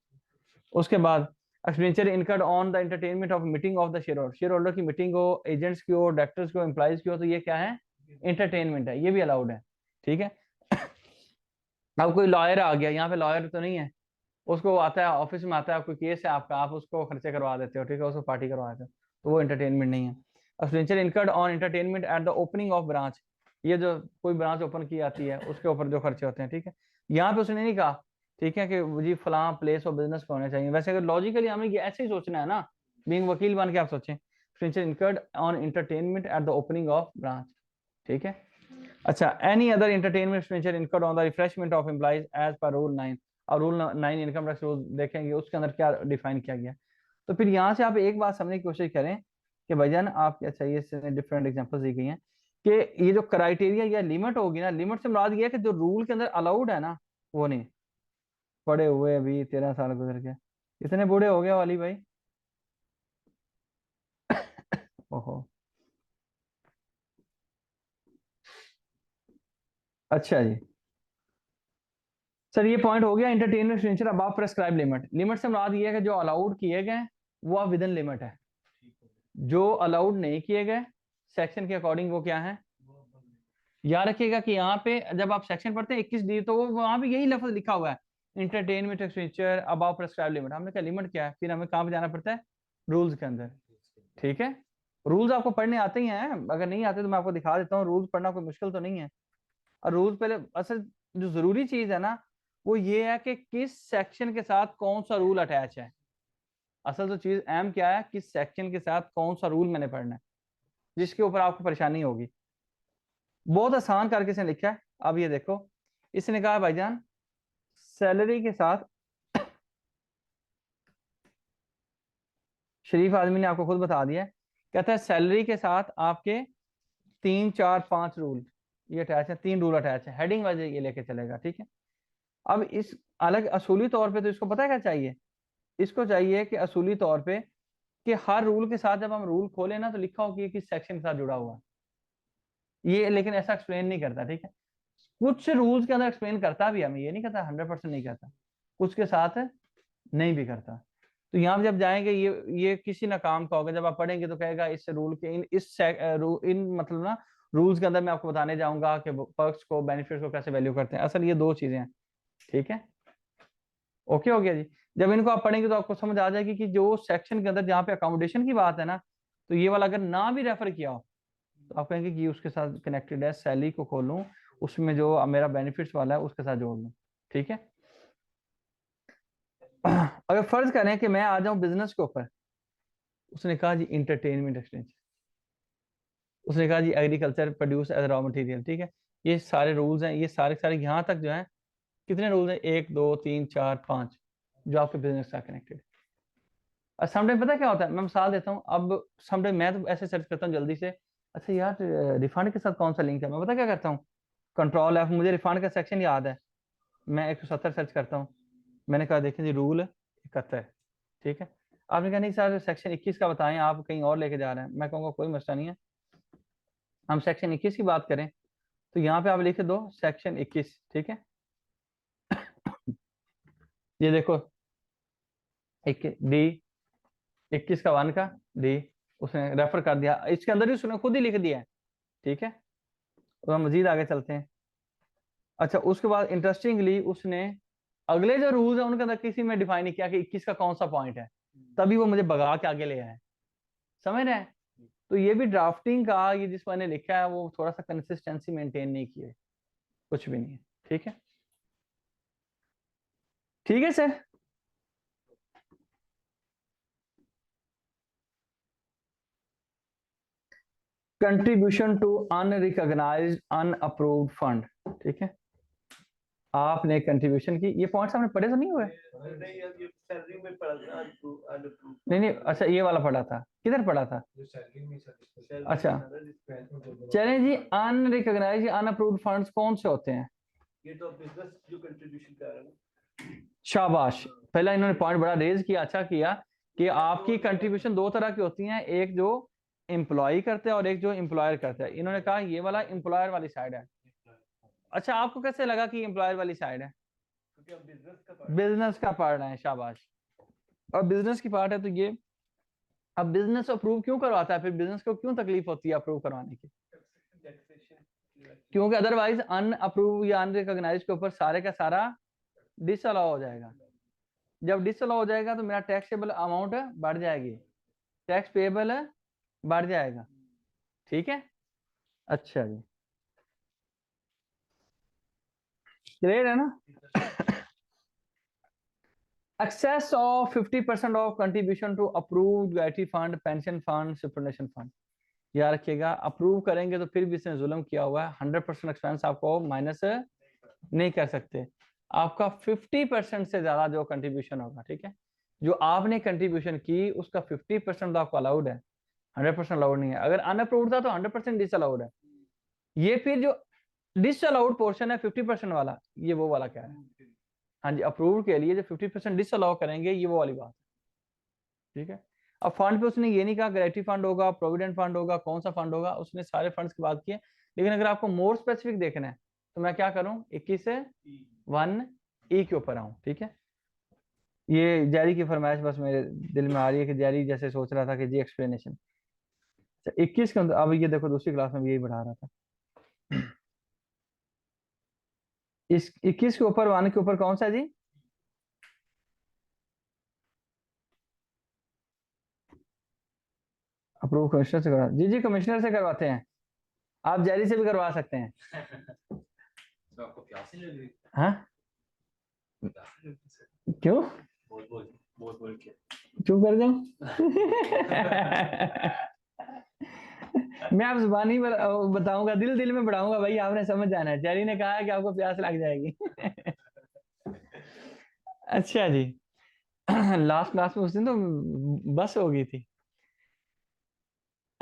उसके बाद expenditure incurred on the entertainment of meeting of the share holder की मीटिंग हो, एजेंट्स की हो, डायरेक्टर्स की हो, एम्प्लॉइज की हो, तो ये क्या है, एंटरटेनमेंट है, ये भी अलाउड है, ठीक है। अब कोई लॉयर आ गया, यहाँ पे लॉयर तो नहीं है, उसको आता है ऑफिस में आता है, कोई केस है आपका, आप उसको खर्चे करवा देते हो, ठीक है, उसको पार्टी करवा देते हो, तो वो एंटरटेनमेंट नहीं है। Expenditure incurred on entertainment at the opening of branch, ये जो कोई ब्रांच ओपन की जाती है उसके ऊपर जो खर्चे होते हैं, ठीक है, यहाँ पे उसने नहीं कहा, ठीक है, कि जी फलां प्लेस और बिजनेस पे होने चाहिए, वैसे अगर लॉजिकली हमें ऐसे ही सोचना है ना, बीइंग वकील बन के आप सोचें, expenditure incurred on entertainment at the opening of branch, ठीक है। अच्छा, any other entertainment expenditure incurred on the refreshment of employees as per rule 9, और रूल 9 इनकम टैक्स रूल देखेंगे उसके अंदर क्या डिफाइन किया गया। तो फिर यहाँ से आप एक बात समझने की कोशिश करें कि भाईजान आप क्या चाहिए, इसमें डिफरेंट एग्जांपल्स दी गई हैं कि ये जो क्राइटेरिया या लिमिट होगी ना, लिमिट से मुराद ये है कि जो रूल के अंदर अलाउड है ना वो नहीं। पढ़े हुए अभी 13 साल गुजर के, इतने बूढ़े हो गए वाली भाई। ओहो, अच्छा जी, सर ये पॉइंट हो गया entertainment expenditure above prescribe limit. Limit से मुराद ये है कि जो अलाउड किए गए वो आप विद इन लिमिट है, जो अलाउड नहीं किए गए सेक्शन के अकॉर्डिंग वो क्या है। याद रखिएगा कि यहाँ पे जब आप सेक्शन पढ़ते हैं 21D तो वो वहां भी यही लफ्ज लिखा हुआ है, entertainment expenditure above prescribe limit. हमने कहा लिमिट क्या है, फिर हमें कहाँ पे जाना पड़ता है, रूल्स के अंदर, ठीक है। रूल्स आपको पढ़ने आते ही हैं, अगर नहीं आते तो मैं आपको दिखा देता हूँ, रूल्स पढ़ना कोई मुश्किल तो नहीं है। और रूल्स पहले, असल जो जरूरी चीज है ना वो ये है कि किस सेक्शन के साथ कौन सा रूल अटैच है। असल तो चीज अहम क्या है, किस सेक्शन के साथ कौन सा रूल मैंने पढ़ना है, जिसके ऊपर आपको परेशानी होगी। बहुत आसान करके इसने लिखा है। अब ये देखो, इसने कहा भाईजान सैलरी के साथ, शरीफ आदमी ने आपको खुद बता दिया है, कहता है सैलरी के साथ आपके 3 4 5 रूल ये अटैच है, 3 रूल अटैच है, हेडिंग वाइज ये लेके चलेगा, ठीक है। अब इस अलग असूली तौर पे तो इसको पता है क्या चाहिए, इसको चाहिए कि असूली तौर पे कि हर रूल के साथ जब हम रूल खोले ना तो लिखा हो कि ये किस सेक्शन के साथ जुड़ा हुआ है ये, लेकिन ऐसा एक्सप्लेन नहीं करता, ठीक है। कुछ रूल्स के अंदर एक्सप्लेन करता भी, हमें ये नहीं कहता 100% नहीं करता, कुछ के साथ नहीं भी करता। तो यहाँ जब जाएंगे ये किसी ना काम का होगा, जब आप पढ़ेंगे तो कहेगा इस रूल के इन मतलब ना रूल्स के अंदर मैं आपको बताने जाऊंगा कि पर्क्स को बेनिफिट्स को कैसे वैल्यू करते हैं। असल ये 2 चीजें हैं, ठीक है, ओके हो गया जी। जब इनको आप पढ़ेंगे तो आपको समझ आ जाएगी कि जो सेक्शन के अंदर जहाँ पे अकोमोडेशन की बात है ना, तो ये वाला अगर ना भी रेफर किया हो तो आप कहेंगे कि उसके साथ कनेक्टेड है, सैलरी को खोलूं उसमें जो मेरा बेनिफिट्स वाला है उसके साथ जोड़ लूं, ठीक है। अगर फर्ज करें कि मैं आ जाऊं बिजनेस के ऊपर, उसने कहा जी इंटरटेनमेंट एक्सपेंडिचर, उसने कहा जी agriculture produce as raw material, ठीक है। ये सारे रूल्स हैं, ये सारे सारे यहाँ तक जो है कितने रूल्स हैं, 1 2 3 4 5 जो आपके बिजनेस के साथ कनेक्टेड। और समटाइम पता क्या होता है, मैं मिसाल देता हूँ। अब समटाइम मैं तो ऐसे सर्च करता हूँ जल्दी से, अच्छा यार रिफंड के साथ कौन सा लिंक है, मैं पता क्या करता हूँ, कंट्रोल F, मुझे रिफंड का सेक्शन याद है, मैं 170 सर्च करता हूँ। मैंने कहा देखें जी रूल 71, ठीक है। आपने कहा नहीं सर सेक्शन 21 का बताएं, आप कहीं और लेके जा रहे हैं। मैं कहूँगा कोई मसला नहीं है, हम सेक्शन 21 की बात करें तो यहाँ पे आप लिख दो सेक्शन 21, ठीक है। ये देखो D 21 का 1 का डी उसने रेफर कर दिया, इसके अंदर ही उसने खुद ही लिख दिया है, ठीक है। तो हम मजीद आगे चलते हैं। अच्छा, उसके बाद इंटरेस्टिंगली उसने अगले जो रूल्स है उनके अंदर किसी में डिफाइन नहीं किया कि 21 का कौन सा पॉइंट है, तभी वो मुझे भगा के आगे ले आए, समझ रहे हैं। तो ये भी ड्राफ्टिंग का, ये जिस मैंने लिखा है वो थोड़ा सा कंसिस्टेंसी मेंटेन नहीं किए, कुछ भी नहीं है, ठीक है। ठीक है sir. Contribution to unrecognised unapproved fund, ठीक है। आपने कंट्रीब्यूशन की, ये पॉइंट्स आपने पढ़े तो नहीं हुए? नहीं यार, ये सैलरी में पड़ा था, अनअप्रूव्ड। नहीं नहीं, अच्छा ये वाला पढ़ा था, किधर पढ़ा था? जो सैलरी में अच्छा, चलें जी। अनरिकॉग्नाइज्ड अनअप्रूव्ड फंड्स कौन से होते हैं? ये तो बिजनेस जो कंट्रीब्यूशन कर रहा है। शाबाश, पहला इन्होंने पॉइंट बड़ा रेज किया, अच्छा किया कि आपकी कंट्रीब्यूशन दो तरह की होती हैं, एक जो एम्प्लॉय करते हैं और एक जो एम्प्लॉयर करते हैं। इन्होंने कहा ये वाला एम्प्लॉयर वाली साइड है। अच्छा, आपको कैसे लगा कि एम्प्लॉयर वाली साइड है? क्योंकि अब बिजनेस का पार्ट है, शाबाश। और बिजनेस की पार्ट है तो ये, अब बिजनेस अप्रूव क्यों करवाता है, फिर बिजनेस को क्यों तकलीफ होती है अप्रूव करवाने की? क्योंकि अदरवाइज अनअप्रूव या अनरिकॉग्नाइज्ड के ऊपर सारे का सारा डिसअलाउ हो जाएगा। जब डिसअलाउ हो जाएगा तो मेरा टैक्सेबल अमाउंट बढ़ जाएगी, टैक्स पेएबल बढ़ जाएगा, ठीक है। अच्छा जी, क्लियर है ना? Excess of 50% of contribution to approved gratuity fund, pension fund, superannuation fund. याद रखिएगा, अप्रूव करेंगे तो फिर भी इसने जुल्म किया हुआ है। 100% एक्सपेंस आपको माइनस नहीं कर सकते। आपका 50% से ज्यादा जो कंट्रीब्यूशन होगा, ठीक है, जो आपने कंट्रीब्यूशन की उसका 50% आपको अलाउड है, 100% अलाउड नहीं है। अगर अनअप्रूव्ड था तो 100% डिसअलाउड है। ये फिर जो डिसअलाउड पोर्शन है 50% वाला, ये वो वाला क्या है? हाँ जी, अप्रूव्ड के लिए जो 50% डिसअलाउ करेंगे, ये वो वाली बात है, ठीक है। अब फंड पे उसने ये नहीं कहा ग्रेच्युटी फंड होगा, प्रोविडेंट फंड होगा, कौन सा फंड होगा, उसने सारे फंड्स की बात की है। लेकिन अगर आपको मोर स्पेसिफिक देखना है तो मैं क्या करूं, 21 से 1E के ऊपर आऊं, ठीक है। ये जैरी की फरमाइश बस मेरे दिल में आ रही है कि जैरी जैसे सोच रहा था कि जी एक्सप्लेनेशन 21 के अंदर, अब ये देखो दूसरी क्लास में भी यही बढ़ा रहा था। इस 21 के ऊपर 1 के ऊपर कौन सा है जी? अप्रूव कमिश्नर से करवा, जी जी कमिश्नर से करवाते हैं, आप जैरी से भी करवा सकते हैं। तो आपको प्यास नहीं लग रही? हाँ, क्यों बहुत बोल के चुप कर जाऊं? मैं आप जुबानी बताऊंगा, दिल दिल में बढ़ाऊंगा भाई, आपने समझ जाना है। जैरी ने कहा है कि आपको प्यास लग जाएगी। अच्छा जी, लास्ट क्लास में उस दिन तो बस हो गई थी।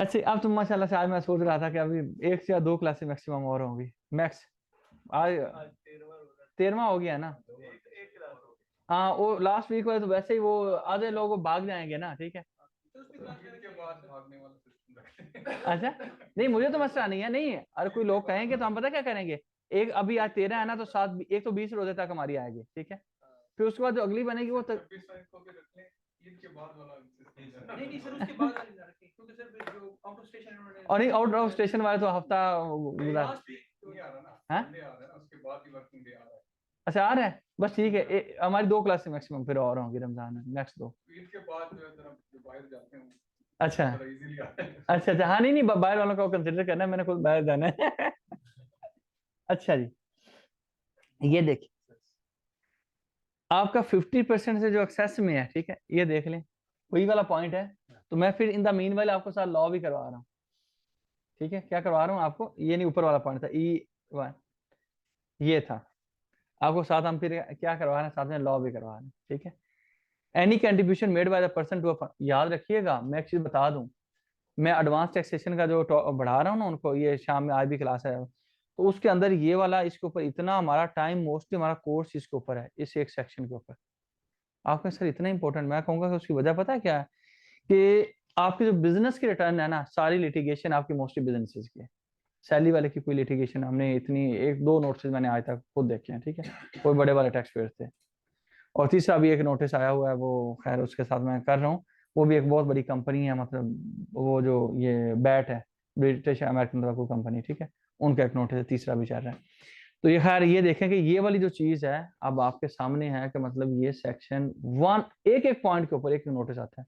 अच्छा, अब तो माशाल्लाह से आज मैं सोच रहा था कि अभी 1 से या 2 क्लासेस मैक्सिमम और होंगी, मैक्स। आज 13वां हो गया ना? हाँ, वो लास्ट वीक वाले तो वैसे ही वो आधे लोग भाग जाएंगे ना, ठीक है। अच्छा, नहीं मुझे तो मसला नहीं है, नहीं है। अरे कोई लोग कहेंगे तो हम पता क्या करेंगे, एक अभी आज 13 है ना, तो 7 एक तो 20 रोजे तक हमारी आएगी, ठीक है। फिर उसके बाद जो अगली बनेगी वो तक नहीं सर, उसके बाद वाली ना रखें, क्योंकि सर जो आउट ऑफ स्टेशन उन्होंने, और नहीं आउट ऑफ स्टेशन वाले तो हफ्ता गुजार। लास्ट वीक अच्छा आ रहा है, बस ठीक है। हमारी 2 क्लासेस मैक्सिमम फिर और होंगी रमजान में, नेक्स्ट 2। अच्छा अच्छा अच्छा, हाँ नहीं नहीं, बाहर वालों को कंसिडर करना है, मैंने खुद बाहर जाना है। अच्छा जी, ये देखिए आपका 50% से जो एक्सेस में है, ठीक है, ये देख लें, वही वाला पॉइंट है। तो मैं फिर इन द मीन वाले आपको साथ लॉ भी करवा रहा हूँ, ठीक है। क्या करवा रहा हूँ आपको, ये नहीं ऊपर वाला पॉइंट था E1, ये था आपको साथ, हम फिर क्या करवा रहे हैं साथ में लॉ भी करवा रहे हैं, ठीक है। Any contribution made by the person to a fund, याद रखिएगा। मैं एक चीज बता दूं, मैं एडवांस टैक्सेशन का जो बढ़ा रहा हूँ ना उनको, ये शाम में आज भी क्लास है, तो उसके अंदर ये वाला, इसके ऊपर इतना हमारा टाइम, मोस्टली हमारा कोर्स इसके ऊपर है, इस एक सेक्शन के ऊपर। आपका सर इतना इंपॉर्टेंट, मैं कहूँगा कि उसकी वजह पता है क्या है, कि आपके जो बिजनेस की रिटर्न है ना, सारी लिटिगेशन आपकी मोस्टली बिजनेसेस की है। सैलरी वाले की कोई लिटिगेशन हमने इतनी, 1-2 नोटिस मैंने आज तक खुद देखे हैं, ठीक है, कोई बड़े वाले टैक्स पेयर थे। और तीसरा भी एक नोटिस आया हुआ है, वो खैर उसके साथ मैं कर रहा हूँ, वो भी एक बहुत बड़ी कंपनी है, मतलब वो जो ये बैट है, ब्रिटिश अमेरिकन टोबैको कंपनी, ठीक है, उनका एक नोटिस है, तीसरा भी चल रहा है। तो ये खैर ये देखें कि ये वाली जो चीज है अब आपके सामने है कि मतलब ये सेक्शन 1 एक एक पॉइंट के ऊपर एक नोटिस आता है,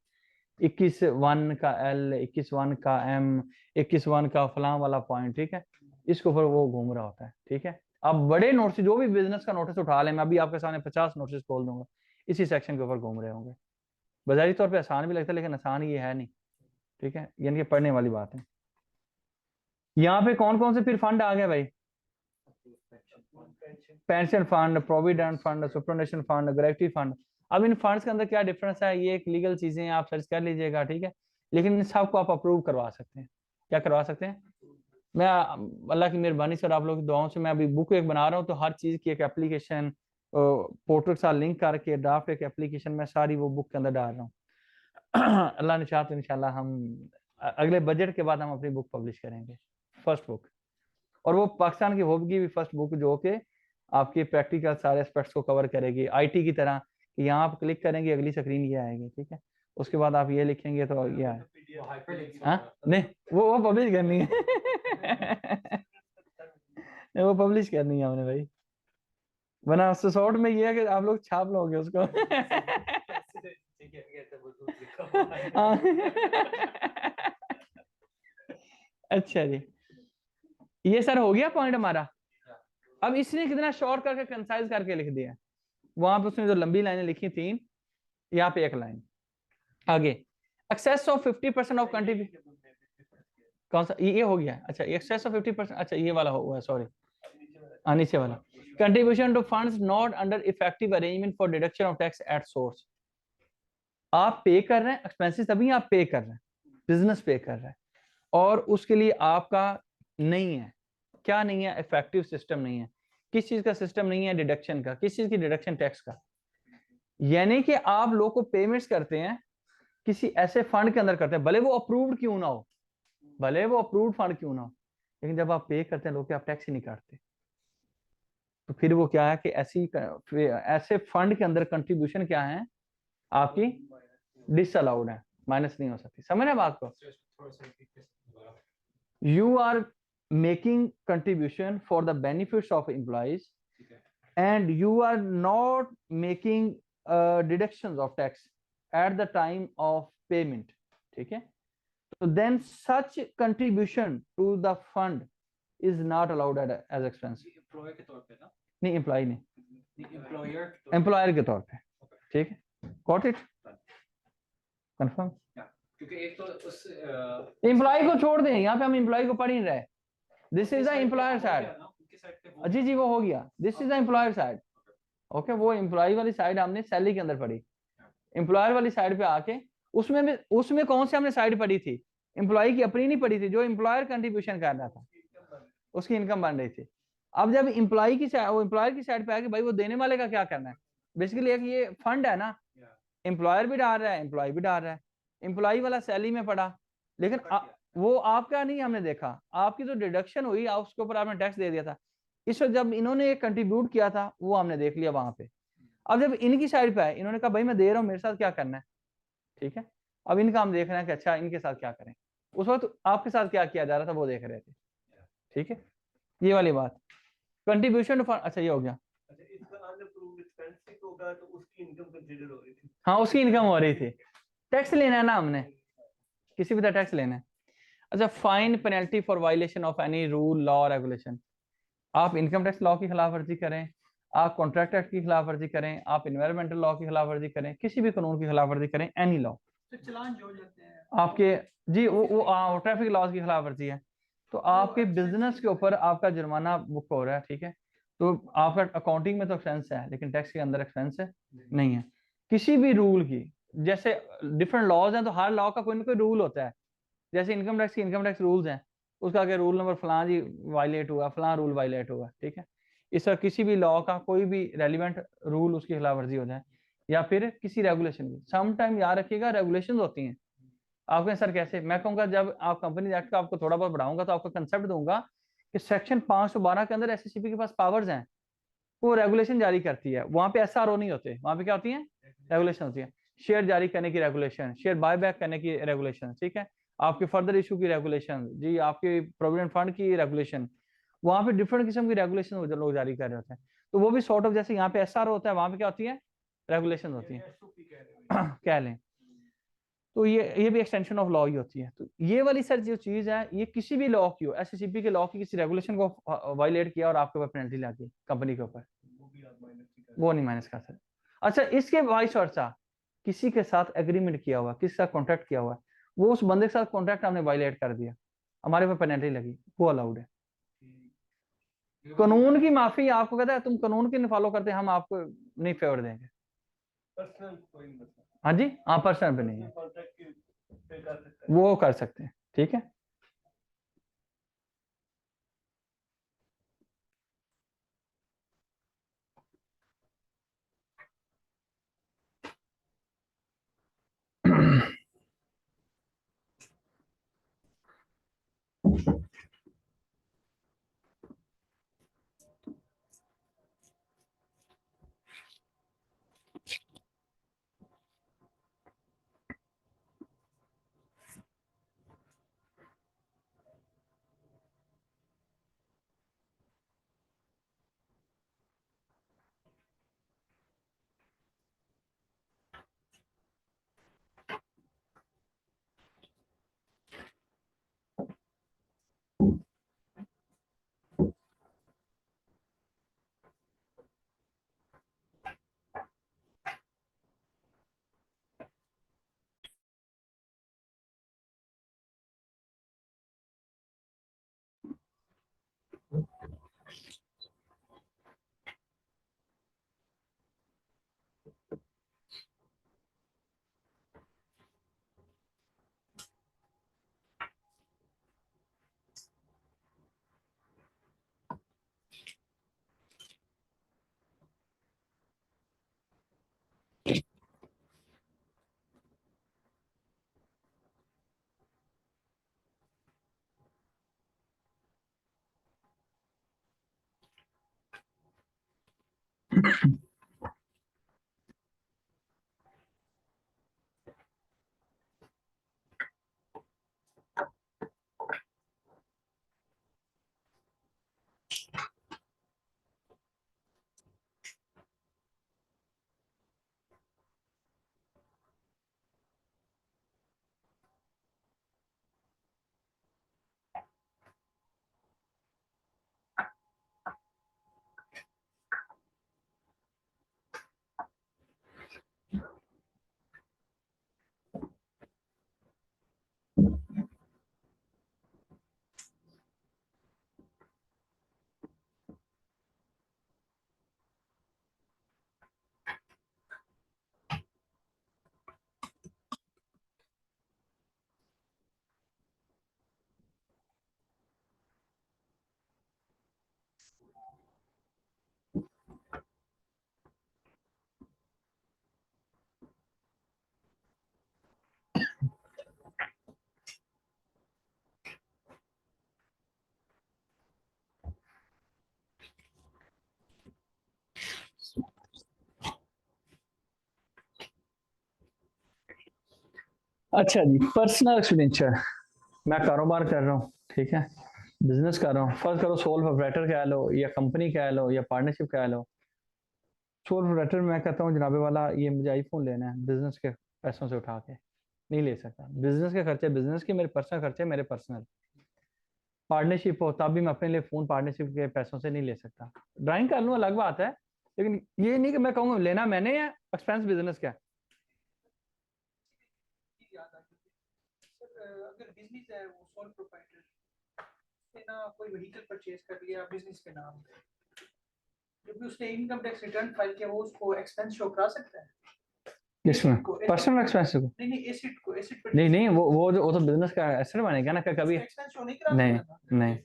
21(1) का L, 21(1) का M, 21(1) का फलां वाला पॉइंट, ठीक है, इसके ऊपर वो घूम रहा होता है, ठीक है। अब बड़े नोटिस जो भी बिजनेस का नोटिस उठा ले, मैं अभी आपके सामने 50 नोटिस खोल दूंगा, इसी सेक्शन के ऊपर घूम रहे होंगे। बाजारी तौर पे आसान भी लगता है लेकिन आसान ये है नहीं, ठीक है, यानी कि पढ़ने वाली बात है। यहाँ पे कौन कौन से फिर फंड आ गए भाई? Pension fund, provident fund, superannuation fund, gravity fund. अब इन फंड्स के अंदर क्या डिफरेंस है, ये एक लीगल चीजें हैं, आप सर्च कर लीजिएगा, ठीक है, लेकिन इन सबको आप अप्रूव करवा सकते हैं। क्या करवा सकते हैं? मैं अल्लाह की मेहरबानी से और आप लोगों की दुआओं से मैं अभी बुक एक बना रहा हूँ, तो हर चीज की एक एप्लीकेशन पोर्टल के साथ लिंक करके ड्राफ्ट एक एप्लीकेशन में सारी वो बुक के अंदर डाल रहा हूँ। अल्लाह ने चाहा तो इंशाल्लाह हम अगले बजट के बाद हम अपनी बुक पब्लिश करेंगे, फर्स्ट बुक, और वो पाकिस्तान की होगी भी फर्स्ट बुक जो कि आपके प्रैक्टिकल सारे एस्पेक्ट्स को कवर करेगी, आईटी की तरह कि यहाँ आप क्लिक करेंगे अगली स्क्रीन ये आएगी, ठीक है, उसके बाद आप ये लिखेंगे तो ये आए। हाँ नहीं वो पब्लिश करनी है। नहीं वो पब्लिश करनी है हमने भाई, वरना शॉर्ट में ये है कि आप लोग छाप लोगे उसको। अच्छा जी, ये सर हो गया पॉइंट हमारा। अब इसने कितना शॉर्ट करके कंसाइज करके लिख दिया, वहां पे उसने जो लंबी लाइनें लिखी थी, यहाँ पे एक लाइन आगे, एक्सेस ऑफ 50% ऑफ कंट्रीब्यूशन, कौन सा ये हो गया? अच्छा एक्सेस ऑफ 50%, अच्छा ये वाला हुआ है, सॉरी नीचे वाला, contribution to funds not under effective arrangement for deduction of tax at source. आप पे कर रहे हैं एक्सपेंसेस, तभी आप पे कर रहे हैं, बिजनेस पे कर रहा है, और उसके लिए आपका नहीं है, क्या नहीं है, इफेक्टिव सिस्टम नहीं है। किस चीज का सिस्टम नहीं है? डिडक्शन का। किस चीज की डिडक्शन? टैक्स का। यानी कि आप लोग को पेमेंट्स करते हैं किसी ऐसे फंड के अंदर करते हैं, भले वो अप्रूव्ड क्यों ना हो, भले वो अप्रूव्ड फंड क्यों ना हो, लेकिन जब आप पे करते हैं लोग आप टैक्स ही नहीं काटते, तो फिर वो क्या है कि ऐसे फंड के अंदर कंट्रीब्यूशन क्या है आपकी डिसअलाउड है, माइनस नहीं हो सकती। समझ रहे बात को? You are making contribution for the benefits of employees and you are not making deductions of tax at the time of payment, ठीक है, so then such contribution to the fund is not allowed as expense। Employer के तौर पे ना? नहीं employ नहीं, employer के तौर पे, ठीक है, गॉट इट, कंफर्म। क्योंकि एक तो उस एम्प्लॉय को छोड़ दें, यहाँ पे हम एम्प्लॉय को पढ़ ही रहे, this is the employer side. जी जी वो हो गया, this is the employer side, okay, वो एम्प्लॉय वाली साइड हमने सैलरी के अंदर पढ़ी, एम्प्लॉयर वाली साइड पे आके उसमें कौन से हमने साइड पढ़ी थी? एम्प्लॉय की अपनी नहीं पढ़ी थी, जो एम्प्लॉयर कंट्रीब्यूशन कर रहा था उसकी इनकम बन रही थी। अब जब एम्प्लॉय की साइड, वो एम्प्लॉयर की साइड पे आके भाई वो देने वाले का क्या करना है, बेसिकली एक ये फंड है ना, एम्प्लॉयर भी डाल रहा है, एम्प्लॉय भी डाल रहा है, एम्प्लॉय वाला सैलरी में पड़ा, लेकिन वो आपका नहीं हमने देखा, आपकी जो डिडक्शन हुई आप उसके ऊपर आपने टैक्स दे दिया था, इस वक्त जब इन्होंने कंट्रीब्यूट किया था वो हमने देख लिया वहां पे। अब जब इनकी साइड पे है, इन्होंने कहा भाई मैं दे रहा हूँ, मेरे साथ क्या करना है, ठीक है, अब इनका हम देख रहे हैं कि अच्छा इनके साथ क्या करें, उस वक्त आपके साथ क्या किया जा रहा था वो देख रहे थे, ठीक है, ये वाली बात कंट्रीब्यूशन टू फंड। अच्छा ये हो गया, तो उसकी इनकम कंसीडर हो रही थी। हाँ उसकी इनकम हो रही थी, टैक्स लेना है ना हमने, किसी भी तरह टैक्स लेना है। अच्छा fine penalty for violation of any rule law regulation, आप इनकम टैक्स लॉ की खिलाफ वर्जी करें, आप कॉन्ट्रैक्ट एक्ट की खिलाफ वर्जी करें, आप इन्वायरमेंटल लॉ की खिलाफ वर्जी करें, किसी भी कानून की खिलाफ वर्जी करें, एनी लॉ, तो चलान जो जाते हैं आपके जी वो ट्रैफिक लॉज की खिलाफ वर्जी है, तो आपके बिजनेस के ऊपर आपका जुर्माना बुक हो रहा है, ठीक है, तो आपका अकाउंटिंग में तो एक्सपेंस है लेकिन टैक्स के अंदर एक्सपेंस है नहीं है। किसी भी रूल की, जैसे डिफरेंट लॉज हैं तो हर लॉ का कोई ना कोई रूल होता है, जैसे इनकम टैक्स की इनकम टैक्स रूल्स हैं, उसका अगर रूल नंबर फलां जी वायलेट हुआ, फलां रूल वायलेट हुआ, ठीक है, इस तरह किसी भी लॉ का कोई भी रेलिवेंट रूल उसकी खिलाफ वर्जी हो जाए, या फिर किसी रेगुलेशन की, सम टाइम याद रखिएगा रेगुलेशन होती हैं, आपके सर कैसे, मैं कहूँगा जब आप कंपनी एक्ट का आपको थोड़ा बहुत बढ़ाऊंगा तो आपको कंसेप्ट दूंगा कि सेक्शन 512 के अंदर एसएससीपी के पास पावर्स हैं, वो रेगुलेशन जारी करती है, वहां पे एसआरओ नहीं होते, वहां पे क्या होती है, रेगुलेशन होती है। शेयर जारी करने की रेगुलेशन, शेयर बायबैक करने की रेगुलेशन, ठीक है, आपके फर्दर इशू की रेगुलेशन, जी आपके प्रोविडेंट फंड की रेगुलेशन, वहां पे डिफरेंट किस्म की रेगुलेशन लोग जारी कर रहे होते हैं। तो वो भी सॉर्ट ऑफ जैसे यहाँ पे एसआर होता है, वहां पे क्या होती है, रेगुलेशन होती है कह लें। तो ये भी एक्सटेंशन ऑफ लॉ ही होती है। तो ये वाली सर जो चीज है, ये किसी भी लॉ की हो, एससीसीपी के लॉ की किसी रेगुलेशन को वायलेट किया और आपके ऊपर पेनल्टी लगी कंपनी के ऊपर, वो नहीं माइनस कर सकते। अच्छा, इसके वाइस वर्सा किसी के साथ एग्रीमेंट किया हुआ, किसी के साथ कॉन्ट्रैक्ट किया हुआ, वो उस बंदे के साथ कॉन्ट्रैक्ट हमने वायलेट कर दिया, हमारे ऊपर पेनल्टी लगी, वो अलाउड है। कानून की माफी आपको कहता है तुम कानून की फॉलो करते हैं, हम आपको नहीं फेवर देंगे। हाँ जी, हाँ पर्सनल पे नहीं है, वो कर सकते हैं, ठीक है। अच्छा जी, पर्सनल एक्सपेंडिचर, मैं कारोबार कर रहा हूँ, ठीक है, बिजनेस कर रहा हूँ, फर्स्ट करो सोल प्रोप्राइटर कह लो या कंपनी कह लो या पार्टनरशिप कह लो। सोल प्रोप्राइटर मैं कहता हूँ जनाबे वाला, ये मुझे आईफोन लेना है, बिजनेस के पैसों से उठा के नहीं ले सकता, बिजनेस के खर्चे बिजनेस के, मेरे पर्सनल खर्चे मेरे पर्सनल। पार्टनरशिप हो तब भी मैं अपने लिए फोन पार्टनरशिप के पैसों से नहीं ले सकता। ड्राइंग कर लूँ अलग बात है, लेकिन ये नहीं कि मैं कहूँगा लेना मैंने है, एक्सपेंस बिजनेस का है। अगर बिजनेस है वो सोल प्रोप्राइटर से ना कोई व्हीकल परचेज कर लिया बिजनेस के नाम पे, जब भी उसने इनकम टैक्स रिटर्न फाइल किया वो उसको एक्सपेंस शो करा सकता है। किसमें? पर्सनल एक्सपेंस को? नहीं नहीं, एसेट को, एसेट पर नहीं नहीं, वो तो बिजनेस का एसेट बनेगा ना कभी। एक्सपेंस शो नहीं करा नहीं सकता। नहीं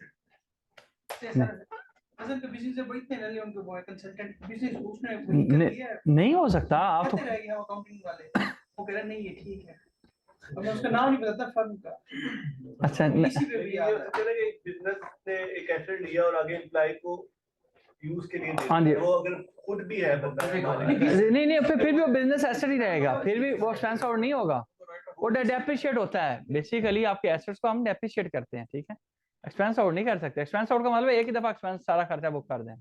असल तो बिजनेस है, इतने रले उनको वो कंसल्टेंट बिजनेस उसने नहीं हो सकता। आप तो रह गया अकाउंटिंग वाले, वो कह रहा नहीं ये ठीक है, मैं उसका नाम नहीं बताता फर्म का। अच्छा इसी पे भी एक बिजनेस ने एक एसेट लिया और आगे एम्प्लॉय को यूज के लिए हाँ जी। देते हैं, वो अगर खुद भी है बंदा नहीं फिर भी वो बिजनेस एसेट ही रहेगा, फिर भी वो एक्सपेंस आउट नहीं होगा, वो डेप्रिशिएट होता है। बेसिकली आपके एसेट्स को हम डेप्रिशिएट करते हैं, ठीक है, एक्सपेंस आउट नहीं कर सकते। एक्सपेंस आउट का मतलब एक ही दफा एक्सपेंस सारा खर्चा बुक कर दें।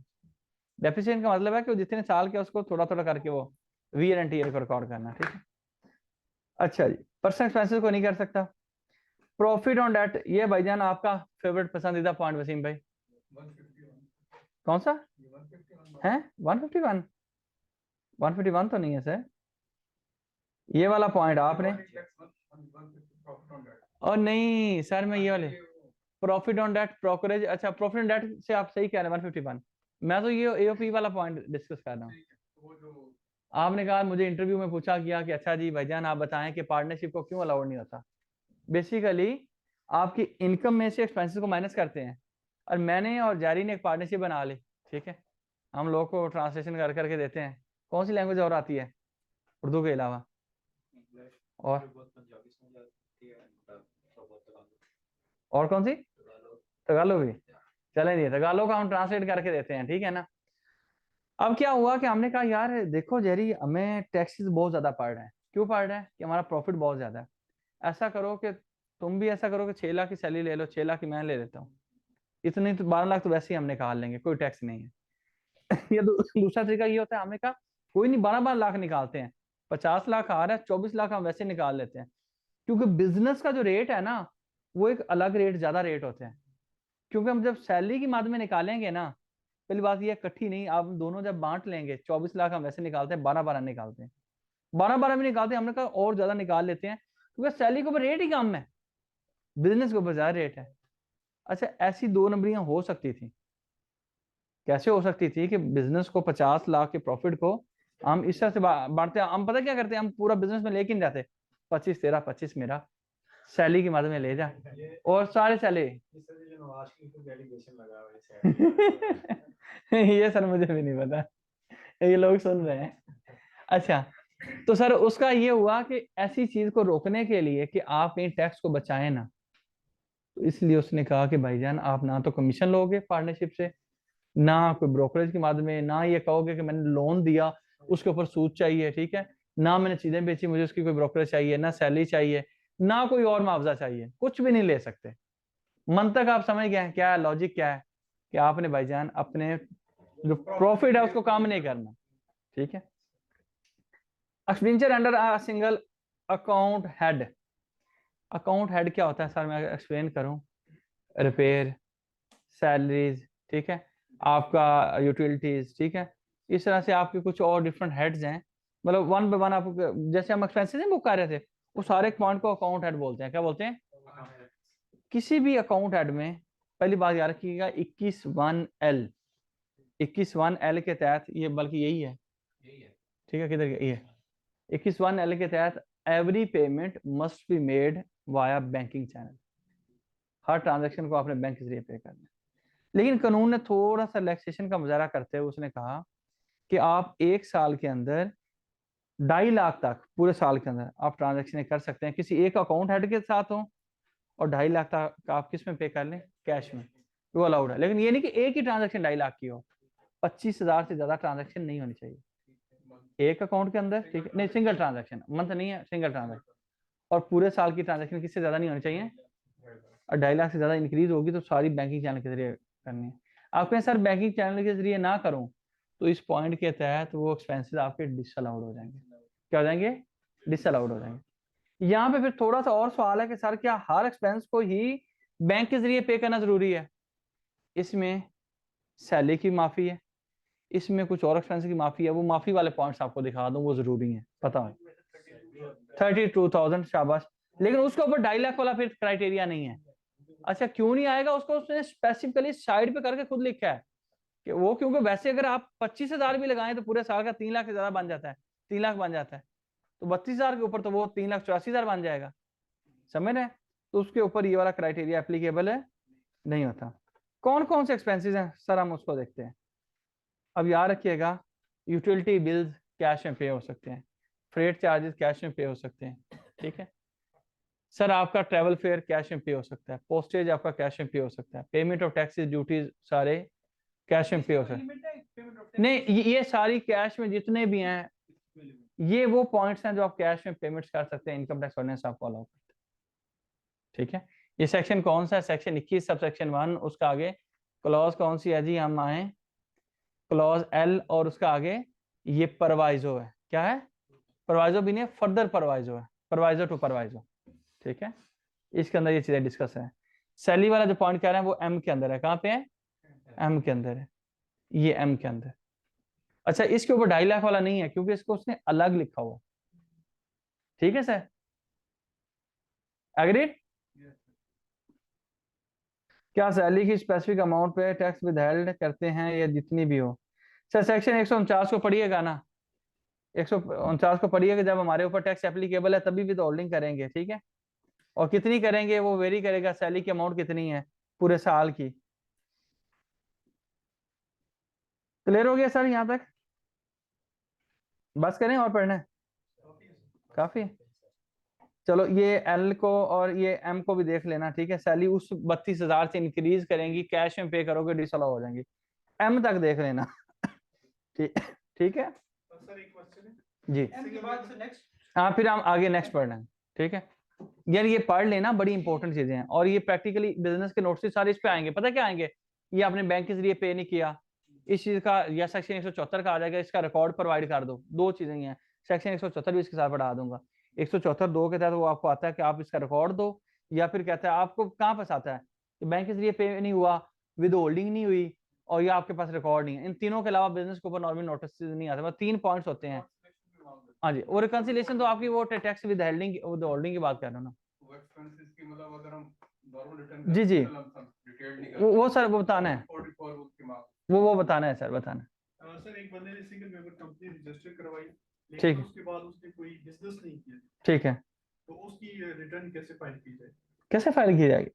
डेप्रिसिएशन का मतलब है कि वो जितने साल के उसको थोड़ा थोड़ा करके वो वीयर एंड टीयर को रिकॉर्ड करना, ठीक है। अच्छा जी, पर्सनल एक्सपेंसेस को नहीं कर सकता। प्रॉफिट ऑन डेट, ये भाईजान आपका फेवरेट पसंदीदा पॉइंट वसीम भाई, 151 कौन सा 151 है? 151 151 तो नहीं है सर, ये वाला पॉइंट आपने, और नहीं सर मैं ये वाले प्रॉफिट ऑन डेट ब्रोकरेज, अच्छा प्रॉफिट ऑन डेट से आप सही कह रहे हैं 151, मैं तो ये एओपी वाला पॉइंट डिस्कस कर रहा हूँ। आपने कहा, मुझे इंटरव्यू में पूछा गया कि अच्छा जी भाईजान आप बताएं कि पार्टनरशिप को क्यों अलाउड नहीं होता। बेसिकली आपकी इनकम में से एक्सपेंसेस को माइनस करते हैं, और मैंने और जारी ने एक पार्टनरशिप बना ली, ठीक है, हम लोग को ट्रांसलेशन कर करके देते हैं। कौन सी लैंग्वेज और आती है उर्दू के अलावा? और कौन सी? तगालो भी चले नहीं, तगालो का हम ट्रांसलेट करके देते हैं, ठीक है ना। अब क्या हुआ कि हमने कहा यार देखो जेरी, हमें टैक्सेस बहुत ज्यादा पड़ रहे हैं। क्यों पड़ रहे हैं? कि हमारा प्रॉफिट बहुत ज्यादा है। ऐसा करो कि तुम भी ऐसा करो कि 6 लाख की सैलरी ले लो, 6 लाख की मैं ले लेता हूँ, इतनी तो 12 लाख तो वैसे ही हम निकाल लेंगे, कोई टैक्स नहीं है। ये दूसरा तरीका ये होता है, हमने कहा कोई नहीं 12 लाख निकालते हैं, 50 लाख आ रहा है, 24 लाख हम वैसे निकाल लेते हैं। क्योंकि बिजनेस का जो रेट है ना, वो एक अलग रेट, ज्यादा रेट होते हैं। क्योंकि हम जब सैलरी की मद में निकालेंगे ना, पहली बात ये इकट्ठी नहीं, आप दोनों जब बांट लेंगे, 24 लाख हम वैसे निकालते हैं, 12 निकालते हैं, 12 भी निकालते हैं, हमने कहा और ज्यादा निकाल लेते हैं, क्योंकि सैलरी के ऊपर रेट ही कम है, बिजनेस के ऊपर ज्यादा रेट है। अच्छा, ऐसी 2 नंबरियां हो सकती थी। कैसे हो सकती थी कि बिजनेस को 50 लाख के प्रॉफिट को हम इस तरह से बांटते हैं। हम पता क्या करते हैं, हम पूरा बिजनेस में लेके नहीं जाते, 25 तेरा 25 मेरा, सैलरी की मदद में ले जा, और सारे सैलरी ये सर मुझे भी नहीं पता, ये लोग सुन रहे हैं। अच्छा, तो सर उसका ये हुआ कि ऐसी चीज को रोकने के लिए कि आप कहीं टैक्स को बचाएं ना, तो इसलिए उसने कहा कि भाईजान आप ना तो कमीशन लोगे पार्टनरशिप से, ना कोई ब्रोकरेज के माध्यम में, ना ये कहोगे कि मैंने लोन दिया उसके ऊपर सूद चाहिए, ठीक है, ना मैंने चीजें बेची मुझे उसकी कोई ब्रोकरेज चाहिए, ना सैलरी चाहिए, ना कोई और मुआवजा चाहिए, कुछ भी नहीं ले सकते। मंतक आप समझ गए क्या है, लॉजिक क्या है, कि आपने भाईजान अपने जो प्रॉफिट है उसको काम नहीं करना, ठीक है। Expenditure under a single account head, account head क्या होता है सर, मैं एक्सप्लेन करूं, रिपेयर, सैलरीज, ठीक है, आपका यूटिलिटीज, ठीक है, इस तरह से आपके कुछ और डिफरेंट हेड्स हैं, मतलब वन बाय वन आपको, जैसे हम एक्सपेंसेस नहीं बुक कर रहे थे, वो सारे पॉइंट को अकाउंट हेड बोलते हैं। क्या बोलते हैं? किसी भी अकाउंट हेड में पहली बात याद रखिएगा, 21(1)L, 21(1)L के तहत, ये बल्कि यही है, ठीक है, किधर ये 21(1)L के तहत every payment must be made via banking channel, her transaction को आपने बैंक के जरिए पे करना है। लेकिन कानून ने थोड़ा सा रिलैक्सेशन का मुजाहरा करते हुए उसने कहा कि आप 1 साल के अंदर 2.5 लाख तक, पूरे साल के अंदर आप ट्रांजैक्शन कर सकते हैं, किसी एक अकाउंट हेड के साथ हो, और 2.5 लाख तक आप किस में पे कर लें? कैश में, वो अलाउड है। लेकिन ये नहीं कि एक ही ट्रांजैक्शन 2.5 लाख की हो, 25,000 से ज्यादा ट्रांजैक्शन नहीं होनी चाहिए एक अकाउंट के अंदर, ठीक है, नहीं सिंगल ट्रांजैक्शन, मंथ नहीं है, सिंगल ट्रांजैक्शन, और पूरे साल की ट्रांजैक्शन किससे ज्यादा नहीं होनी चाहिए, और 2.5 लाख से ज्यादा इंक्रीज होगी तो सारी बैंकिंग चैनल के जरिए करनी है। आप कहें सर बैंकिंग चैनल के जरिए ना करूं, तो इस पॉइंट के तहत वो एक्सपेंसेस आपके डिसअलाउड हो जाएंगे। क्या हो जाएंगे? डिसअलाउड हो जाएंगे। यहाँ पे फिर थोड़ा सा और सवाल है कि सर क्या हर एक्सपेंस को ही बैंक के जरिए पे करना जरूरी है? इसमें सैलरी की माफी है, इसमें कुछ और एक्सपेंस की माफी है, वो माफी वाले पॉइंट्स आपको दिखा दूं, वो जरूरी है, पता है 32,000, शाबाश। लेकिन उसके ऊपर 2.5 लाख वाला फिर क्राइटेरिया नहीं है। अच्छा, क्यों नहीं आएगा? उसको उसने स्पेसिफिकली साइड पे करके खुद लिखा है कि वो, क्योंकि वैसे अगर आप 25,000 भी लगाएं तो पूरे साल का 3 लाख से ज्यादा बन जाता है, 3 लाख बन जाता है, तो 32,000 के ऊपर तो वो 3,84,000 बन जाएगा, समझ रहे हैं? तो उसके ऊपर ये वाला क्राइटेरिया एप्लीकेबल है नहीं होता। कौन कौन से एक्सपेंसेस हैं सर, हम उसको देखते हैं। अब याद रखिएगा, यूटिलिटी बिल्स कैश में पे हो सकते हैं, फ्रेट चार्जेस कैश में पे हो सकते हैं, ठीक है सर, आपका ट्रैवल फेयर कैश में पे हो सकता है, पोस्टेज आपका कैश में पे हो सकता है, पेमेंट ऑफ टैक्सेस ड्यूटीज सारे कैश में पे हो सकता लिमिट है पेमेंट ऑफ नहीं, ये सारी कैश में जितने भी हैं ये वो पॉइंट्स हैं जो आप कैश में पेमेंट्स कर सकते हैं इनकम टैक्स ऑर्डिनेंस आपको अलाउ करते हैं। ठीक है, ये सेक्शन कौन सा है? सेक्शन 21 सब सेक्शन 1, उसका आगे क्लॉज कौन सी है जी? हम आए क्लॉज एल और उसका आगे ये परवाइजो है। क्या है? परवाइजो भी नहीं, फर्दर परवाइजो है, परवाइजो टू परवाइजो। ठीक है, इसके अंदर ये चीजें डिस्कस है। सैली वाला जो पॉइंट कह रहे हैं वो एम के अंदर है। कहाँ पे है? एम के अंदर है, ये एम के अंदर। अच्छा, इसके ऊपर 2.5 लाख वाला नहीं है क्योंकि इसको उसने अलग लिखा हुआ। ठीक है सर, एग्रीड? क्या सैलरी की स्पेसिफिक अमाउंट पे टैक्स विदहेल्ड करते हैं या जितनी भी हो? सर सेक्शन 149 को पढ़िएगा ना, 149 को पढ़िएगा। जब हमारे ऊपर टैक्स एप्लीकेबल है तभी विद होल्डिंग करेंगे। ठीक है, और कितनी करेंगे वो वेरी करेगा, सैलरी की अमाउंट कितनी है पूरे साल की। क्लियर हो गया सर यहाँ तक? बस करें और पढ़ना है? काफी। चलो ये एल को और ये एम को भी देख लेना। ठीक है, सैलरी उस 32,000 से इंक्रीज करेंगी, कैश में पे करोगे डिसअलाउ हो जाएंगी। एम तक देख लेना। ठीक, ठीक है सर एक क्वेश्चन है जी। एम के बाद से नेक्स्ट। हाँ, फिर हम आगे नेक्स्ट पढ़ना है। ठीक है, यार ये पढ़ लेना, बड़ी इंपॉर्टेंट चीजें हैं। और ये प्रैक्टिकली बिजनेस के नोटिस सारे इस पे आएंगे। पता क्या आएंगे? ये आपने बैंक के जरिए पे नहीं किया, इस चीज का या सेक्शन 174 का आ जाएगा, इसका रिकॉर्ड प्रोवाइड कर दो। दो चीजें हैं, सेक्शन 174 भी इसके साथ बढ़ा दूंगा। 174(2) के तहत वो आपको आता है कि आप इसका रिकॉर्ड दो, या फिर कहता है आपको कहाँ पास आता है कि बैंक के जरिए पे नहीं हुआ, विद होल्डिंग नहीं हुई, और ये आपके पास रिकॉर्ड नहीं है। इन तीनों के अलावा बिजनेस के ऊपर नॉर्मल नोटिस नहीं आता। बस 3 पॉइंट्स होते हैं। हाँ जी, और रिकंसिलिएशन तो आपकी वो टैक्स विद होल्डिंग की बात कर रहे हो ना? वो एक्सपेंसेस की मतलब अगर हम नॉर्मल रिटर्न जी जी, डिटेल नहीं वो सर वो बताना है, 44 उसकी मार्क वो बताना है सर, बताना है। सर एक बंदे ने सिंगल मेंबर कंपनी रजिस्टर करवाई, ठीक लेकिन है। उसके बाद उसने कोई बिजनेस नहीं किया, ठीक है, तो उसकी रिटर्न कैसे फाइल की जाए? कैसे फाइल की जाएगी?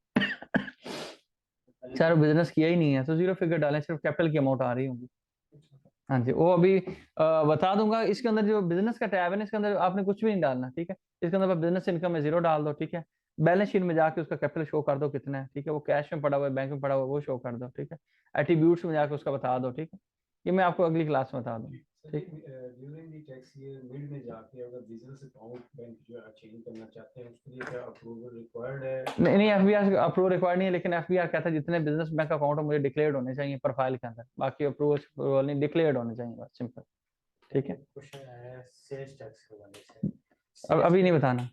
सर बिजनेस किया ही नहीं है तो जीरो फिगर डालें, सिर्फ कैपिटल की अमाउंट आ रही होगी। हाँ जी, वो अभी बता दूंगा। इसके अंदर जो बिजनेस का टैब है ना, इसके अंदर आपने कुछ भी नहीं डालना। ठीक है, इसके अंदर बिजनेस इनकम में 0 डाल दो। ठीक है, बैलेंस शीट में जाके उसका कैपिटल शो कर दो कितना है। ठीक है, वो कैश में पड़ा हुआ है, बैंक में पड़ा हुआ है, वो शो कर दो। ठीक है, एट्रीब्यूट्स में जाके उसका बता दो। ठीक है, ये मैं आपको अगली क्लास में बता दूंगा। ठीक है, during the tax year mid में जाके अगर बिजनेस अकाउंट बैंक जो है चेंज करना चाहते हैं उसके लिए क्या अप्रूवल रिक्वायर्ड है? नहीं नहीं, एफबीआर अप्रूवल रिक्वायर्ड नहीं है, लेकिन एफबीआर कहता है जितने बिजनेस बैंक अकाउंट मुझे डिक्लेयर्ड होने चाहिए प्रोफाइल के अंदर, बाकी अप्रूवल नहीं, डिक्लेयर्ड होने चाहिए, बस सिंपल। ठीक है, क्वेश्चन है सेल्स टैक्स के बारे में। अब अभी नहीं बताना,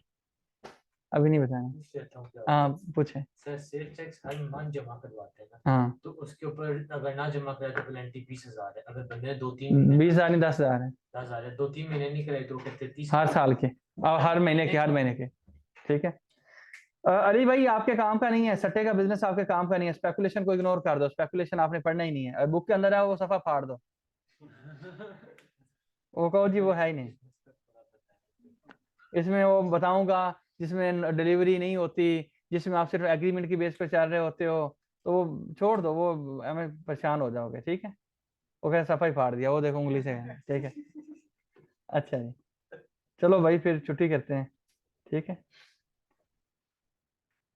अभी नहीं बताना। हाँ पूछे। सर सेल्स टैक्स हर मंथ जमा करवाते हैं ना, हाँ, तो उसके ऊपर अगर ना जमा कराए तो पेनल्टी 20,000 है। अगर बंदे ने 2-3 20,000 नहीं 10,000 है 10,000 है, 2-3 महीने नहीं कराए तो कहते 30 हर साल के, और हर महीने के, हर महीने के। ठीक है, अली भाई आपके काम का नहीं है, सट्टे का बिजनेस आपके काम का नहीं है। स्पेकुलेशन को इग्नोर कर दो, स्पेकुलेशन आपने पढ़ना ही नहीं है। बुक के अंदर है वो सफा फाड़ दो, वो कहो जी वो है ही नहीं। इसमें वो बताऊंगा जिसमें डिलीवरी नहीं होती, जिसमें आप सिर्फ एग्रीमेंट की बेस पे चल रहे होते हो, तो वो छोड़ दो, वो हमें परेशान हो जाओगे। ठीक है, वो कह सफाई फाड़ दिया, वो देखो उंगली से। ठीक है, अच्छा जी, चलो भाई फिर छुट्टी करते हैं। ठीक है,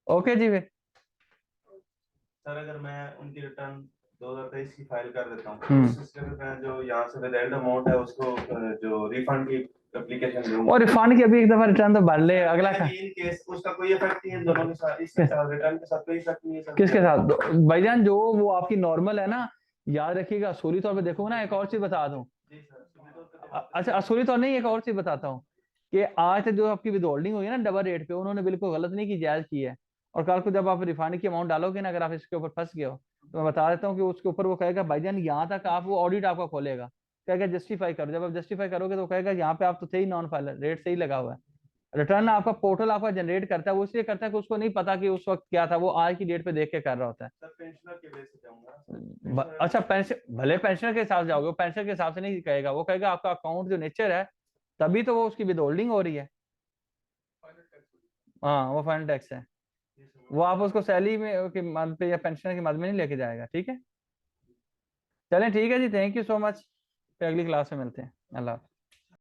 ओके जी। फिर सर अगर मैं उनकी रिटर्न 2023 की फाइल कर देता हूँ, उस सिस्टम में जो यहाँ से विद अमाउंट है उसको जो रिफंड की एप्लीकेशन दूंगा, और रिफंड की अभी एक दफा रिटर्न तो भर ले, अगला का इन केस उसका कोई इफेक्ट नहीं है दोनों के साथ, इसके साथ रिटर्न के साथ कोई इफेक्ट नहीं है सर? किसके साथ? भाईजान जो वो आपकी नॉर्मल है ना, याद रखिएगा। असूली तौर पे देखो ना, एक और चीज बता दूं। जी सर, अच्छा, असूली तौर नहीं, एक और चीज बताता हूँ कि आज तक जो आपकी विद होल्डिंग हुई है ना डबल रेट पे, उन्होंने बिल्कुल गलत नहीं की, जायज की है। और कल को जब आप रिफंड की अमाउंट डालोगे ना, अगर आप इसके ऊपर फंस गए हो, तो मैं बता देता हूँ कि उसके ऊपर वो कहेगा भाईजान यहाँ तक आप, वो ऑडिट आपका खोलेगा, कहेगा जस्टिफाई करो। जब आप जस्टिफाई करोगे तो कहेगा यहाँ पे आप तो थे ही नॉन फाइलर, रेट सही लगा हुआ है। रिटर्न आपका पोर्टल आपका जनरेट करता है, वो इसलिए करता है कि उसको नहीं पता कि उस वक्त क्या था, वो आज की डेट पे देख के कर रहा होता है। सर पेंशनर के बेस पे जाऊंगा। अच्छा, पेंशन भले पेंशनर के हिसाब से जाओगे, वो पेंशनर के हिसाब से नहीं कहेगा, वो कहेगा आपका अकाउंट जो नेचर है, तभी तो वो उसकी विद होल्डिंग हो रही है। हाँ, वो फाइनल टैक्स है, वो आप उसको सैलरी में के मद पे या पेंशनर के मद में नहीं लेके जाएगा। ठीक है, चलें ठीक है जी, थैंक यू सो मच, फिर अगली क्लास में मिलते हैं। अल्लाह।